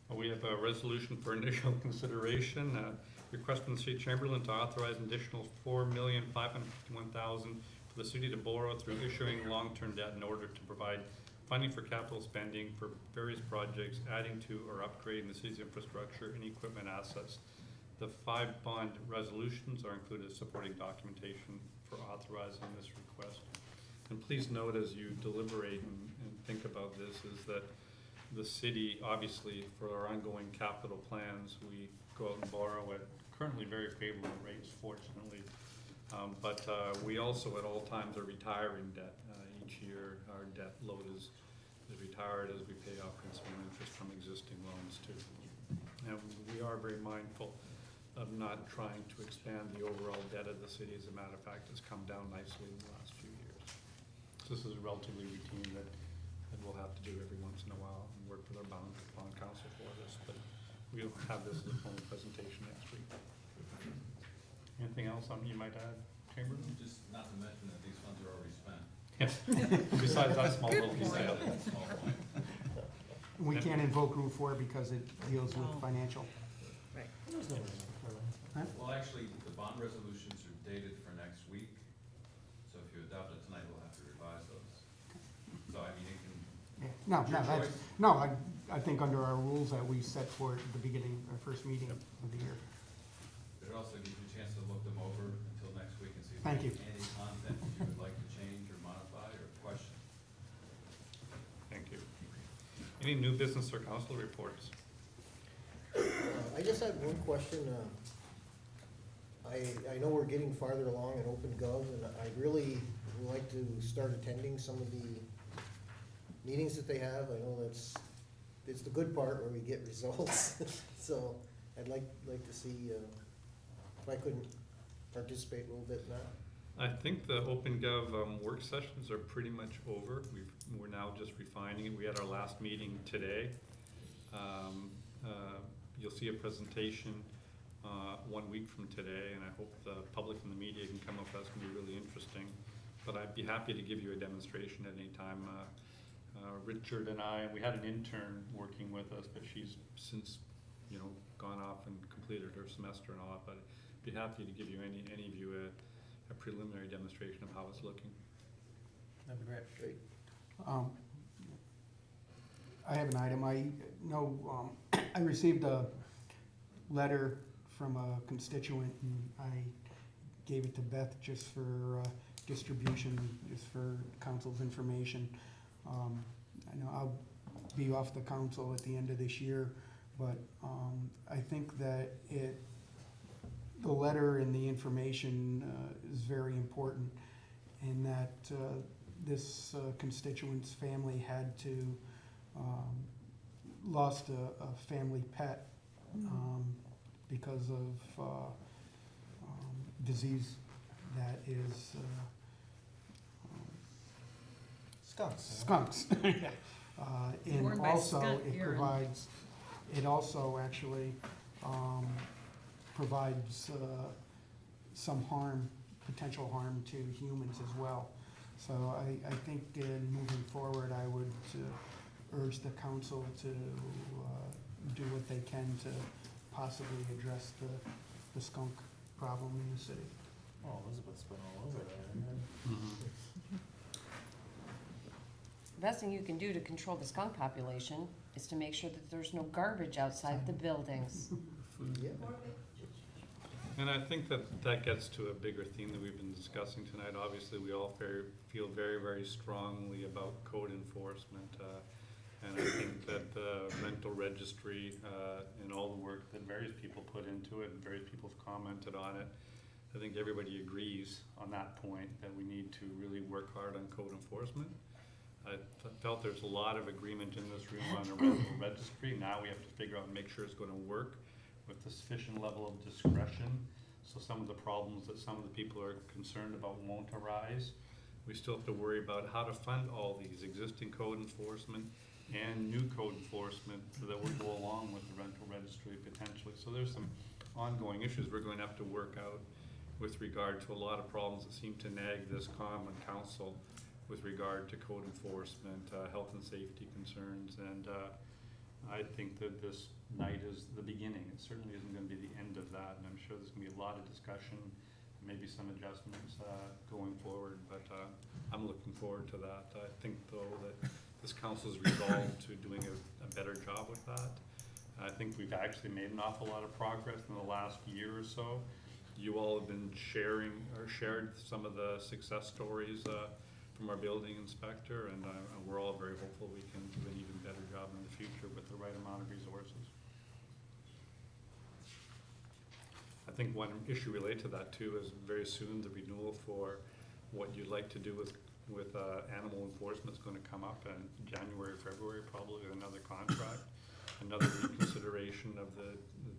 We have a resolution for initial consideration, request from the City Chamberlain to authorize an additional $4,551,000 for the city to borrow through issuing long-term debt in order to provide funding for capital spending for various projects, adding to or upgrading the city's infrastructure and equipment assets. The 5 bond resolutions are included as supporting documentation for authorizing this request. And please note as you deliberate and think about this is that the city, obviously, for our ongoing capital plans, we go out and borrow at currently very favorable rates, fortunately. But we also at all times are retiring debt. Each year, our debt load is retired as we pay off principal and interest from existing loans too. And we are very mindful of not trying to expand the overall debt of the city. As a matter of fact, it's come down nicely in the last few years. So this is relatively routine that we'll have to do every once in a while and work with our bond council for this, but we'll have this as a formal presentation next week. Anything else you might add, Chamberlain? Just not to mention that these funds are already spent. Yes. Besides that small little piece there. We can't invoke Rule 4 because it deals with financial. Right. Well, actually, the bond resolutions are dated for next week, so if you adopt it tonight, we'll have to revise those. So, I mean, it can. I think under our rules that we set for at the beginning, our first meeting of the year. It also gives you a chance to look them over until next week and see if Thank there's you. any content you would like to change or modify or question. Thank you. Any new business or council reports? I just had one question. I know we're getting farther along in OpenGov, and I'd really like to start attending some of the meetings that they have. I know it's the good part where we get results. So I'd like to see, if I couldn't participate a little bit in that. I think the OpenGov work sessions are pretty much over. We're now just refining it. We had our last meeting today. You'll see a presentation 1 week from today, and I hope the public and the media can come up. That's going to be really interesting. But I'd be happy to give you a demonstration at any time. Richard and we had an intern working with us, but she's since, gone off and completed her semester and all that. But I'd be happy to give you any of you a preliminary demonstration of how it's looking. That'd be great. Great. I have an item. I know, I received a letter from a constituent, and I gave it to Beth just for distribution, just for council's information. I know I'll be off the council at the end of this year, but I think that the letter and the information is very important, in that this constituent's family had to lost a family pet because of disease that is skunks. And Born by also skunk it urine. provides, it also actually provides some harm, potential harm to humans as well. So I think in moving forward, I would urge the council to do what they can to possibly address the skunk problem in the city. Oh, Elizabeth's been all over there. The best thing you can do to control the skunk population is to make sure that there's no garbage outside the buildings. Yeah. And I think that gets to a bigger theme that we've been discussing tonight. Obviously, we all feel very, very strongly about code enforcement. And I think that the rental registry and all the work that various people put into it and various people have commented on it, I think everybody agrees on that point that we need to really work hard on code enforcement. I felt there's a lot of agreement in this room on a rental registry. Now we have to figure out and make sure it's going to work with a sufficient level of discretion, so some of the problems that some of the people are concerned about won't arise. We still have to worry about how to fund all these existing code enforcement and new code enforcement that would go along with the rental registry potentially. So there's some ongoing issues we're going to have to work out with regard to a lot of problems that seem to nag this common council with regard to code enforcement, health and safety concerns, and I think that this night is the beginning. It certainly isn't going to be the end of that, and I'm sure there's going to be a lot of discussion, maybe some adjustments going forward, but I'm looking forward to that. I think, though, that this council's resolved to doing a better job with that. I think we've actually made an awful lot of progress in the last year or so. You all have been shared some of the success stories from our building inspector, and we're all very hopeful we can do an even better job in the future with the right amount of resources. I think one issue related to that too is very soon the renewal for what you'd like to do with animal enforcement is going to come up in January, February, probably with another contract, another reconsideration of the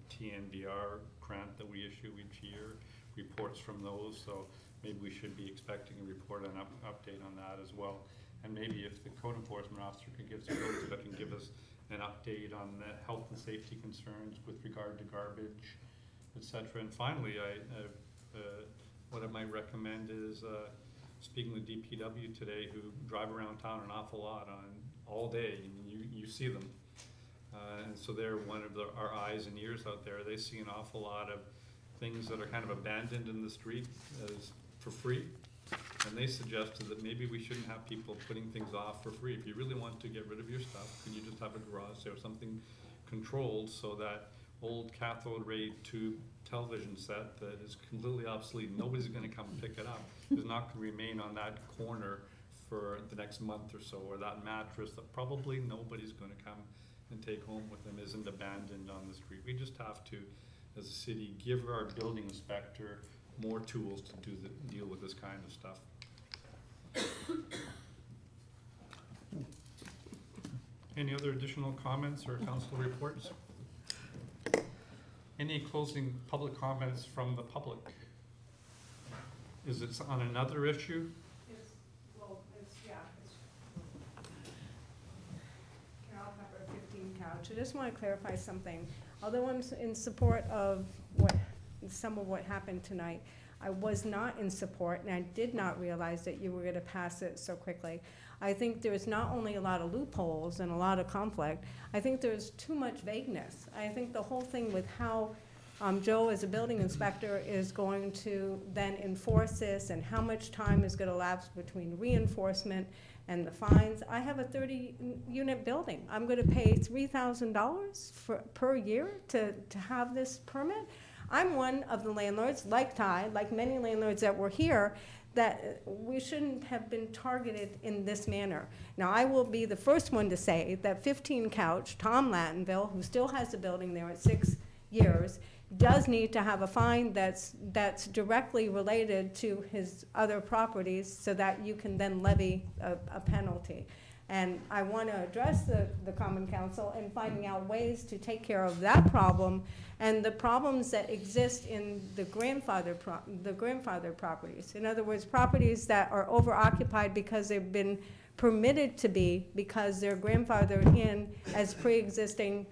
TNVR grant that we issue each year, reports from those. So maybe we should be expecting a report and update on that as well. And maybe if the code enforcement officer could give us an update on the health and safety concerns with regard to garbage, etc. And finally, what I might recommend is speaking with DPW today, who drive around town an awful lot all day, and you see them. And so they're one of our eyes and ears out there. They see an awful lot of things that are kind of abandoned in the street for free. And they suggested that maybe we shouldn't have people putting things off for free. If you really want to get rid of your stuff, can you just have a garage sale or something controlled, so that old cathode ray tube television set that is completely obsolete, nobody's going to come pick it up, is not going to remain on that corner for the next month or so, or that mattress that probably nobody's going to come and take home with them isn't abandoned on the street. We just have to, as a city, give our building inspector more tools to deal with this kind of stuff. Any other additional comments or council reports? Any closing public comments from the public? Is it on another issue? Carol Pepper, 15 Couch. I just want to clarify something. Although I'm in support of some of what happened tonight, I was not in support, and I did not realize that you were going to pass it so quickly. I think there's not only a lot of loopholes and a lot of conflict, I think there's too much vagueness. I think the whole thing with how Joe, as a building inspector, is going to then enforce this and how much time is going to lapse between reinforcement and the fines. I have a 30-unit building. I'm going to pay $3,000 per year to have this permit. I'm one of the landlords, like Ty, like many landlords that were here, that we shouldn't have been targeted in this manner. Now, I will be the first one to say that 15 Couch, Tom Lattenville, who still has a building there at 6 years, does need to have a fine that's directly related to his other properties so that you can then levy a penalty. And I want to address the Common Council in finding out ways to take care of that problem and the problems that exist in the grandfather properties. In other words, properties that are over-occupied because they've been permitted to be because they're grandfathered in as pre-existing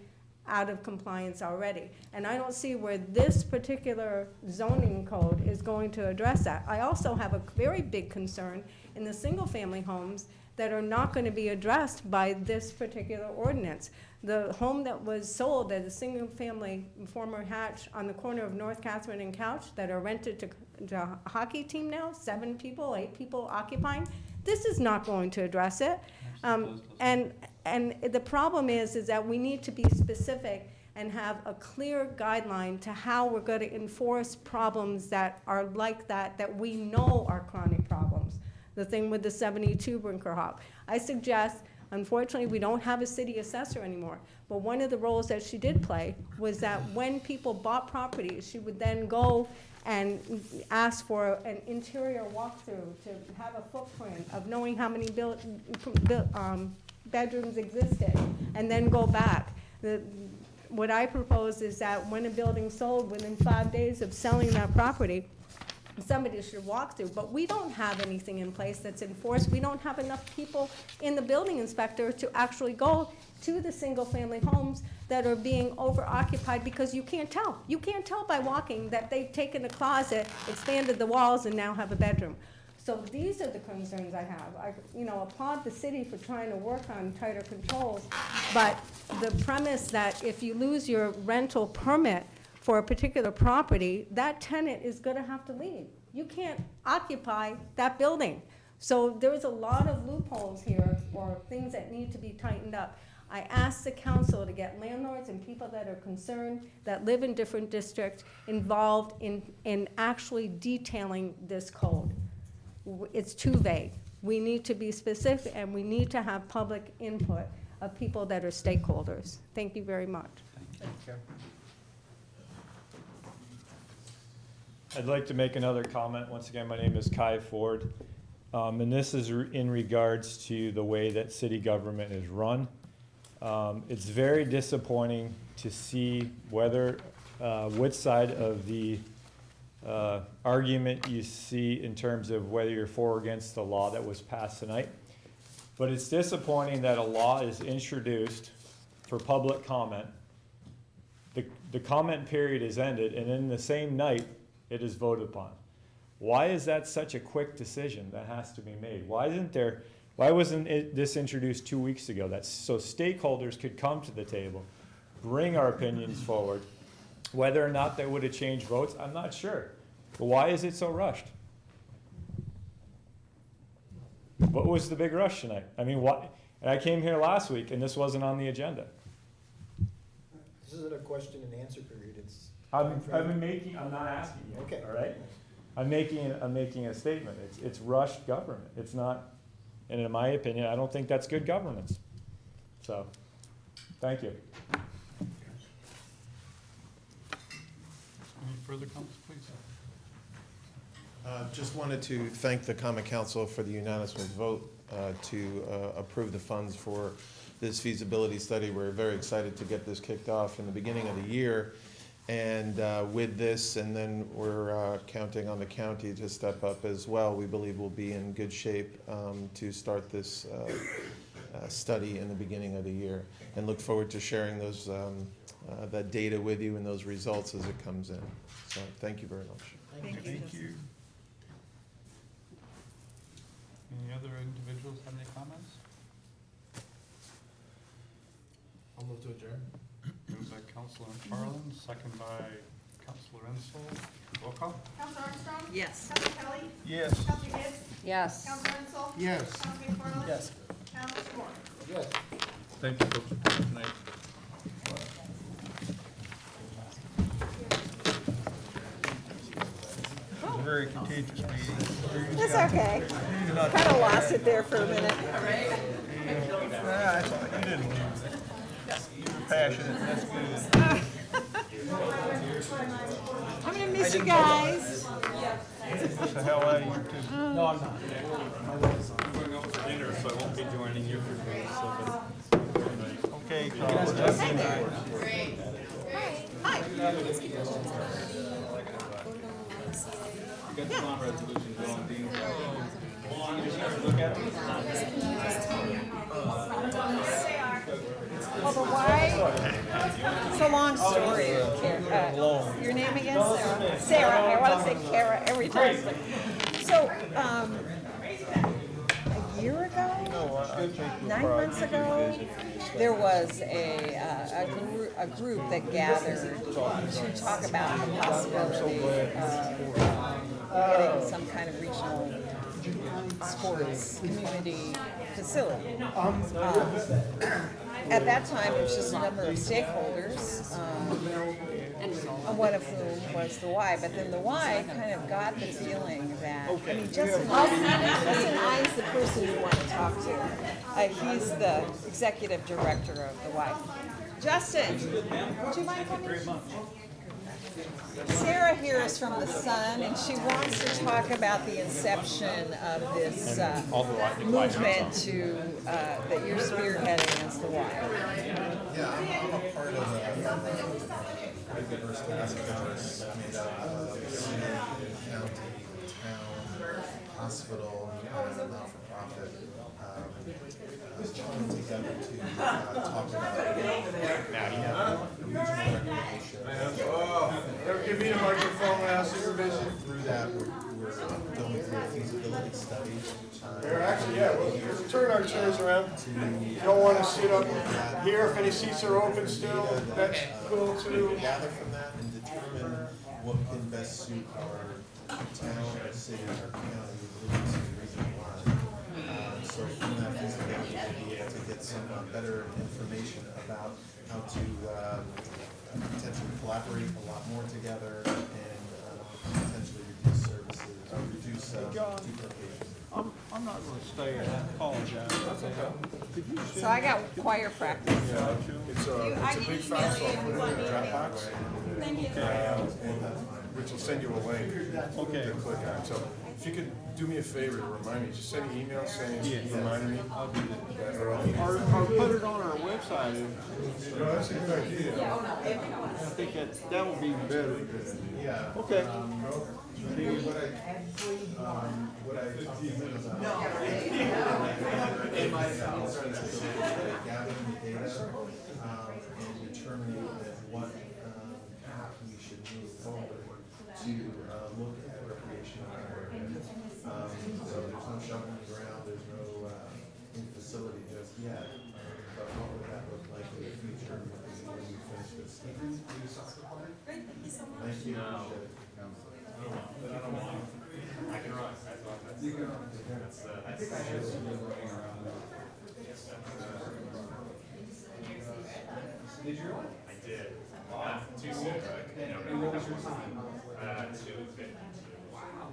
out of compliance already. And I don't see where this particular zoning code is going to address that. I also have a very big concern in the single-family homes that are not going to be addressed by this particular ordinance. The home that was sold as a single-family former Hatch on the corner of North Catherine and Couch that are rented to a hockey team now, 7 people, 8 people occupying, this is not going to address it. And the problem is that we need to be specific and have a clear guideline to how we're going to enforce problems that are like that we know are chronic problems. The thing with the 72 Brinker Hop. I suggest, unfortunately, we don't have a city assessor anymore, but one of the roles that she did play was that when people bought properties, she would then go and ask for an interior walkthrough to have a footprint of knowing how many bedrooms existed, and then go back. What I propose is that when a building sold, within 5 days of selling that property, somebody should walk through, but we don't have anything in place that's enforced. We don't have enough people in the building inspector to actually go to the single-family homes that are being over-occupied because you can't tell. You can't tell by walking that they've taken a closet, expanded the walls, and now have a bedroom. So these are the concerns I have. I applaud the city for trying to work on tighter controls, but the premise that if you lose your rental permit for a particular property, that tenant is going to have to leave. You can't occupy that building. So there's a lot of loopholes here or things that need to be tightened up. I asked the council to get landlords and people that are concerned, that live in different districts, involved in actually detailing this code. It's too vague. We need to be specific, and we need to have public input of people that are stakeholders. Thank you very much. Thank you. I'd like to make another comment. Once again, my name is Kai Ford, and this is in regards to the way that city government is run. It's very disappointing to see which side of the argument you see in terms of whether you're for or against the law that was passed tonight. But it's disappointing that a law is introduced for public comment. The comment period is ended, and in the same night, it is voted upon. Why is that such a quick decision that has to be made? Why wasn't this introduced 2 weeks ago? That's so stakeholders could come to the table, bring our opinions forward. Whether or not that would have changed votes, I'm not sure. But why is it so rushed? What was the big rush tonight? I mean, what? And I came here last week and this wasn't on the agenda. This isn't a question and answer period, it's. I'm not asking you. Okay. All right? I'm making a statement. It's rushed government. It's not, and in my opinion, I don't think that's good governance. So, thank you. Any further comments, please? Just wanted to thank the Common Council for the unanimous vote to approve the funds for this feasibility study. We're very excited to get this kicked off in the beginning of the year. And with this, and then we're counting on the county to step up as well, we believe we'll be in good shape to start this study in the beginning of the year. And look forward to sharing those that data with you and those results as it comes in. So thank you very much. Thank you. Any other individuals have any comments? I'll move to adjourn. Moved by Councilor McFarland, second by Councilor Ensel. Roll call? Counselor Armstrong? Yes. Counselor Kelly? Yes. Counselor Gibbs? Yes. Counselor Ensel? Yes. Counselor McFarland? Yes. Counselor Moore? Yes. Thank you folks for coming tonight. It was a very contagious meeting. That's okay. Kind of lost it there for a minute. Nah, you didn't lose it. You were passionate, that's good. I'm gonna miss you guys. The hell out of you too. No, I'm not. I'm going over for dinner, so I won't be joining you for dinner, so Okay, Can I suggest Colin. Hi. You got the bond resolution going, Dean. You just look at it. Well, the why, it's a long story. Your name again? Sarah. Sarah, I want to say Kara every time. So, a year ago, 9 months ago, there was a group that gathered to talk about the possibility of getting some kind of regional sports community facility. At that time, it was just a number of stakeholders, and one of whom was the Y. But then the Y kind of got the feeling that, I mean, Justin I's the person you want to talk to. He's the executive director of the Y. Justin, would you mind coming? Sarah here is from the Sun, and she wants to talk about the inception of this movement to that you're spearheading as the Y. Yeah, I'm a part of a diverse task force made up of city, county, town, hospital, not-for-profit, joining together to talk about regional recreation. Give me the microphone when I see your vision. Through that, we're going through a feasibility study. We'll turn our chairs around. You don't want to sit up here if any seats are open still, that's cool too. Gather from that and determine what can best suit our town, our city, our county, including some reason why. So from that feasibility, we'll be able to get some better information about how to potentially collaborate a lot more together and potentially reduce services, reduce duplication. I'm not going to stay, I apologize. So I got choir practice. It's a big file, so I'll put it in a Dropbox. Thank you. Which will send you a link. Okay. To click on. So if you could do me a favor to remind me, just send an email saying, remind me. I'll do that. Or put it on our website. No, that's a good idea. I think that would be better. Yeah. Okay. What I talked to them about gathering the data and determining what we should move forward to look at recreational areas. So there's no shoveling the ground, there's no new facility just yet. But what would that look like in the future when we finish this? Thank you. I can run. Did you run? I did. Too soon. No, two. Wow.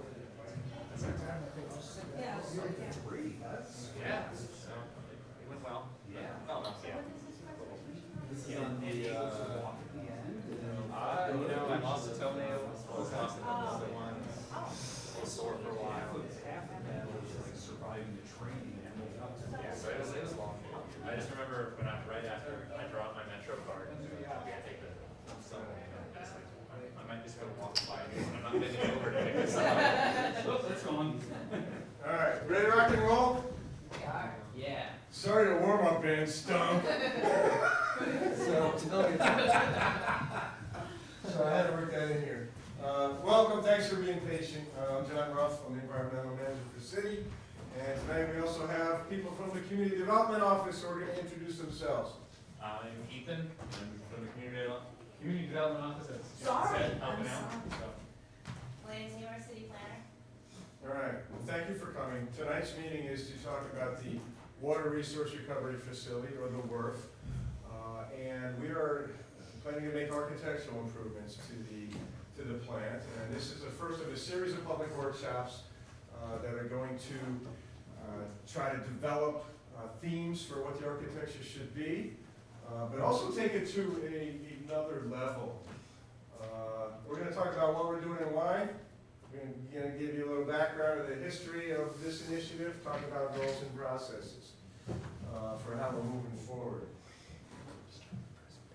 That's yeah. So it went well. Yeah. Oh, yeah. I lost a toenail. I lost another one. Sore just remember when right after I draw out my Metro card, I take the, I might just go walk by, I'm not bending over to pick this up. Oops, it's gone. All right, ready to rock and roll? Yeah. Sorry to warm up band stunk. So I had to work that in here. Welcome, thanks for being patient. I'm John Ruff, I'm the environmental manager for the city. And tonight we also have people from the Community Development Office who are going to introduce themselves. I'm Ethan, I'm from the Community Development Office, as Sorry, John said, helping I'm out. sorry. So. Williams, New York City Planner. All right, well, thank you for coming. Tonight's meeting is to talk about the Water Resource Recovery Facility, or the WRF. And we are planning to make architectural improvements to the plant. And this is the first of a series of public workshops that are going to try to develop themes for what the architecture should be, but also take it to another level. We're going to talk about what we're doing and why. We're going to give you a little background of the history of this initiative, talk about goals and processes for how we're moving forward.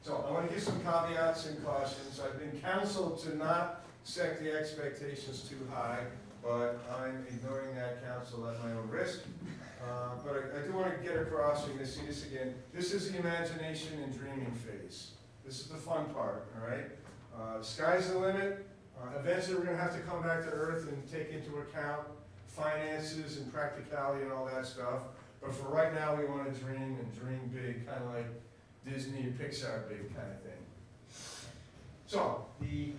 So I want to give some caveats and cautions. I've been counseled to not set the expectations too high, but I'm ignoring that counsel at my own risk. But I do want to get across, you're going to see this again, this is the imagination and dreaming phase. This is the fun part, all right? Sky's the limit. Eventually we're going to have to come back to earth and take into account finances and practicality and all that stuff. But for right now, we want to dream and dream big, kind of like Disney and Pixar big kind of thing. So, the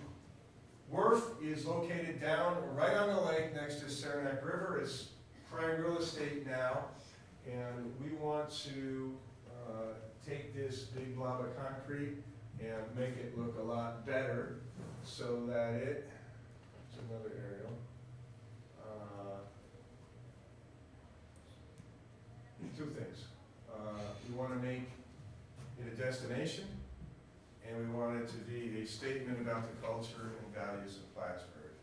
WRF is located down right on the lake next to Saranac River. It's prime real estate now, and we want to take this big blob of concrete and make it look a lot better so that it's another aerial. Two things. We want to make it a destination, and we want it to be a statement about the culture and values of Plattsburgh.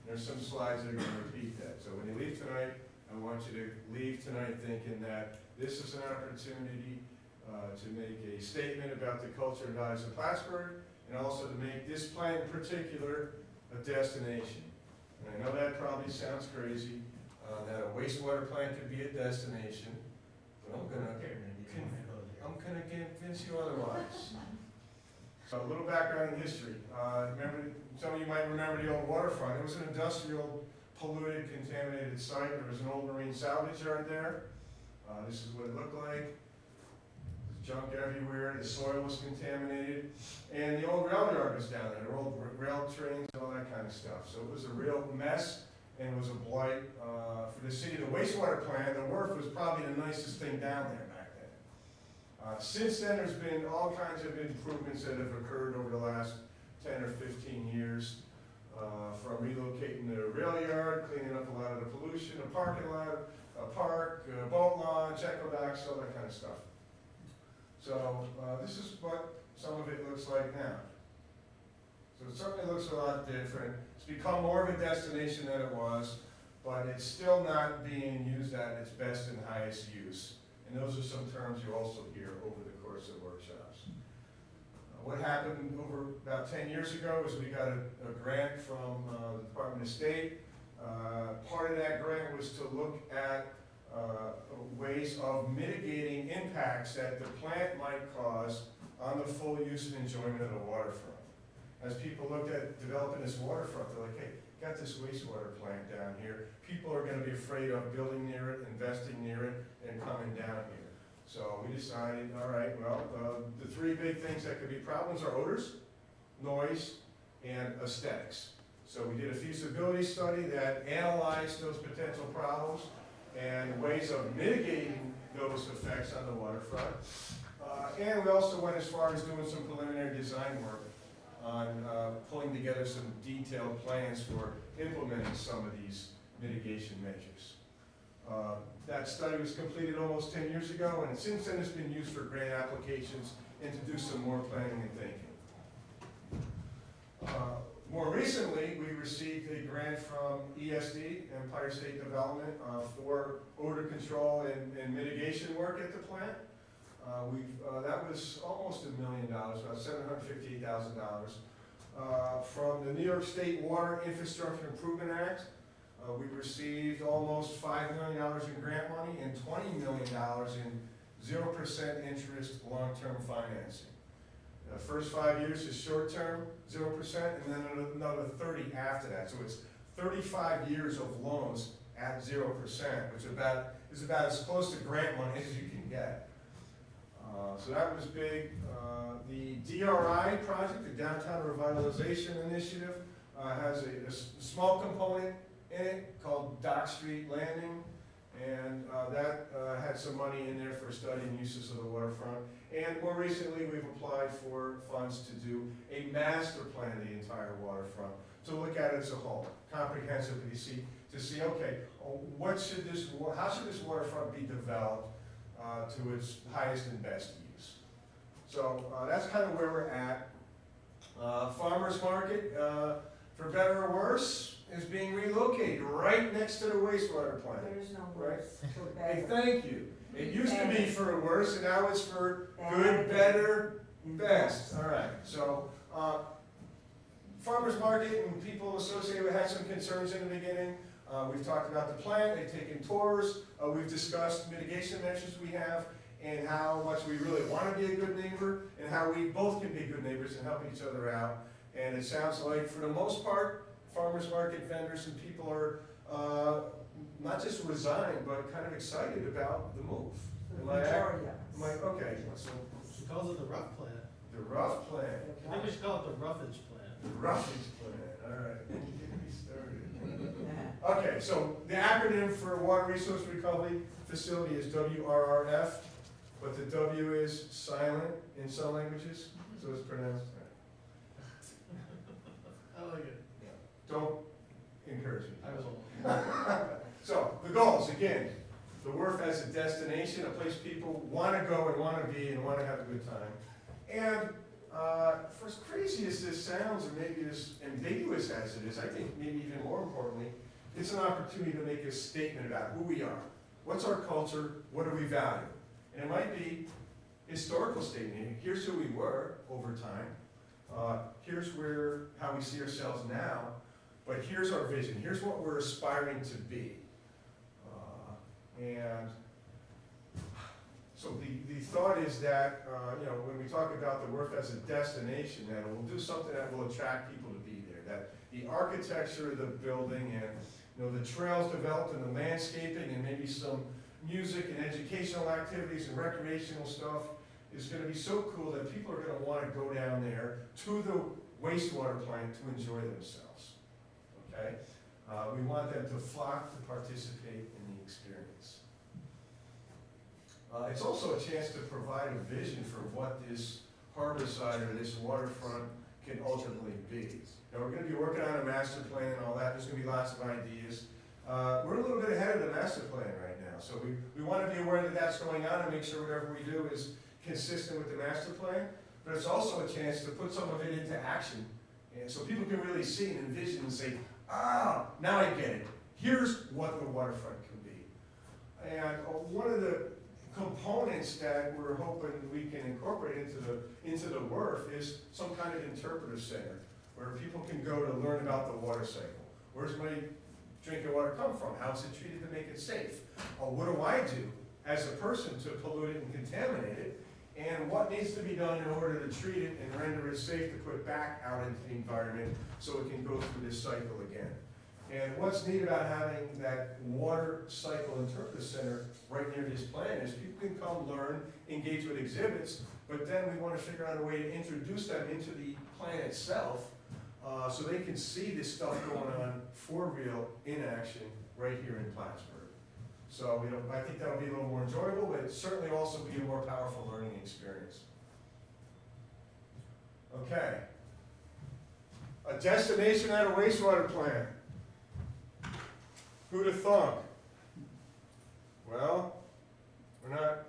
There's some slides that are going to repeat that. So when you leave tonight, I want you to leave tonight thinking that this is an opportunity to make a statement about the culture and values of Plattsburgh, and also to make this plant in particular a destination. And I know that probably sounds crazy, that a wastewater plant could be a destination, but I'm gonna convince you otherwise. So a little background in history. Remember, some of you might remember the old waterfront. It was an industrial, polluted, contaminated site. There was an old marine salvage yard there. This is what it looked like. Junk everywhere, the soil was contaminated, and the old rail yard was down there. There were old rail trains and all that kind of stuff. So it was a real mess, and it was a blight for the city. The wastewater plant, the WRF, was probably the nicest thing down there back then. Since then, there's been all kinds of improvements that have occurred over the last 10 or 15 years, from relocating the rail yard, cleaning up a lot of the pollution, a parking lot, a park, a boat launch, echo docks, all that kind of stuff. So this is what some of it looks like now. So it certainly looks a lot different. It's become more of a destination than it was, but it's still not being used at its best and highest use. And those are some terms you also hear over the course of workshops. What happened over about 10 years ago is we got a grant from the Department of State. Part of that grant was to look at ways of mitigating impacts that the plant might cause on the full use and enjoyment of the waterfront. As people looked at developing this waterfront, they're like, hey, got this wastewater plant down here. People are going to be afraid of building near it, investing near it, and coming down here. So we decided, all right, well, the three big things that could be problems are odors, noise, and aesthetics. So we did a feasibility study that analyzed those potential problems and ways of mitigating those effects on the waterfront. And we also went as far as doing some preliminary design work on pulling together some detailed plans for implementing some of these mitigation measures. That study was completed almost 10 years ago, and since then it's been used for grant applications and to do some more planning and thinking. More recently, we received a grant from ESD, Empire State Development, for odor control and mitigation work at the plant. That was almost $1 million, about $758,000. From the New York State Water Infrastructure Improvement Act, we received almost $5 million in grant money and $20 million in 0% interest long-term financing. The first 5 years is short-term, 0%, and then another 30 after that. So it's 35 years of loans at 0%, which is about as close to grant money as you can get. So that was big. The DRI project, the Downtown Revitalization Initiative, has a small component in it called Dock Street Landing, and that had some money in there for studying uses of the waterfront. And more recently, we've applied for funds to do a master plan of the entire waterfront, to look at it as a whole, comprehensively, to see, okay, how should this waterfront be developed to its highest and best use? So that's kind of where we're at. Farmers Market, for better or worse, is being relocated right next to the wastewater plant. There's no Right? worse for Hey, better. thank you. It used to be for worse, and now it's for good, better, best. All right, so farmers market and people associated with had some concerns in the beginning. We've talked about the plant, they've taken tours, we've discussed mitigation measures we have, and how much we really want to be a good neighbor, and how we both can be good neighbors and help each other out. And it sounds like, for the most part, farmers market vendors and people are not just resigned, but kind of excited about the move. Okay, so. She calls it the rough plan. The rough plan. I think we should call it the roughage plan. The roughage plan, all right. Get me started. Okay, so the acronym for Water Resource Recovery Facility is WRRF, but the W is silent in some languages, so it's pronounced. I like it. Don't encourage me. I will. So, the goals, again, the wharf as a destination, a place people want to go and want to be and want to have a good time. And for as crazy as this sounds, or maybe as ambiguous as it is, I think maybe even more importantly, it's an opportunity to make a statement about who we are. What's our culture? What do we value? And it might be a historical statement. Here's who we were over time. Here's how we see ourselves now. But here's our vision. Here's what we're aspiring to be. And so the thought is that, when we talk about the wharf as a destination, that it will do something that will attract people to be there. That the architecture of the building and the trails developed and the landscaping and maybe some music and educational activities and recreational stuff is going to be so cool that people are going to want to go down there to the wastewater plant to enjoy themselves. Okay? We want them to flock to participate in the experience. It's also a chance to provide a vision for what this harborside or this waterfront can ultimately be. Now, we're going to be working on a master plan and all that. There's going to be lots of ideas. We're a little bit ahead of the master plan right now, so we want to be aware that that's going on and make sure whatever we do is consistent with the master plan. But it's also a chance to put some of it into action, and so people can really see and envision and say, now I get it. Here's what the waterfront can be. And one of the components that we're hoping we can incorporate into the wharf is some kind of interpretive center where people can go to learn about the water cycle. Where's my drinking water come from? How's it treated to make it safe? What do I do as a person to pollute it and contaminate it? And what needs to be done in order to treat it and render it safe to put back out into the environment so it can go through this cycle again. And what's neat about having that water cycle interpretive center right near this plant is people can come learn, engage with exhibits, but then we want to figure out a way to introduce them into the plant itself so they can see this stuff going on for real in action right here in Plattsburgh. So I think that'll be a little more enjoyable, but certainly also be a more powerful learning experience. Okay. A destination at a wastewater plant. Who'd have thought? Well, we're not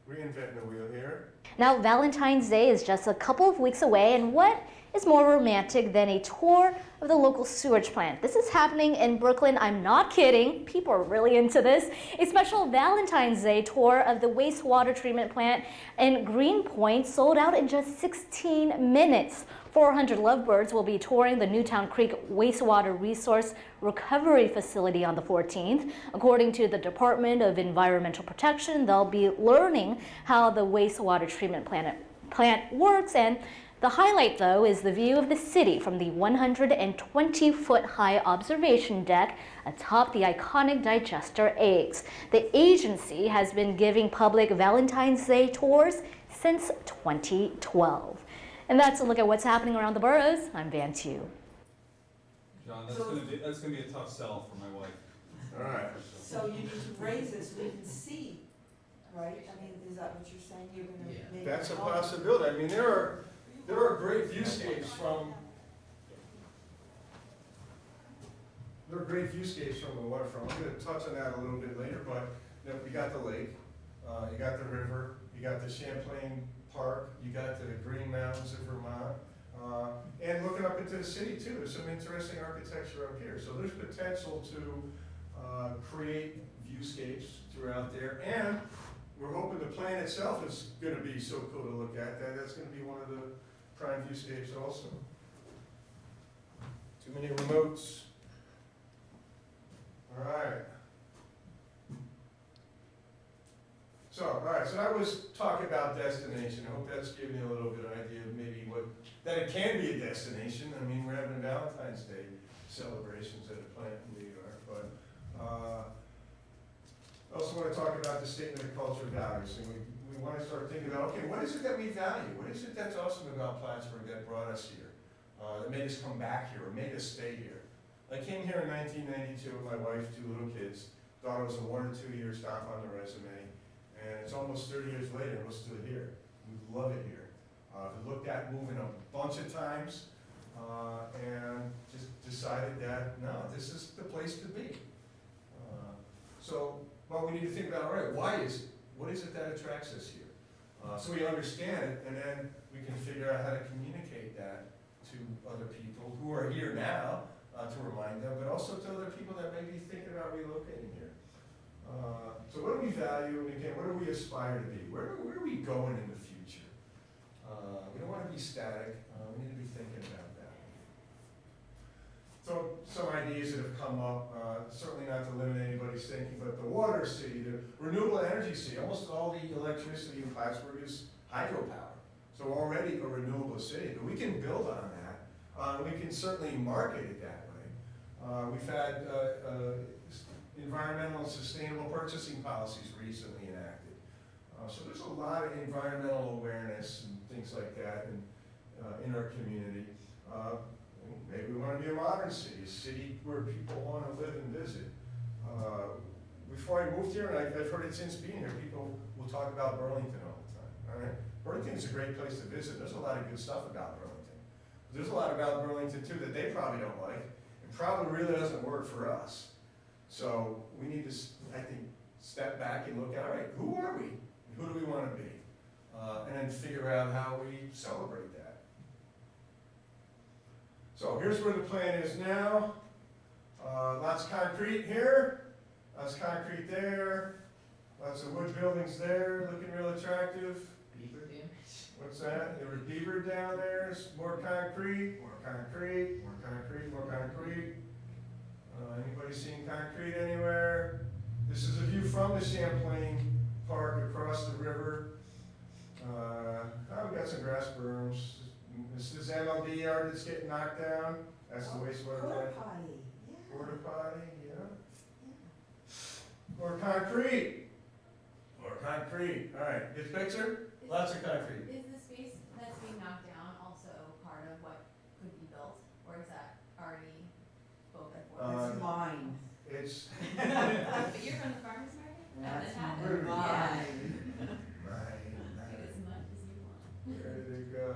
reinventing the wheel here. Now, Valentine's Day is just a couple of weeks away, and what is more romantic than a tour of the local sewage plant. This is happening in Brooklyn. I'm not kidding. People are really into this. A special Valentine's Day tour of the wastewater treatment plant in Greenpoint sold out in just 16 minutes. 400 lovebirds will be touring the Newtown Creek Wastewater Resource Recovery Facility on the 14th. According to the Department of Environmental Protection, they'll be learning how the wastewater treatment plant works, and the highlight, though, is the view of the city from the 120-foot-high observation deck atop the iconic digester eggs. The agency has been giving public Valentine's Day tours since 2012. And that's a look at what's happening around the boroughs. I'm Van Tu. John, that's gonna be a tough sell for my wife. All right. So you need to raise it so we can see, right? I mean, is that what you're saying? You're gonna make. That's a possibility. I mean, there are great viewscapes from the waterfront. I'm going to touch on that a little bit later, but you got the lake, you got the river, you got the Champlain Park, you got the Green Mountains of Vermont, and looking up into the city too. There's some interesting architecture up here. So there's potential to create viewscapes throughout there, and we're hoping the plant itself is going to be so cool to look at that that's going to be one of the prime viewscapes also. Too many remotes. All right. So that was talk about destination. I hope that's giving you a little bit of idea of maybe that it can be a destination. I mean, we're having Valentine's Day celebrations at a plant in New York, but I also want to talk about the statement of culture values. And we want to start thinking about, okay, what is it that we value? What is it that's awesome about Plattsburgh that brought us here, that made us come back here or made us stay here? I came here in 1992 with my wife, 2 little kids, thought it was a 1 or 2 year stop on the resume, and it's almost 30 years later and we're still here. We love it here. We looked at moving a bunch of times and just decided that, no, this is the place to be. But we need to think about, all right, why is it? What is it that attracts us here? So we understand it, and then we can figure out how to communicate that to other people who are here now to remind them, but also to other people that may be thinking about relocating here. So what do we value, and again, what do we aspire to be? Where are we going in the future? We don't want to be static. We need to be thinking about that. So some ideas that have come up, certainly not to limit anybody's thinking, but the water city, the renewable energy city, almost all the electricity in Plattsburgh is hydropower. So already a renewable city, but we can build on that. We can certainly market it that way. We've had environmental and sustainable purchasing policies recently enacted. So there's a lot of environmental awareness and things like that in our community. Maybe we want to be a modern city, a city where people want to live and visit. Before I moved here, and I've heard it since being here, people will talk about Burlington all the time. All right? Burlington is a great place to visit. There's a lot of good stuff about Burlington. But there's a lot about Burlington too that they probably don't like. It probably really doesn't work for us. So we need to, I think, step back and look at, all right, who are we? Who do we want to be? And then figure out how we celebrate that. So here's where the plan is now. Lots of concrete here, lots of concrete there, lots of wood buildings there, looking real attractive. Beaver damage. What's that? There was beaver down there, more concrete, more concrete, more concrete, more concrete. Anybody seen concrete anywhere? This is a view from the Champlain Park across the river. We've got some grass berms. This is MLD yard that's getting knocked down. That's the wastewater plant. Porta potty, yeah. More concrete. More concrete. All right, get the picture? Lots of concrete. Is the space that's being knocked down also part of what could be built, or is that already spoken for? It's mine. It's. But you're from the farmer's market? That's mine. mine. Do as much as you want. Where did it go?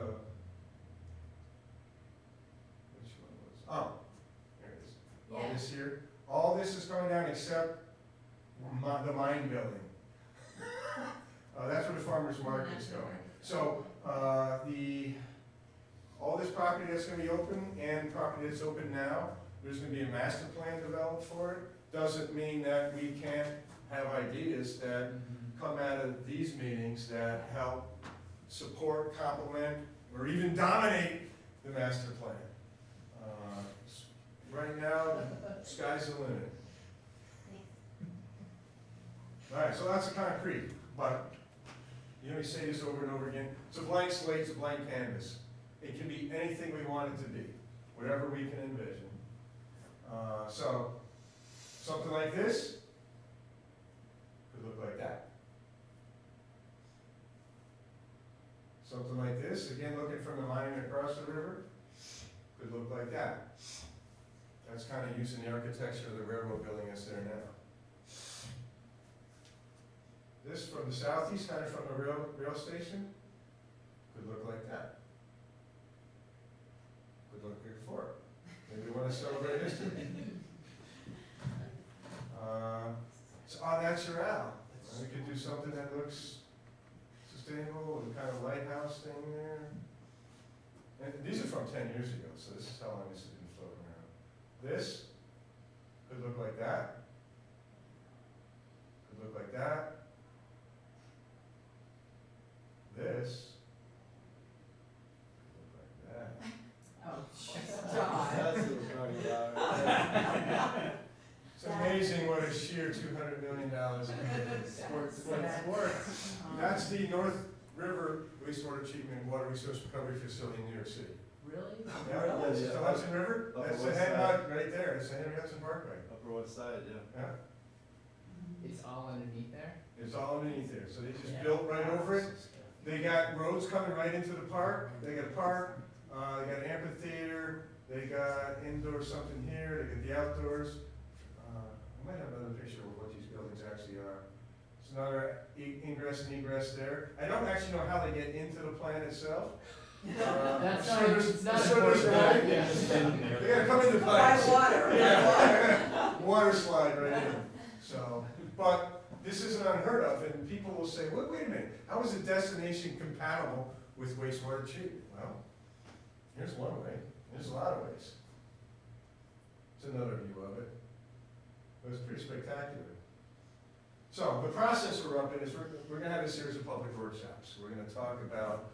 Which one was? Oh, there it is. All Yeah. this here. All this is coming down except the mine building. That's where the farmer's market's going. So the all this property that's gonna be open and property that's open now, there's gonna be a master plan developed for it. Doesn't mean that we can't have ideas that come out of these meetings that help support, complement, or even dominate the master plan. Right now, sky's the limit. All right, so that's a concrete, but you know, we say this over and over again. It's a blank slate, it's a blank canvas. It can be anything we want it to be, whatever we can envision. So, something like this could look like that. Something like this, again, looking from the monument across the river, could look like that. That's kind of using the architecture of the railroad building that's there now. This from the southeast, kind of from the rail station, could look like that. Could look like before. Maybe we want to celebrate history. It's au naturel. We could do something that looks sustainable, with a kind of lighthouse thing there. And these are from 10 years ago, so this is how long this has been floating around. This could look like that. Could look like that. This could look like that. Oh, stop. That's what we're talking about. It's amazing what a sheer $200 million sports. That's the North River wastewater treatment water resource recovery facility in New York City. Really? Yeah, it's the Hudson River. Upper That's the West head Side. nut right there. It's the Henry Hudson Parkway. Upper West Side, yeah. Yeah, It's all underneath there? it's all underneath there. So they just Yeah. built right over it. They got roads coming right into the park. They got a park. They got an amphitheater. They got indoor something here. They got the outdoors. I might have another picture of what these buildings actually are. It's another ingress and egress there. I don't actually know how they get into the plant itself. That's I'm not, there's- it's not I'm sure there's a important. way. Yeah. They gotta come into play. By water, Yeah. Water slide right in. So, but this isn't unheard of, and people will say, wait a minute, how is a destination compatible with wastewater treatment? Well, here's one way. There's a lot of ways. It's another view of it. But it's pretty spectacular. So the process we're up in is we're gonna have a series of public workshops. We're gonna talk about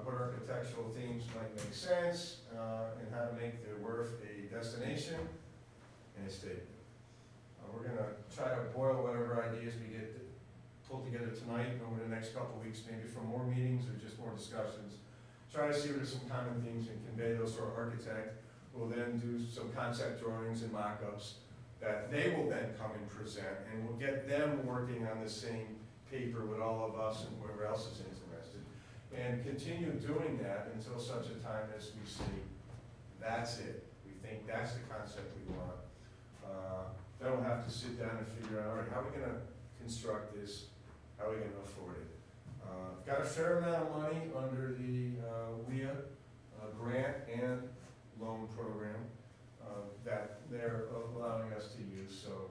what architectural themes might make sense, and how to make the WRF a destination and a statement. We're gonna try to boil whatever ideas we get pulled together tonight over the next couple of weeks, maybe from more meetings or just more discussions. Try to see if there's some common themes and convey those to our architect. We'll then do some concept drawings and mock-ups that they will then come and present, and we'll get them working on the same paper with all of us and whoever else is interested. And continue doing that until such a time as we see, that's it. We think that's the concept we want. Then we'll have to sit down and figure out, all right, how are we gonna construct this? How are we gonna afford it? Got a fair amount of money under the WIA grant and loan program that they're allowing us to use. So,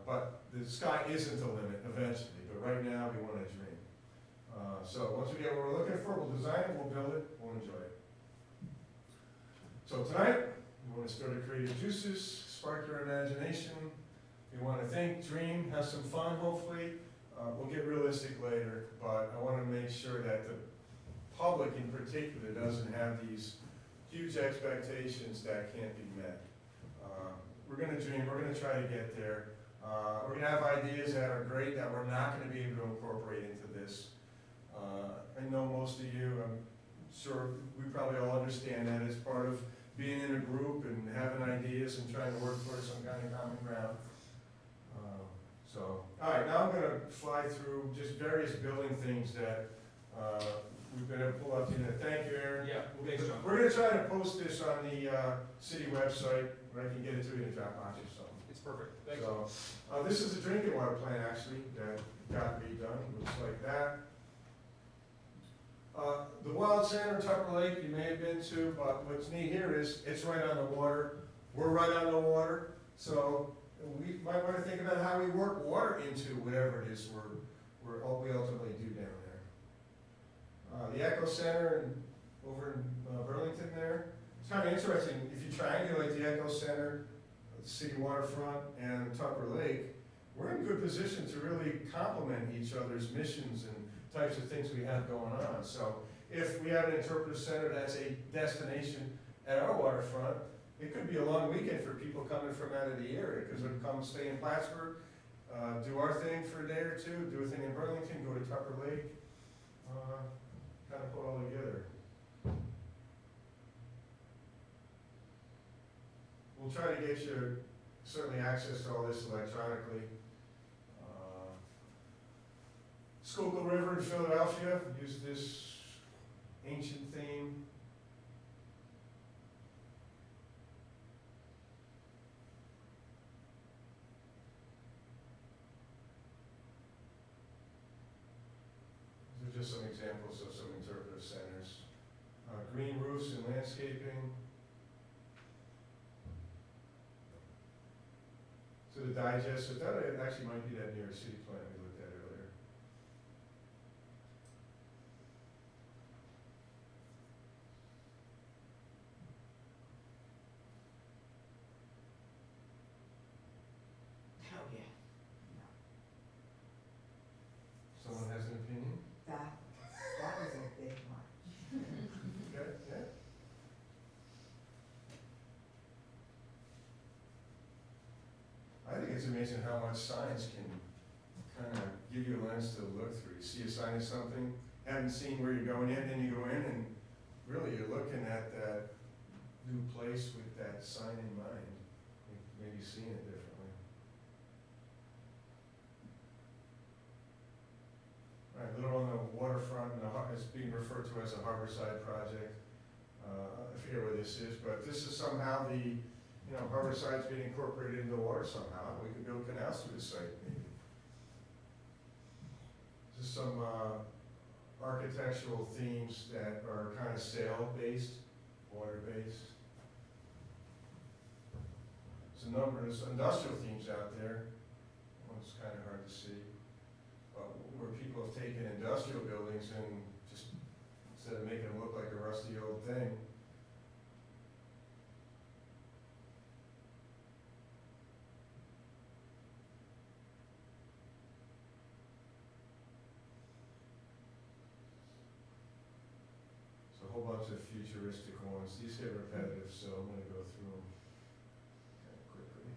but the sky isn't the limit eventually, but right now we want to dream. So once we get what we're looking for, we'll design it, we'll build it, we'll enjoy it. So tonight, we want to stir the creative juices, spark your imagination. We want to think, dream, have some fun hopefully. We'll get realistic later, but I want to make sure that the public in particular doesn't have these huge expectations that can't be met. We're going to dream, we're going to try to get there. We're going to have ideas that are great that we're not going to be able to incorporate into this. I know most of you, I'm sure we probably all understand that as part of being in a group and having ideas and trying to work towards some kind of common ground. So, all right, now I'm going to fly through just various building things that we've been able to pull up to you. Thank you, Aaron. Yeah, thanks, John. We're going to try to post this on the city website where I can get it to you in a Dropbox or something. It's perfect. Thanks. So, this is a drinking water plant actually that got redone. Looks like that. The Wild Center, Tupper Lake, you may have been to, but what's neat here is it's right on the water. We're right on the water, so we might want to think about how we work water into whatever it is we ultimately do down there. The Echo Center in over in Burlington there. It's kind of interesting, if you triangulate the Echo Center, the city waterfront, and Tupper Lake, we're in good position to really complement each other's missions and types of things we have going on. So if we have an interpretive center that's a destination at our waterfront, it could be a long weekend for people coming from out of the area, because they'll come stay in Plattsburgh, do our thing for a day or two, do a thing in Burlington, go to Tupper Lake, kind of put all together. We'll try to get you certainly access to all this electronically. Schuylkill River in Philadelphia used this ancient theme. These are just some examples of some interpretive centers. Green roofs and landscaping. So the digest, so that actually might be that New York City plan we looked at earlier. Oh, yeah. Someone has an opinion? That was a big one. Okay, yeah. I think it's amazing how much science can kind of give you a lens to look through. You see a sign of something, haven't seen where you're going in, then you go in and really you're looking at that new place with that sign in mind. Maybe seeing it differently. All right, a little on the waterfront, it's being referred to as a harborside project. I forget what this is, but this is somehow the, harborside's being incorporated into the water somehow. We could build canals through the site, maybe. This is some architectural themes that are kind of sail-based, water-based. There's a number of industrial themes out there. One's kind of hard to see. Where people have taken industrial buildings and just, instead of making them look like a rusty old thing, a whole bunch of futuristic ones. These get repetitive, so I'm going to go through them kind of quickly.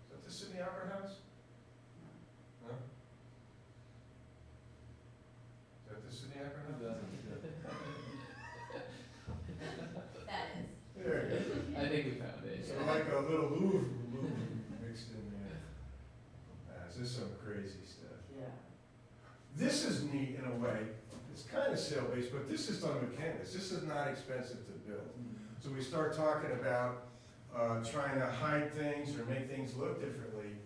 Is that the Sydney Opera House? No? Is that the Sydney Opera House? That is. There you go. I think we found it. So like a little Louvre mixed in there. This is some crazy stuff. Yeah. This is neat in a way. It's kind of sail-based, but this is done with canvas. This is not expensive to build. So we start talking about trying to hide things or make things look differently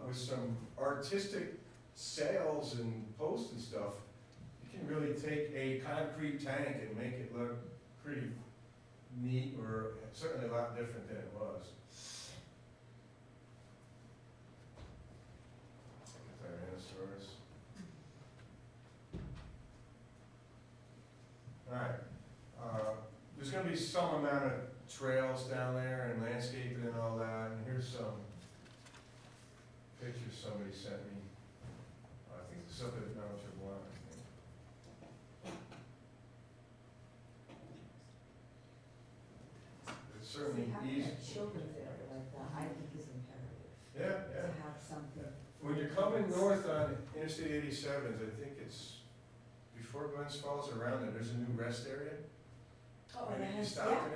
with some artistic sails and posts and stuff. You can really take a concrete tank and make it look pretty neat, or certainly a lot different than it was. Tyrannosaurus. All right. There's going to be some amount of trails down there and landscaping and all that. And here's some pictures somebody sent me. I think it's up at Mount Tremblant, I think. It's certainly Having easy. a children's area like that, I think is imperative. Yeah, yeah. To have something. When you're coming north on Interstate 87, I think it's before Glens Falls, around there, there's a new rest area. Oh, And and it you has, stop yeah. in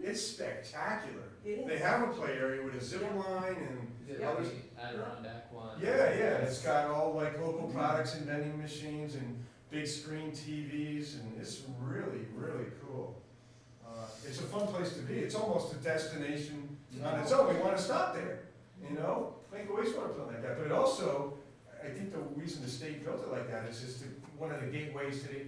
it. It's spectacular. It They is. have a play area with a zip Yeah. line and Is it others. the Adirondack one? Yeah, yeah, it's got all like local products and vending machines and big screen TVs, and it's really, really cool. It's a fun place to be. It's almost a destination on its own. We want to stop there, make a wastewater plant like that. But it also, I think the reason the state built it like that is just one of the gateways to the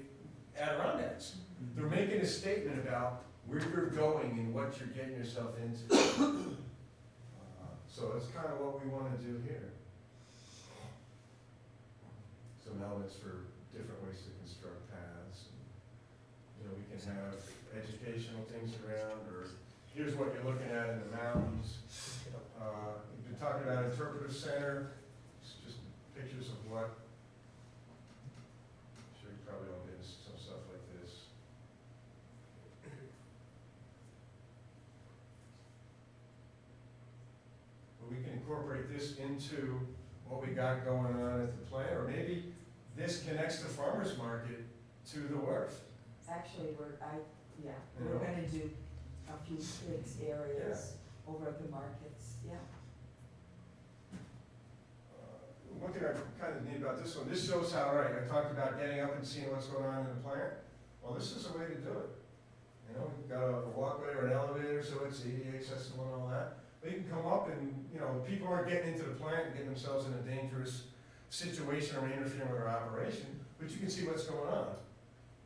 Adirondacks. They're making a statement about where you're going and what you're getting yourself into. So that's kind of what we want to do here. some elements for different ways to construct paths. You know, we can have educational things around, or here's what you're looking at in the mountains. We've been talking about interpretive center, it's just pictures of what, I'm sure you probably all get some stuff like this. But we can incorporate this into what we got going on at the plant, or maybe this connects the farmer's market to the wharf. Actually, we're You we're know? gonna do a few kids areas over at the markets, yeah. One thing I kind of neat about this one, this shows how, right, I talked about getting up and seeing what's going on in the plant. Well, this is a way to do it. You know, we've got a walkway or an elevator, so it's ADA accessible and all that. But you can come up and, you know, people aren't getting into the plant and getting themselves in a dangerous situation or interfering with their operation, but you can see what's going on.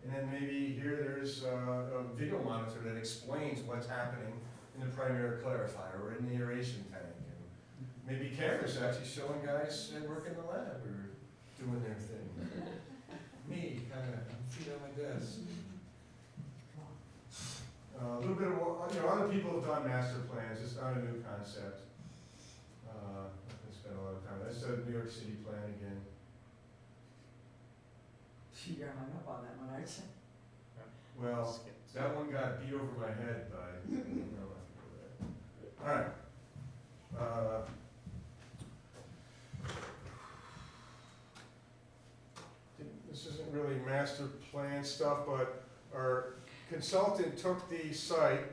And then maybe here there's a video monitor that explains what's happening in the primary clarifier or in the aeration tank. And maybe cameras actually showing guys that work in the lab or doing their thing. Me, kind of, feet on my desk. A little bit of, you know, other people have done master plans, it's not a new concept. I spent a lot of time, that's the New York City plan again. You're hung up on that one, aren't you? Well, that one got beat over my head by, all right. This isn't really master plan stuff, but our consultant took the site,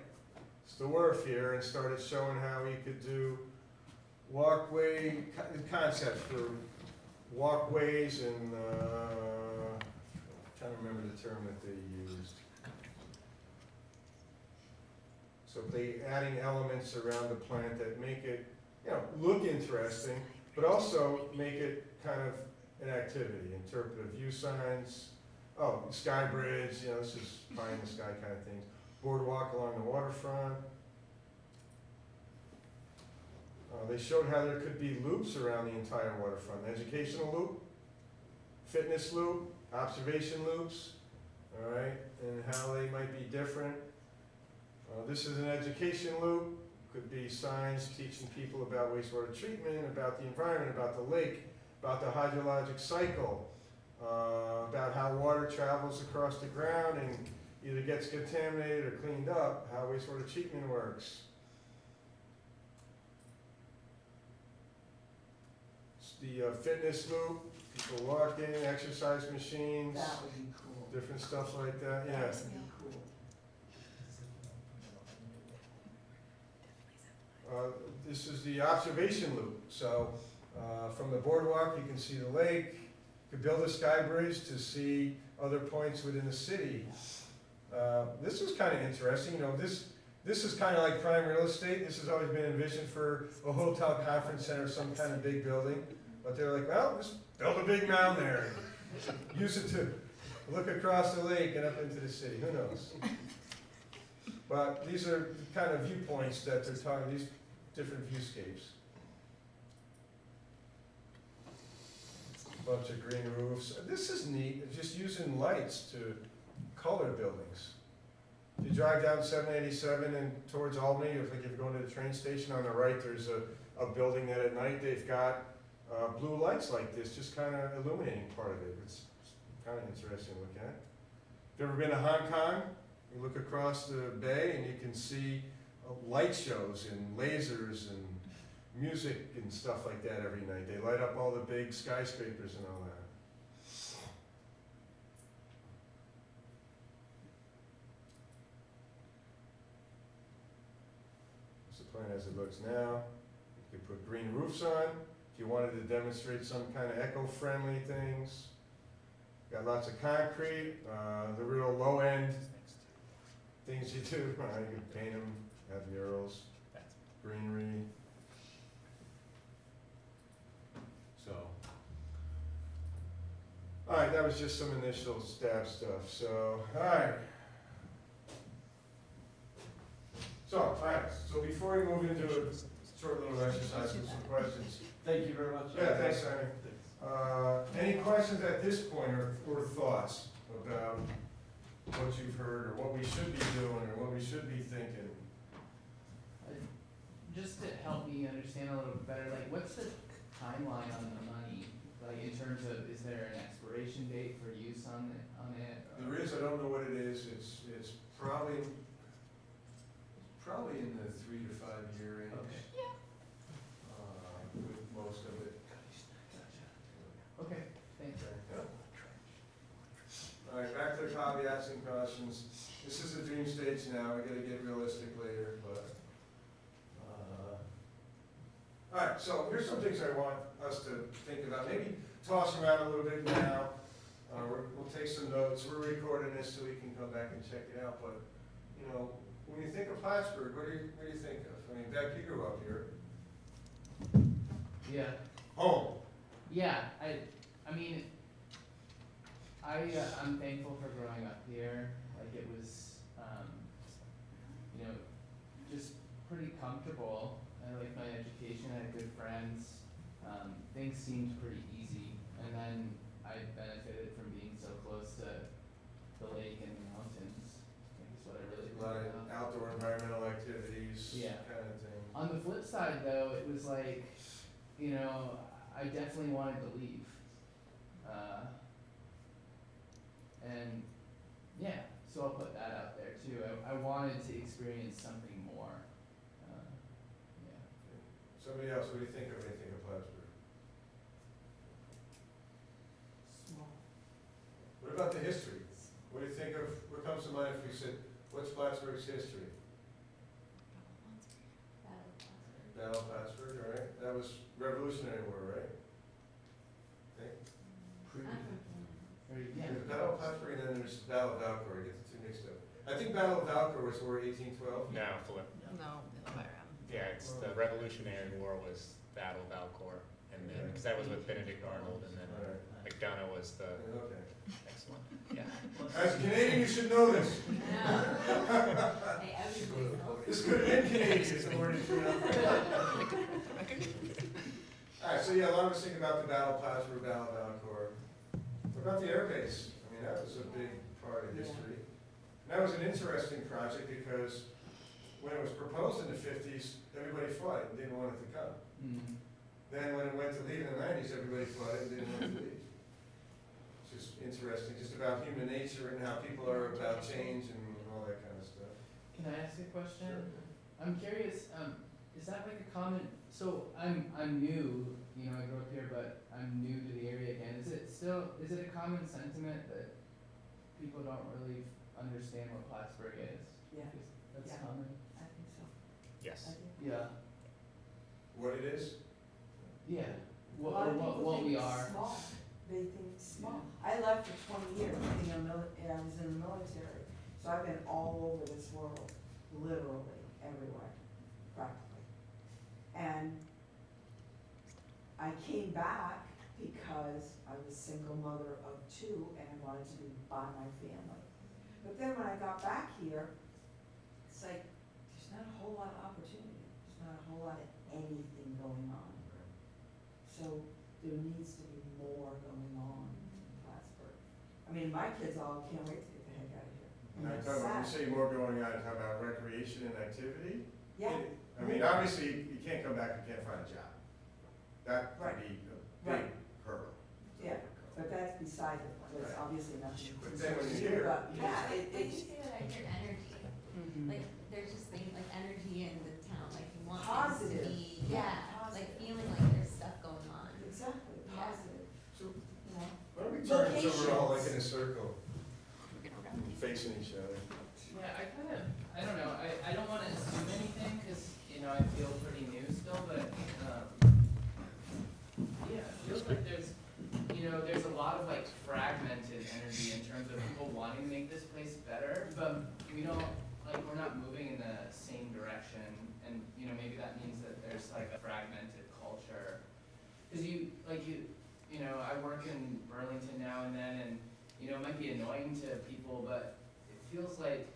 it's the wharf here, and started showing how he could do walkway, concepts for walkways and, trying to remember the term that they used. So they adding elements around the plant that make it, you know, look interesting, but also make it kind of an activity, interpretive view signs, sky bridge, you know, this is pie in the sky kind of things, boardwalk along the waterfront. They showed how there could be loops around the entire waterfront, an educational loop, fitness loop, observation loops, all right, and how they might be different. This is an education loop, could be signs teaching people about wastewater treatment, about the environment, about the lake, about the hydrologic cycle, about how water travels across the ground and either gets contaminated or cleaned up, how wastewater treatment works. It's the fitness loop, people walking, exercise machines, That would be cool. different stuff like that, yeah. That would be cool. This is the observation loop. So from the boardwalk, you can see the lake. You could build a sky bridge to see other points within the city. This is kind of interesting. You know, this is kind of like prime real estate. This has always been envisioned for a hotel conference center, some kind of big building. But they're like, well, just build a big mound there. Use it to look across the lake and up into the city. Who knows? But these are kind of viewpoints that they're talking, these different viewscapes. Bunch of green roofs. This is neat, just using lights to color buildings. You drive down 787 and towards Albany, if you're going to the train station on the right, there's a building that at night they've got blue lights like this, just kind of illuminating part of it. It's kind of interesting to look at. If you've ever been to Hong Kong, you look across the bay and you can see light shows and lasers and music and stuff like that every night. They light up all the big skyscrapers and all that. That's the plan as it looks now. You could put green roofs on if you wanted to demonstrate some kind of eco-friendly things. Got lots of concrete, the real low-end things you do. You can paint them, have murals, greenery. So, all right, that was just some initial stab stuff. So, all right. So, all right. So before we move into a short little exercise with some questions. Thank you very much. Yeah, thanks, Simon. Any questions at this point or thoughts about what you've heard or what we should be doing or what we should be thinking? Just to help me understand a little bit better, like, what's the timeline on the money? Like, in terms of, is there an expiration date for use on it? There is, I don't know what it is, it's probably in the 3 to 5 year range. Okay. With most of it. Okay, thanks. All right, back to the caveats and cautions. This is a dream stage now, we gotta get realistic later, but, all right, so here's some things I want us to think about, maybe toss around a little bit now. We'll take some notes, we're recording this so we can come back and check it out, but, you know, when you think of Plattsburgh, what do you think of? I mean, Beck, you grew up here. Yeah. Home. Yeah, I mean, I'm thankful for growing up here. Like, it was, you know, just pretty comfortable. I liked my education, I had good friends. Things seemed pretty easy. And then I benefited from being so close to the lake and the mountains. I think is what I really A lot of liked. outdoor environmental activities, Yeah. kind of thing. On the flip side, though, it was like, you know, I definitely wanted to leave. And yeah, so I'll put that out there too. I wanted to experience something more. Yeah. Somebody else, what do you think of anything of Plattsburgh? Small. What about the history? What do you think of, what comes to mind if we said, what's Plattsburgh's history? Battle of Plattsburgh, all right? That was Revolutionary War, right? Okay. Yeah. There's the Battle of Plattsburgh and then there's the Battle of Valcour, I get the two mixed up. I think Battle of Valcour was War 1812. No, flip. No, the other way around. Yeah, it's the Revolutionary War was Battle of Valcour, and then, because that was with Benedict Arnold, and then Alright. McDonough was the Okay. next one. Yeah. As a Canadian, you should know this. This could have been Canadian if it weren't for Alright, so yeah, a lot of us think about the Battle of Plattsburgh, Battle of Valcour. What about the air base? I mean, that was a big part of history. And that was an interesting project because when it was proposed in the 50s, everybody fought it and didn't want it to come. Mm. Then when it went to leave in the 90s, everybody fought it and didn't want it to leave. It's just interesting, just about human nature and how people are about change and all that kind of stuff. Can I ask a question? Sure. I'm curious, is that like a common, so I'm new, you know, I grew up here, but I'm new to the area again. Is it a common sentiment that people don't really understand what Plattsburgh is? Yeah. That's Yeah. common? I think so. Yes. I do. Yeah. What it is? Yeah. A lot of people What we think are. small. They think small. I left for 20 years, I was in the military, so I've been all over this world, literally everywhere, practically. And I came back because I was single mother of 2 and I wanted to be by my family. But then when I got back here, it's like, there's not a whole lot of opportunity, there's not a whole lot of anything going on. So there needs to be more going on in Plattsburgh. I mean, my kids all can't wait to get the heck out of here. And I thought when you say more going on, how about recreation and activity? Yeah. I mean, obviously, you can't come back and can't find a job. That would Right. be a Right. big hurdle. Yeah, but that's beside the point, there's Right. obviously nothing. But then when you're here- But, yeah, When you it's, say that, I hear energy. Mhm. Like, there's just things like energy in the town, like you want Positive. things to be, Yeah, yeah, like positive. feeling like there's stuff going on. exactly, Yeah. positive, So, you know? why don't we turn this over all like in a Locations. circle, facing each other? Yeah, I don't know, I don't wanna assume anything, cause, you know, I feel pretty new still, but, yeah, it feels like there's a lot of like fragmented energy in terms of people wanting to make this place better, but we don't, like, we're not moving in the same direction, and, you know, maybe that means that there's like a fragmented culture. Cause you know, I work in Burlington now and then, and, you know, it might be annoying to people, but it feels like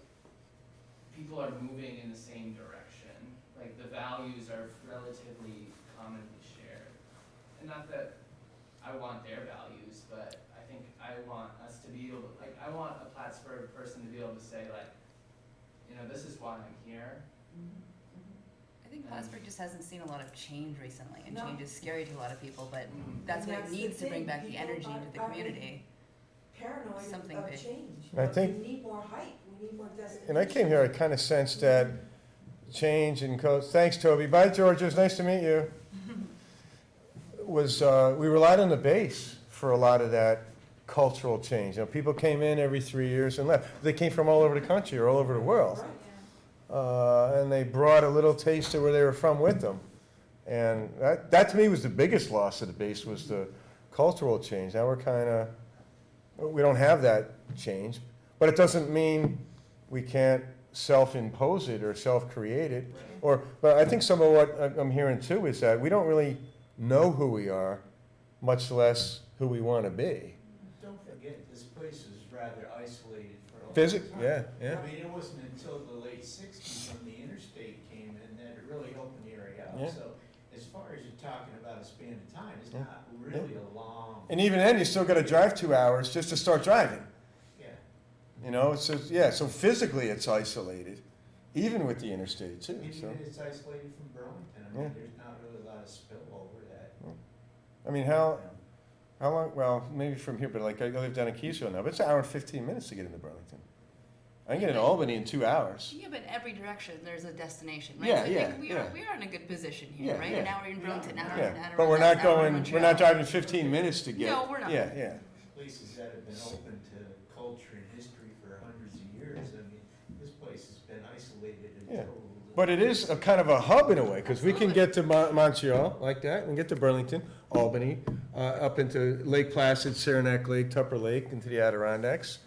people are moving in the same direction. Like, the values are relatively commonly shared. And not that I want their values, but I think I want us to be able to, like, I want a Plattsburgh person to be able to say like, you know, this is why I'm here. I think Plattsburgh just hasn't seen a lot of change recently, and No. change is scary to a lot of people, but that's And what it that's the needs to bring thing, back the people energy are- into the are community. Paranoid Something of big. change. I think- We need more hype, we need more destination. And I came here, I kind of sensed that change and thanks, Toby. Bye, George, it was nice to meet you. We relied on the base for a lot of that cultural change. You know, people came in every 3 years and left. They came from all over the country or all over the world. And they brought a little taste of where they were from with them. And that to me was the biggest loss of the base, was the cultural change. Now we don't have that change, but it doesn't mean we can't self-impose it or self-create it. But I think some of what I'm hearing too is that we don't really know who we are, much less who we want to be. Don't forget, this place is rather isolated for a long Physically, time. yeah. I mean, it wasn't until the late 60s when the interstate came in that it really opened the area up. Yeah. So as far as you're talking about a span of time, it's Yeah. not really a long. And even then, you still got to drive 2 hours just to start driving. Yeah. You know, so physically it's isolated, even with the interstate too, so. Even it's isolated from Burlington. I mean, Yeah. there's not really a lot of spillover that. I mean, how long, well, maybe from here, but like I live down in Keysville now, but it's an hour and 15 minutes to get into Burlington. I can get into Albany in 2 hours. Yeah, but every direction there's a destination, right? Yeah, so I yeah, think we yeah. are in a good position here, Yeah, right? yeah. And now we're in Burlington, now we're in Yeah, Adirondack, but we're now not we're in going, we're Montreal. not driving 15 minutes to get. No, we're not. Yeah. Places that have been open to culture and history for hundreds of years. I mean, this place has been isolated Yeah. until. But it is a kind of a hub in a way, because we can get to Montreal like that, and get to Burlington, Albany, up into Lake Placid, Saranac Lake, Tupper Lake, into the Adirondacks.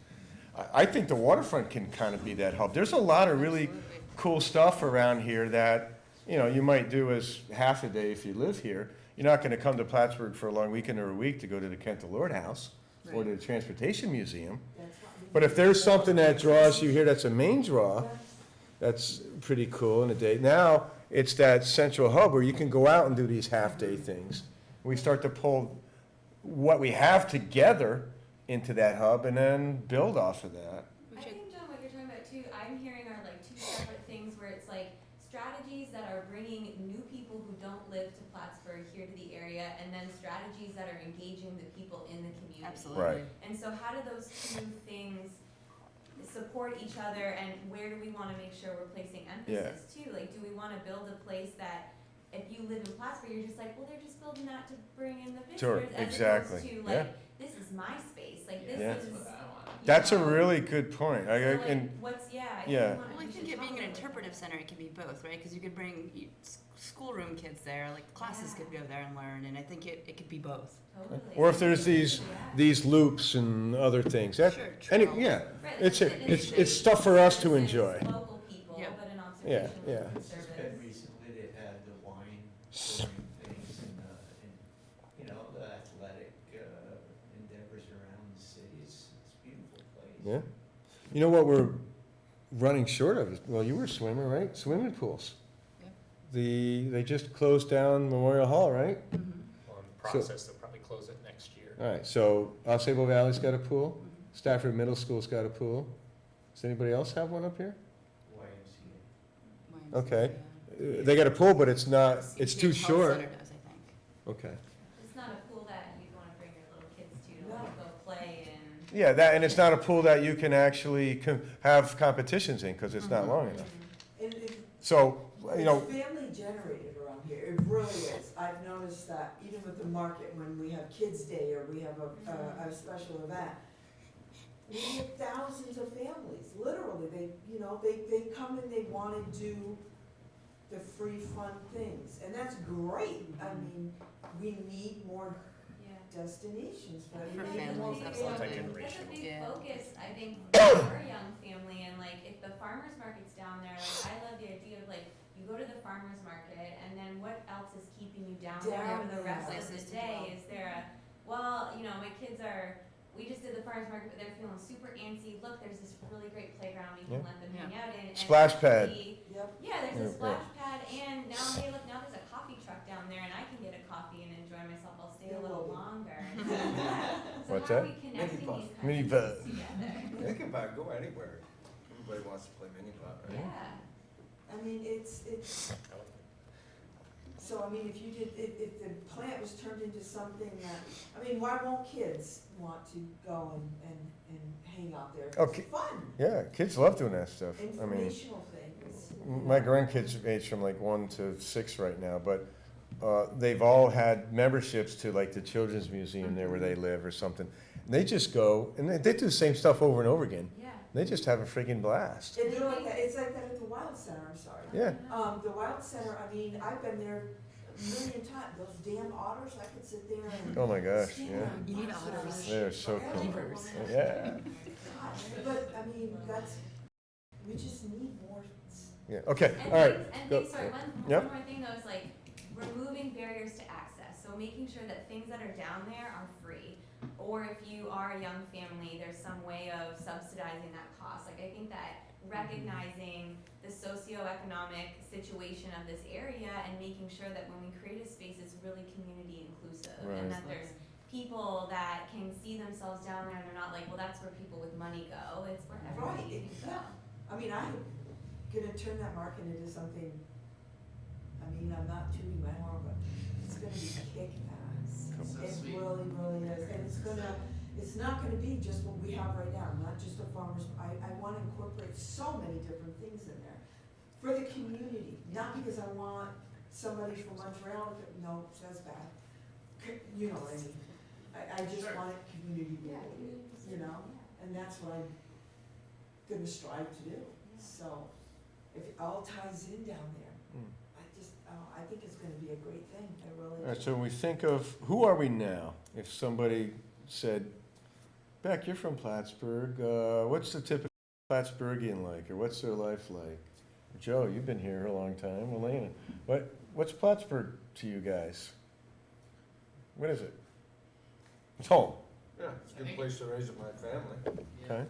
I think the waterfront can kind of be that hub. There's a lot of really cool stuff around here that, you know, you might do as half a day if you live here. You're not gonna come to Plattsburgh for a long weekend or a week to go to the Kent Lord House or the Transportation Museum. But if there's something that draws you here that's a main draw, that's pretty cool in a day. Now, it's that central hub where you can go out and do these half-day things. We start to pull what we have together into that hub and then build off of that. I think, John, what you're talking about too, I'm hearing are like two separate things where it's like strategies that are bringing new people who don't live to Plattsburgh here to the area, and then strategies that are engaging the people in the community. Absolutely. Right. And so how do those two things support each other, and where do we wanna make sure we're placing emphasis too? Like, do we wanna build a place that if you live in Plattsburgh, you're just like, well, they're just building that to bring in the Sure, visitors, as exactly. opposed to Yeah. like, this is my space, like this Yeah. is. That's a really good point. So, like, And what's, yeah, I think Yeah. we wanna- Well, I we think should it being talk an about that. interpretive center, it can be both, right? Because you could bring schoolroom kids there, like classes could go there and learn, and I think it could be both. Totally. or if there's these loops and other things, that, Sure, any, trails. yeah, Right, it's stuff for us to enjoy. Local people, Yeah. but an Yeah, observational yeah. food It's just service. been recently, they've had the wine pouring things and, you know, the athletic, endeavors around the city. It's a beautiful place. Yeah. You know what we're running short of is, well, you were a swimmer, right? Swimming pools. They just closed down Memorial Hall, right? Well, in the process, they'll probably close it next year. All right, so Osceola Valley's got a pool, Stafford Middle School's got a pool. Does anybody else have one up here? YMCA. Okay. They got a pool, but it's not, it's too Health short. Center does, I think. Okay. It's not a pool that you'd wanna bring your little kids to like go play and. Yeah, that, and it's not a pool that you can actually have competitions in, because it's not long enough. And it- So, you know, It's family generated around here, it really is. I've noticed that even with the market, when we have Kids Day or we have a special event, we get thousands of families, literally, they come and they wanna do the free fun things, and that's great. I mean, we need more destinations for For everybody. families, absolutely. That's a big Yeah. focus, I think, for a young family, and like, if the farmer's market's down there, like, I love the idea of like, you go to the farmer's market, and then what else is keeping you down there Down for the there. rest of Places the to day? go. Is there a, well, you know, my kids are, we just did the farmer's market, but they're feeling super antsy, look, there's this really great playground we can Yeah. let them hang out in. And Splash pad. actually- Yep. Yeah, there's Yeah, a splash pad, and now, hey, look, now there's a coffee truck down there, and I can get a coffee and enjoy myself, I'll stay a There little will be. longer. And How are that? we connecting Mini these Mini kinds bus. of things together? They can go anywhere. Everybody wants to play mini pot, right? Yeah. I mean, it's, so I mean, if you did, if the plant was turned into something that, I mean, why won't kids want to go and hang out there? Okay. It's fun, Yeah, kids love doing that stuff. I mean, informational things. my grandkids age from like 1 to 6 right now, but they've all had memberships to like the Children's Museum there where they live or something. And they just go, and they do the same stuff over and over again. Yeah. They just have a freaking blast. And they're like that, it's like that at the Wild Center, I'm sorry. Yeah. The Wild Center, I mean, I've been there a million times, those damn otters, I could sit there and. Oh my gosh, stand yeah. there and You need watch otters. them They're so cool. forever. Yeah. Gosh, but, I mean, that's, we just need more. Yeah. Okay. And All right. things, sorry, one Yep. more thing though is like removing barriers to access. So making sure that things that are down there are free. Or if you are a young family, there's some way of subsidizing that cost. Like I think that recognizing the socioeconomic situation of this area and making sure that when we create a space, it's really community inclusive. Right. And that there's people that can see themselves down there and they're not like, well, that's where people with money go. It's where Right, everybody can go. yeah. I mean, I'm gonna turn that market into something, I mean, I'm not tooting my horn, but it's gonna be kick-ass. So It sweet. really, really is, and it's not gonna be just what we have right now, not just a farmer's, I wanna incorporate so many different things in there. For the community, not because I want somebody from Montreal to, no, that's bad. You know what I mean? I just want it community related, you know, and that's what I'm gonna strive to do. So, if it all ties in down there, I think it's gonna be a great thing, I really do. All right, so when we think of, who are we now? If somebody said, Beck, you're from Plattsburgh, what's the typical Plattsburghian like, or what's their life like? Joe, you've been here a long time, Elena, what's Plattsburgh to you guys? What is it? It's home. Yeah, it's a good place to raise my family. Okay.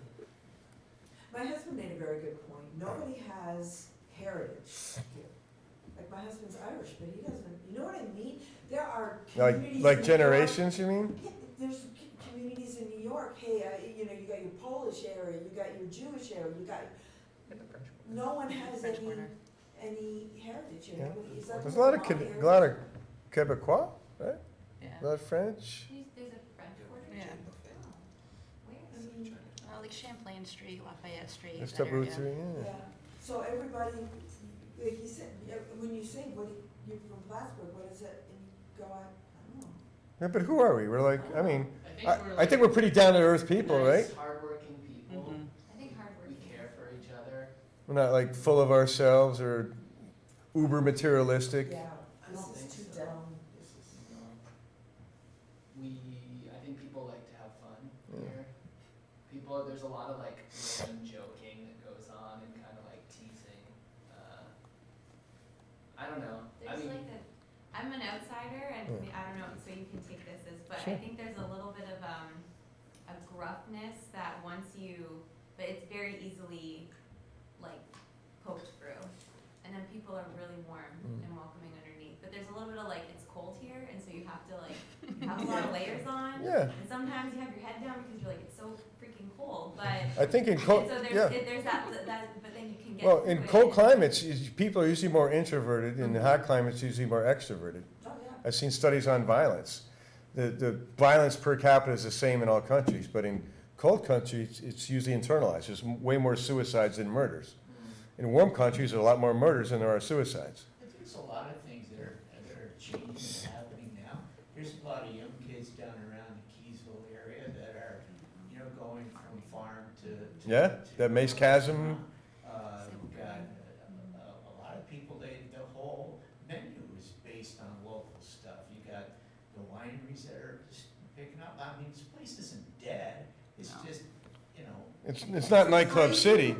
My husband made a very good point, nobody has heritage here. Like, my husband's Irish, but he doesn't, you know what I mean? There are communities in New Like York. generations, you mean? Yeah, there's communities in New York, hey, you know, you got your Polish area, you got your Jewish area, you got, no one has any heritage here, Yeah. nobody, is that? There's a lot of Quebecois, right? Yeah. A lot of French. There's a French quarter? Yeah. Where? I mean, Like Champlain Street, Lafayette Street. Just that up Route area. 3, yeah. yeah, so everybody, like you said, when you say, you're from Plattsburgh, what is it, and you go, I don't know. Yeah, but who are we? We're like, I mean, I think we're we're pretty down-to-earth people, right? nice, hardworking people. I think hardworking. We care for each other. We're not like full of ourselves or uber materialistic. Yeah, I don't this is think too so. down. I think people like to have fun Yeah. here. There's a lot of like random joking that goes on and kind of like teasing. I don't know. There's like I'm an outsider, and I don't know, so you can take this as, but I think there's a little bit of a gruffness that but it's very easily like poked through, and then people are really warm and welcoming underneath. But there's a little bit of like it's cold here, and so you have to like have a lot of layers on. Yeah. And sometimes you have your head down because you're like it's so freaking cold, but I think in cold, and so yeah. there's that, but then you can get Well, through in it. cold climates, people are usually more introverted, and in hot climates, usually more extroverted. Oh, yeah. I've seen studies on violence. The violence per capita is the same in all countries, but in cold countries, it's usually internalized. There's way more suicides than murders. In warm countries, there are a lot more murders than there are suicides. I think there's a lot of things that are changing and happening now. There's a lot of young kids down around the Keysville area that are, you know, going from farm to. Yeah, that Mace Chasm. We've got a lot of people, the whole menu is based on local stuff. You got the wineries that are just picking up. I mean, this place isn't dead. It's just, you know. It's not nightclub city.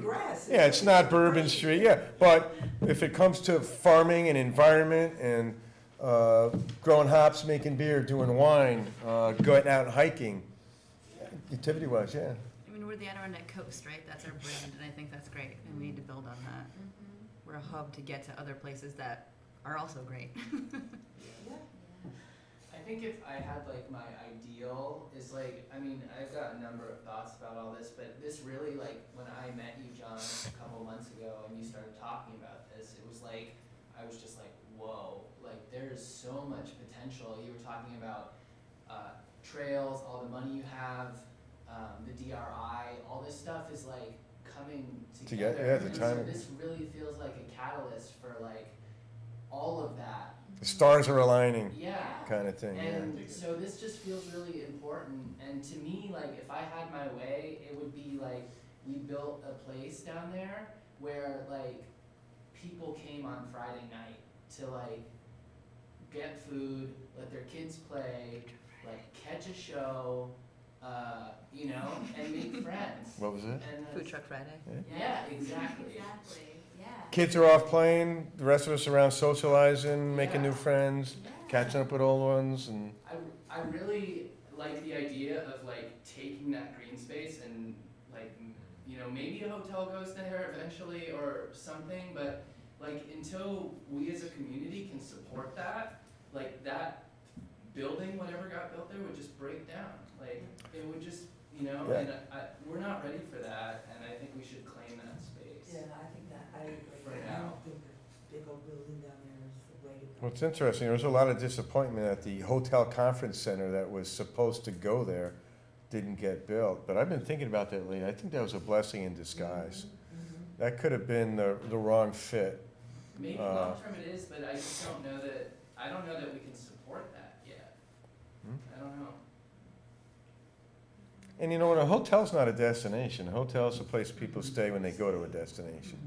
Yeah, it's not Bourbon Street, yeah. But if it comes to farming and environment and growing hops, making beer, doing wine, going out hiking, activity-wise, yeah. I mean, we're the Adirondack Coast, right? That's our brand, and I think that's great, and we need to build on that. We're a hub to get to other places that are also great. I think if I had like my ideal is like, I mean, I've got a number of thoughts about all this, but this really like, when I met you, John, a couple months ago and you started talking about this, it was like, I was just like, whoa, like there's so much potential. You were talking about trails, all the money you have, the DRI, all this stuff is like coming together. Yeah, the And timing. so this really feels like a catalyst for like all of that. The stars are aligning, Yeah. kind of thing, yeah. And so this just feels really important. And to me, like if I had my way, it would be like we built a place down there where like people came on Friday night to like get food, let their kids play, like catch a show, you know, and make friends. What was it? And Food Truck Friday. yeah, exactly. Exactly, yeah. Kids are off playing, the rest of us around socializing, making new friends, catching up with old ones, and I really like the idea of like taking that green space and like, you know, maybe a hotel goes there eventually or something, but like until we as a community can support that, like that building, whatever got built there would just break down. Like it would just, you know, Yeah. and we're not ready for that, and I think we should claim that space. Yeah, I think that, I agree. For I now. don't think a big old building down there is the way to go. well, it's interesting, there was a lot of disappointment at the hotel conference center that was supposed to go there, didn't get built, but I've been thinking about that lately, I think that was a blessing in disguise. That could have been the wrong fit. Maybe long term it is, but I just don't know that, I don't know that we can support that yet. I don't know. And you know what, a hotel's not a destination, a hotel's a place people stay when they go to a destination.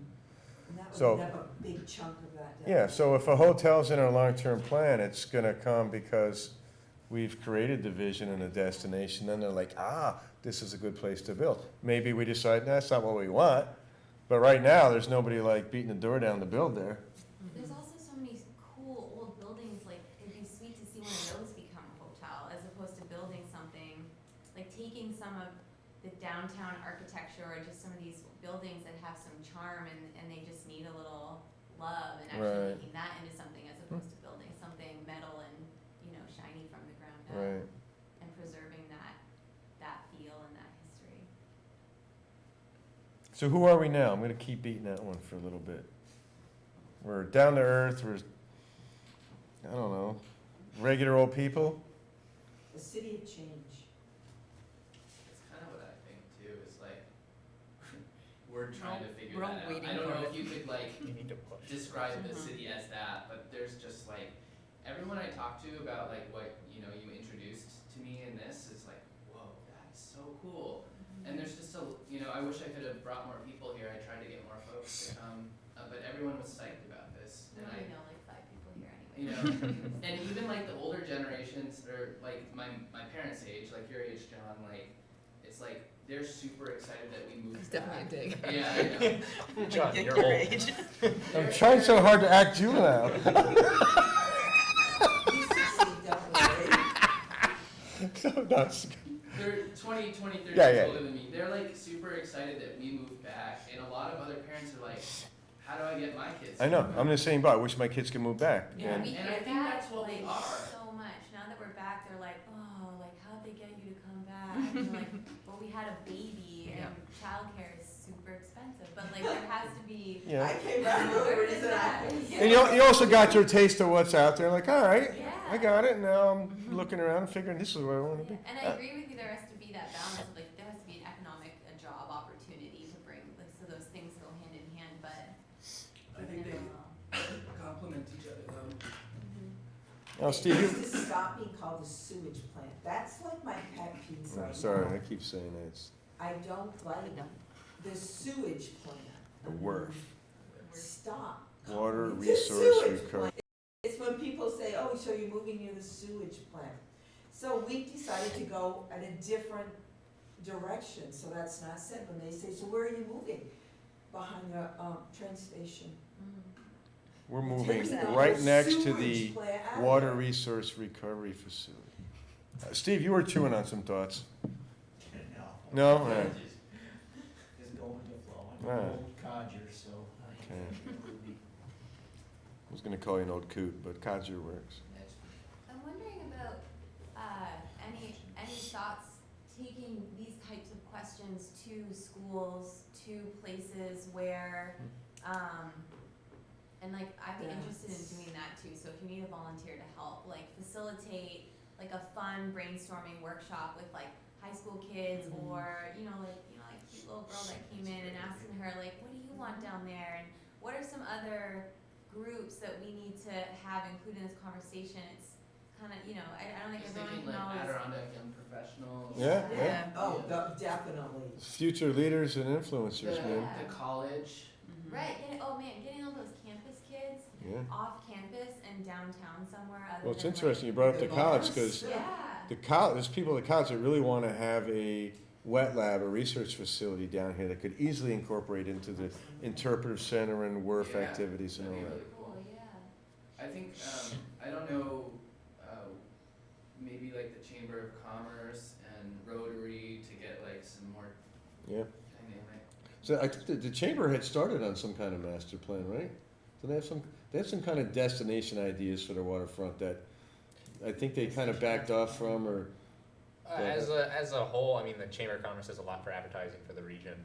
And that So- would have a big chunk of that. Yeah, so if a hotel's in our long-term plan, it's gonna come because we've created the vision and a destination, then they're like, this is a good place to build. Maybe we decide, that's not what we want, but right now, there's nobody like beating the door down to build there. There's also so many cool old buildings, like it'd be sweet to see one of those become a hotel as opposed to building something, like taking some of the downtown architecture or just some of these buildings that have some charm and they just need a little love and actually Right. making that into something as opposed to building something metal and, you know, shiny from the ground up. Right. And preserving that feel and that history. So who are we now? I'm gonna keep beating that one for a little bit. We're down to earth, we're, I don't know, regular old people? A city of change. It's kind of what I think too, is like, we're trying to figure we're all that out. waiting I don't for know it. if you could like You need to push. describe the city as that, but there's just like, everyone I talk to about like what, you know, you introduced to me in this is like, whoa, that is so cool. And there's just a, you know, I wish I could have brought more people here, I tried to get more folks to come, but everyone was psyched about this. We And only I, know like 5 people here anyway. you know, and even like the older generations, or like my parents' age, like your age, John, like, it's like, they're super excited that we moved It's back. definitely a dig. Yeah, I know. John, Get you're your old. age. I'm trying so hard to act juvenile. You succeed, don't worry. So that's, They're 20, 30 Yeah, years yeah. older than me. They're like super excited that we moved back, and a lot of other parents are like, how do I get my kids? I know, I'm in the same boat, I wish my kids could move back. Yeah, And We and hear I think that, that's what we like, are. so much. Now that we're back, they're like, oh, like how'd they get you to come back? And you're like, well, we had a baby and childcare is super expensive, but like there has to be. Yeah. I came back over Where to is that. that? And you also got your taste of what's out there, like, all right, Yeah. I got it, now I'm looking around and figuring this is where I wanna be. Yeah, and I agree with you, there has to be that balance of like, there has to be an economic, a job opportunity to bring, like, so those things go hand in hand, but. I think they complement each other though. Oh, Steve, It you, needs to stop being called a sewage plant. That's like my pet peeve right now. sorry, I keep saying that, it's I don't like the sewage plant. a wharf. Stop. Water calling it the resource sewage recovery. plant. It's when people say, oh, so you're moving near the sewage plant. So we've decided to go in a different direction, so that's not said. When they say, so where are you moving? Behind the, train station. We're We're moving taking the right whole next to sewage the plant out of water there. resource recovery facility. Steve, you were chewing on some thoughts. No? All right. Just going with the flow. I'm All an right. old codger, so I Okay. really I was gonna call you an old coot, but codger works. I'm wondering about any thoughts taking these types of questions to schools, to places where, and like, I'd be interested in doing that too, so if you need a volunteer to help, like facilitate like a fun brainstorming workshop with like high school kids or, like cute little girl that came in and asking her like, what do you want down there? And what are some other groups that we need to have included in this conversation? It's kind of, I don't think Just everyone knows. Adirondack young professionals. Yeah. Oh, definitely. Future leaders and influencers, man. The college. Right, getting all those campus kids Yeah. off campus and downtown somewhere other Well, it's than, interesting you brought up the college, because Yeah. there's people at college that really want to have a wet lab, a research facility down here that could easily incorporate into the interpretive center and WRF activities and all that. Cool, yeah. I think, I don't know, maybe like the Chamber of Commerce and Rotary to get like some more Yeah. dynamic. So I think the chamber had started on some kind of master plan, right? So they have some kind of destination ideas for the waterfront that I think they kind of backed off from, or. As a whole, I mean, the Chamber of Commerce does a lot for advertising for the region.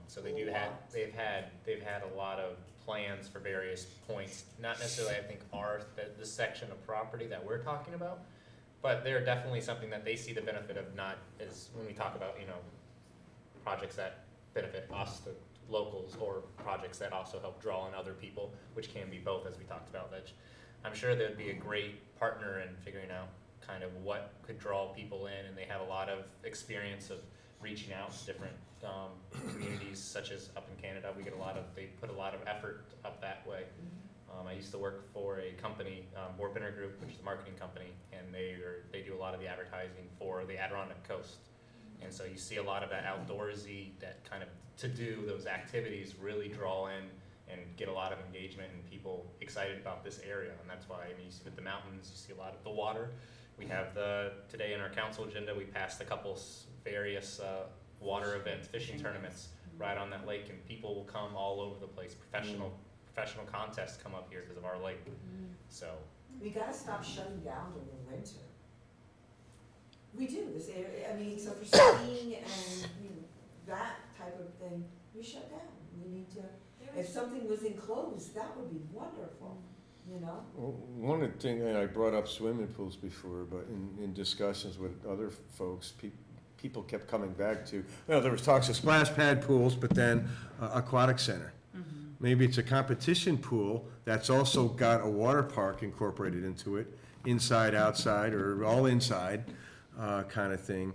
So they've had a lot of plans for various points. Not necessarily, I think, this section of property that we're talking about, but they're definitely something that they see the benefit of. Not as when we talk about projects that benefit us, the locals, or projects that also help draw in other people, which can be both, as we talked about. That I'm sure they'd be a great partner in figuring out kind of what could draw people in, and they have a lot of experience of reaching out to different communities, such as up in Canada. They put a lot of effort up that way. I used to work for a company, Warpinner Group, which is a marketing company, and they do a lot of the advertising for the Adirondack coast. And so you see a lot of that outdoorsy, that kind of to do those activities really draw in and get a lot of engagement and people excited about this area. And that's why, you see with the mountains, you see a lot of the water. We have today in our council agenda, we passed a couple various water events, fishing tournaments right on that lake, and people will come all over the place. Professional contests come up here because of our lake. So We gotta stop shutting down during the winter. We do, this area, so for skiing and that type of thing, we shut down. We need to, if something was enclosed, that would be wonderful, Well, one of the things, and I brought up swimming pools before, but in discussions with other folks, people kept coming back to, there was talks of splash pad pools, but then aquatic center. Maybe it's a competition pool that's also got a water park incorporated into it, inside, outside, or all inside kind of thing,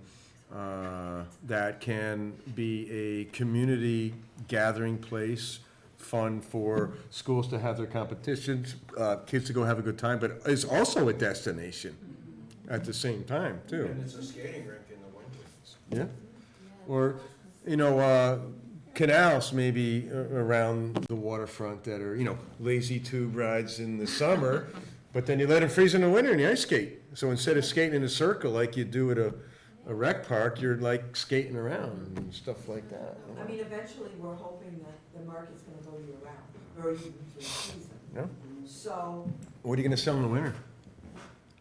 that can be a community gathering place, fun for schools to have their competitions, kids to go have a good time, but it's also a destination at the same time, too. And it's a skating rink in the winter. Yeah. Or, canals maybe around the waterfront that are, lazy tube rides in the summer, but then you let them freeze in the winter and you ice skate. So instead of skating in a circle like you do at a rec park, you're like skating around and stuff like that. Eventually, we're hoping that the market's gonna go year-round, or even through the season. Yeah. So, What are you gonna sell in the winter?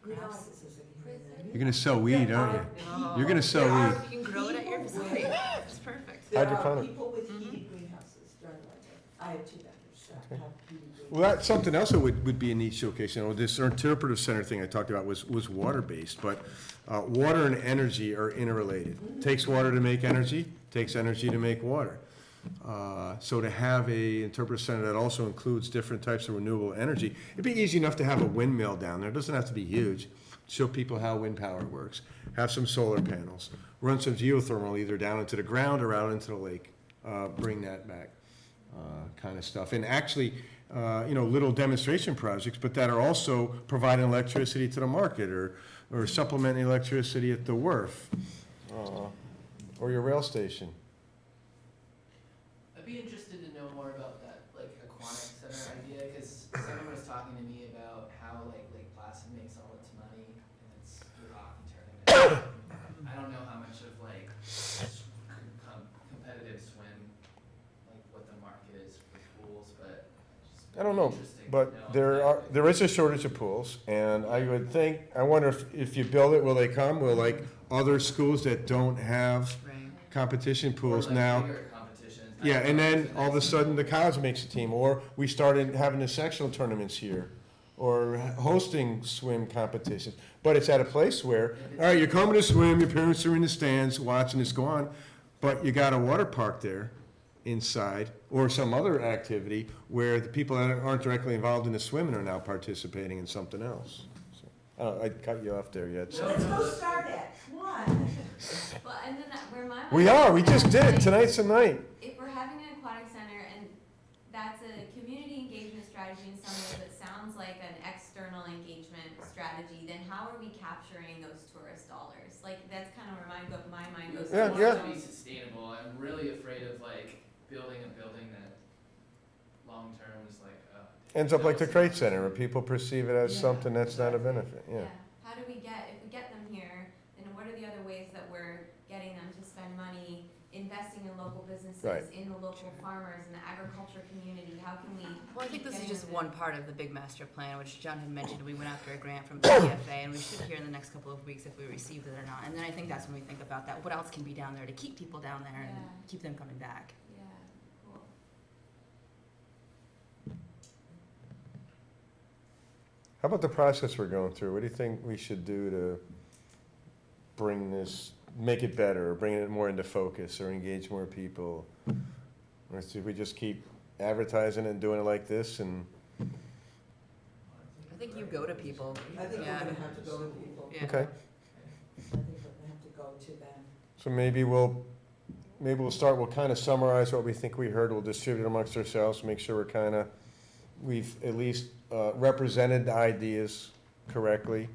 this is You're gonna sell weed, aren't you? You're gonna sell weed. You can grow it at your facility. It's perfect. There are Hydroponic. people with heated greenhouses during the winter. I have 2 vendors that have heated greenhouses. Well, that's something else that would be a neat showcase. This interpretive center thing I talked about was water-based, but water and energy are interrelated. Takes water to make energy, takes energy to make water. So to have a interpretive center that also includes different types of renewable energy, it'd be easy enough to have a windmill down there. It doesn't have to be huge. Show people how wind power works. Have some solar panels. Run some geothermal either down into the ground or out into the lake. Bring that back, kind of stuff. And actually, little demonstration projects, but that are also providing electricity to the market or supplementing electricity at the wharf or your rail station. I'd be interested to know more about that, like, aquatic center idea, because someone was talking to me about how, like, Lake Placid makes all its money, and it's the rocky tournament. I don't know how much of, like, competitive swim, like, what the market is for pools, but just I don't know, Interesting to but know. there is a shortage of pools, and I would think, I wonder if you build it, will they come? Will like other schools that don't have Right. competition Or pools like now? bigger competitions. I Yeah, don't and know, then it's all of a next sudden the level. college makes a team, or we started having the sectional tournaments here, or hosting swim competitions. But it's at a place where, all right, you're coming to swim, your parents are in the stands watching this go on, but you got a water park there inside, or some other activity where the people that aren't directly involved in the swimming are now participating in something else. So, I cut you off there yet. so. Let's go start that, come on. Well, and then where my mind We are, we goes just now, did, like, tonight's the night. if we're having an aquatic center and that's a community engagement strategy in some ways that sounds like an external engagement strategy, then how are we capturing those tourist dollars? Like, that's kind of where my mind goes. Yeah, I want yeah. it to be sustainable. I'm really afraid of like building a building that long term is like, Ends up like the Trade Center, where people perceive it as something that's not a benefit, yeah. How do we get, if we get them here, then what are the other ways that we're getting them to spend money, investing in local businesses, Right. in the local farmers, in the agriculture community? How can we? Well, I think keep this is getting just them to- one part of the big master plan, which John had mentioned. We went after a grant from the CFA, and we should hear in the next couple of weeks if we received it or not. And then I think that's when we think about that. What else can be down there to keep people down there and Yeah. keep them coming back? Yeah, cool. How about the process we're going through? What do you think we should do to bring this, make it better, or bring it more into focus, or engage more people? Or should we just keep advertising and doing it like this, and, I think you go to people. I think we're Yeah. gonna have to go to people. Yeah. okay? I think we're gonna have to go to them. So maybe we'll start, we'll kind of summarize what we think we heard, we'll distribute it amongst ourselves, make sure we've at least represented the ideas correctly.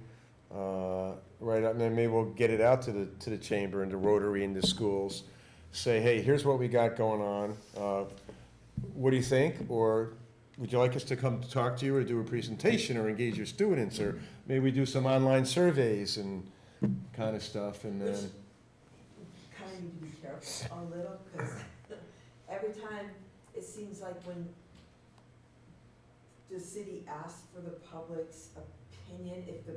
Right, and then maybe we'll get it out to the chamber and the Rotary and the schools. Say, hey, here's what we got going on. What do you think? Or would you like us to come to talk to you, or do a presentation, or engage your students? Or maybe we do some online surveys and kind of stuff, and then. Kind of need to be careful a little, because every time, it seems like when the city asks for the public's opinion, if the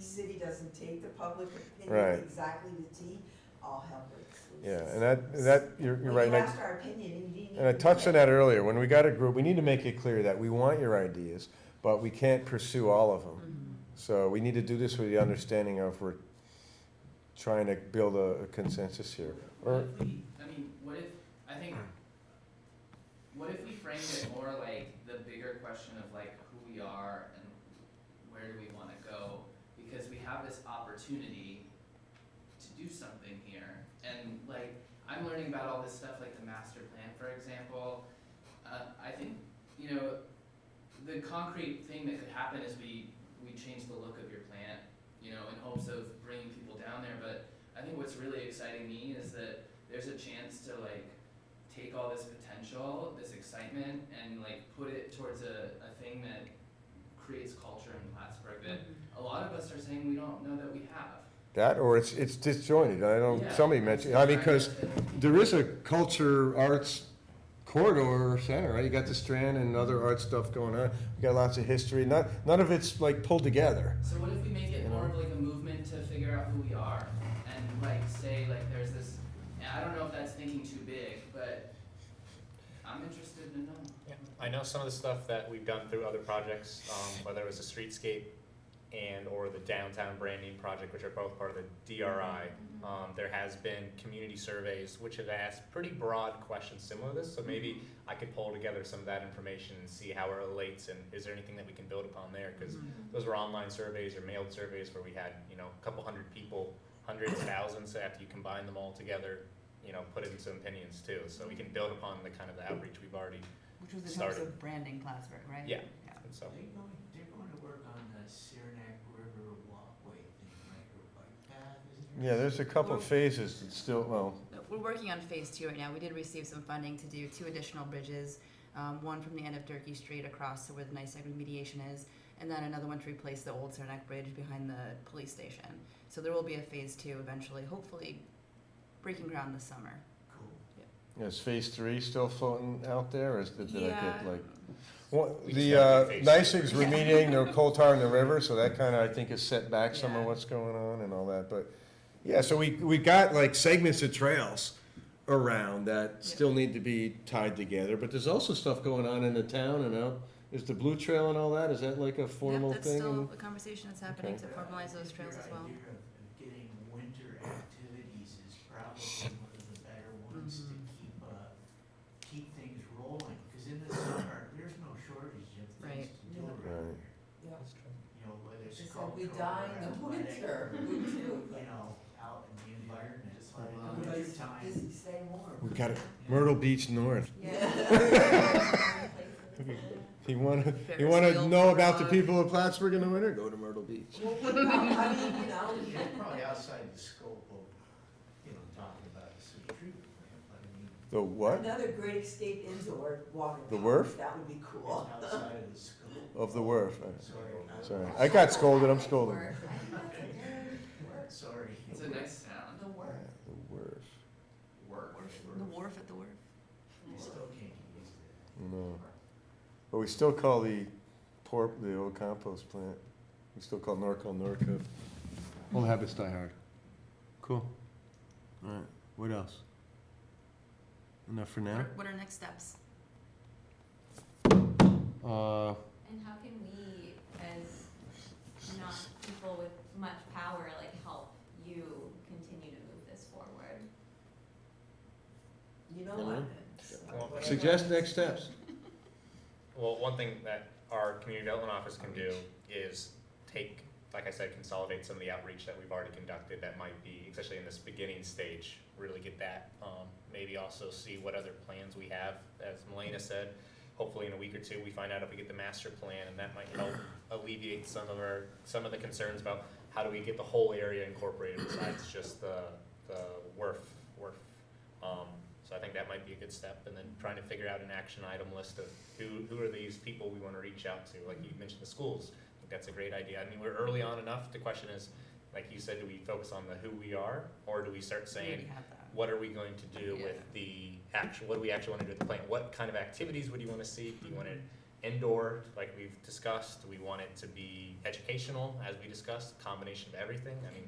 city doesn't take the public opinion Right. exactly to T, all hell breaks loose. Yeah, and you're When right. you and I- asked our opinion, and you didn't And I even touched do on it. that earlier, when we got a group, we need to make it clear that we want your ideas, but we can't pursue all of them. So we need to do this with the understanding of we're trying to build a consensus here. What Or, if we, I mean, what if we framed it more like the bigger question of like who we are and where do we wanna go? Because we have this opportunity to do something here. And like, I'm learning about all this stuff like the master plan, for example. I think, you know, the concrete thing that could happen is we change the look of your plant, you know, in hopes of bringing people down there. But I think what's really exciting me is that there's a chance to like take all this potential, this excitement, and like put it towards a thing that creates culture in Plattsburgh that a lot of us are saying we don't know that we have. that, or it's disjointed, Yeah. somebody mentioned, I mean, because there is a culture, arts corridor center, right? You got the Strand and other art stuff going on, you got lots of history, none of it's like pulled together. So what if we make it more of like a movement to figure out who we are and like say like there's this, and I don't know if that's thinking too big, but I'm interested to know. Yeah, I know some of the stuff that we've done through other projects, whether it was the streetscape and or the downtown branding project, which are both part of the DRI. There has been community surveys which have asked pretty broad questions similar to this, so maybe I could pull together some of that information and see how it relates, and is there anything that we can build upon there, because those were online surveys or mailed surveys where we had, you know, a couple hundred people, hundreds, thousands, so after you combine them all together, you know, put in some opinions too, so we can build upon the kind of the outreach we've already Which was in started. hopes of branding Plattsburgh, right? Yeah, and so. They're going to work on the Saranac River walkway thing, right, or bike path, isn't there? Yeah, there's a couple phases that still, well, We're working on phase 2 right now. We did receive some funding to do 2 additional bridges, one from the end of Durkee Street across to where the NYSEG remediation is, and then another one to replace the old Saranac Bridge behind the police station. So there will be a phase 2 eventually, hopefully breaking ground this summer. Cool. Is phase 3 still floating out there, or did I Yeah. get like? Well, We the just gotta do phase NYSEG's remediating their coal tar in the river, so that kind of, I think, has set back some of Yeah. what's going on and all that, but, yeah, so we got like segments of trails around that still need to be tied together, but there's also stuff going on in the town and out, is the Blue Trail and all that, is that like a formal Yep, that's thing? still a conversation that's happening Okay. to formalize those trails as well. Your idea of getting winter activities is probably one of the better ones to keep things rolling, because in the summer, there's no shortage of Right. things to do around Right. here. You know, whether it's They said cultural we die in the or athletic, winter, or, we do. you know, out in the environment. But in the Everybody's wintertime, busy staying warm. We've got it, Myrtle Beach North. Yeah. You wanna Ferris wheel know about the frog. people of Plattsburgh in the winter, go to Myrtle Beach. Well, what about, I mean, you know, it's probably outside the scope of, talking about the city treatment plant, but I mean, The what? another great escape indoor water The park, Wharf? that would be cool. it's outside of the scope. Of the Wharf. Sorry. Sorry, I got scolded, I'm scolded. Sorry. It's a nice sound. The wharf. The Wharf. Work. The wharf at the wharf. You still can't use it. No. But we still call the old compost plant, we still call Norco Norco. Old habits die hard. Cool. All right, what else? Enough for now? What are next steps? And how can we, as not people with much power, like help you continue to move this forward? You know Mhm. what? Suggest next steps. Well, one thing that our community development office can do is take, like I said, consolidate some of the outreach that we've already conducted that might be, especially in this beginning stage, really get that. Maybe also see what other plans we have, as Melena said. Hopefully in a week or two, we find out if we get the master plan, and that might help alleviate some of the concerns about how do we get the whole area incorporated besides just the wharf. So I think that might be a good step, and then trying to figure out an action item list of who are these people we want to reach out to. Like you mentioned, the schools. I think that's a great idea. I mean, we're early on enough. The question is, like you said, do we focus on the who we are, or do we start saying, what are we going to do with the what do we actually want to do with the plan? What kind of activities would you want to see? Do you want it indoor, like we've discussed? Do we want it to be educational, as we discussed, combination of everything? I mean,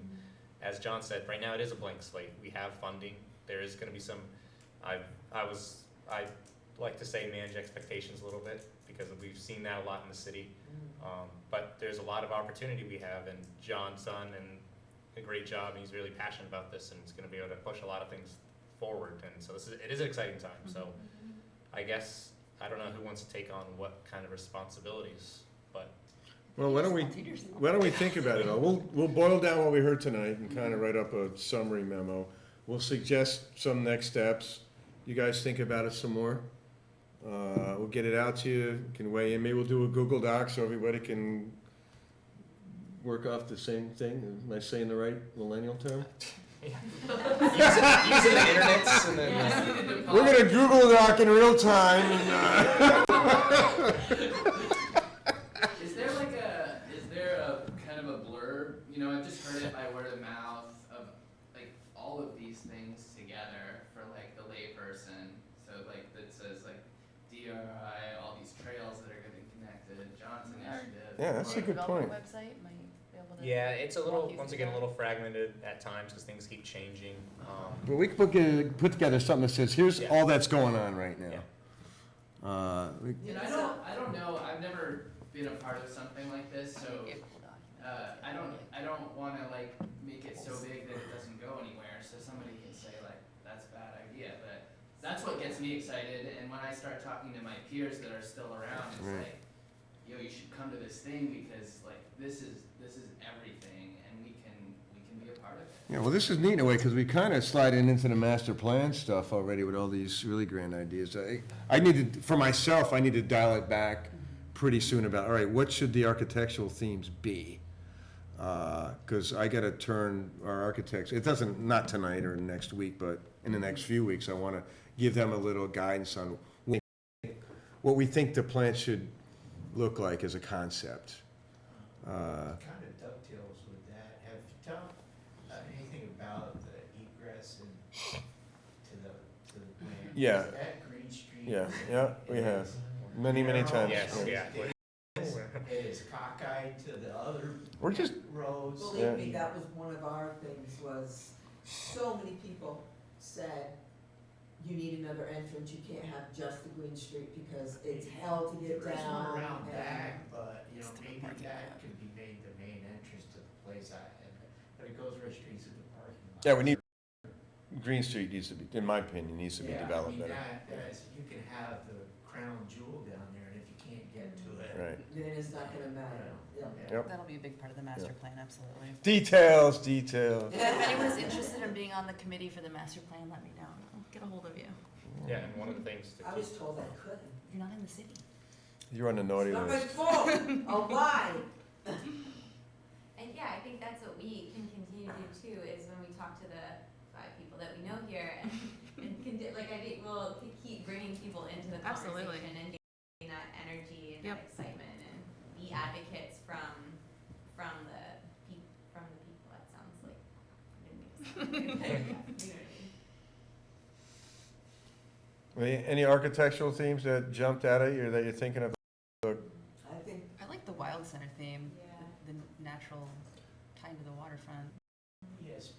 as John said, right now it is a blank slate. We have funding. There is going to be some, I like to say manage expectations a little bit, because we've seen that a lot in the city. But there's a lot of opportunity we have, and John's done a great job, and he's really passionate about this, and he's going to be able to push a lot of things forward. And so it is an exciting time. So I guess, I don't know who wants to take on what kind of responsibilities, but. Well, why don't we think about it all? We'll boil down what we heard tonight and kind of write up a summary memo. We'll suggest some next steps. You guys think about it some more. We'll get it out to you, you can weigh in. Maybe we'll do a Google Doc so everybody can work off the same thing. Am I saying the right millennial term? Using the internets, and then We're gonna Google Doc in real time. Is there a kind of a blurb? You know, I've just heard it by word of mouth of like all of these things together for like the layperson. So like that says like DRI, all these trails that are getting connected, John's initiative. Yeah, that's a good point. Website might be able to. Yeah, it's a little, walk you once through again, a that. little fragmented at times because things keep changing. But we can put together something that says, here's all that's going on right now. And I don't know. I've never been a part of something like this, so I don't want to like make it so big that it doesn't go anywhere. So somebody can say like that's a bad idea, but that's what gets me excited. And when I start talking to my peers that are still around, it's Right. like, yo, you should come to this thing because like this is everything, and we can be a part of it. Yeah, well, this is neat in a way, because we kind of slide into the master plan stuff already with all these really grand ideas. I needed, for myself, I need to dial it back pretty soon about, all right, what should the architectural themes be? Because I got to turn our architects, it doesn't, not tonight or next week, but in the next few weeks, I want to give them a little guidance on what we think the plant should look like as a concept. Kind of dovetails with that. Have you talked anything about the egress and to the plant? Yeah. At Green Street. Yeah, we have. Many, many times. Yes, yeah. It is cockeyed to the other We're just, roads. Believe me, that was one of our things, was so many people said, you need another entrance, you can't have just the Green Street because it's hell to get There is one down. around and- back, but, you know, maybe that could be made the main entrance to the place, but it goes right straight to the parking lot. yeah, we need, Green Street needs to be, in my opinion, needs to be Yeah, I developed mean, better. you can have the crown jewel down there, and if you can't get to it. Right. Then it's not gonna matter, yeah. Yep. That'll be a big part of the master plan, absolutely. Details. If anyone's interested in being on the committee for the master plan, let me know. I'll get a hold of you. Yeah, and one of the things to I was told I couldn't. You're not in the city. You're on the naughty Not my list. fault, I'll lie. And yeah, I think that's what we can continue to do too, is when we talk to the 5 people that we know here and like I think we'll keep bringing people into the Absolutely. conversation and getting that energy and Yep. that excitement and be advocates from the people. That sounds like I didn't mean to sound like you know what I mean? Any architectural themes that jumped out at you or that you're thinking of? I think, I like the Wild Center theme, Yeah. the natural tie to the waterfront. Yes,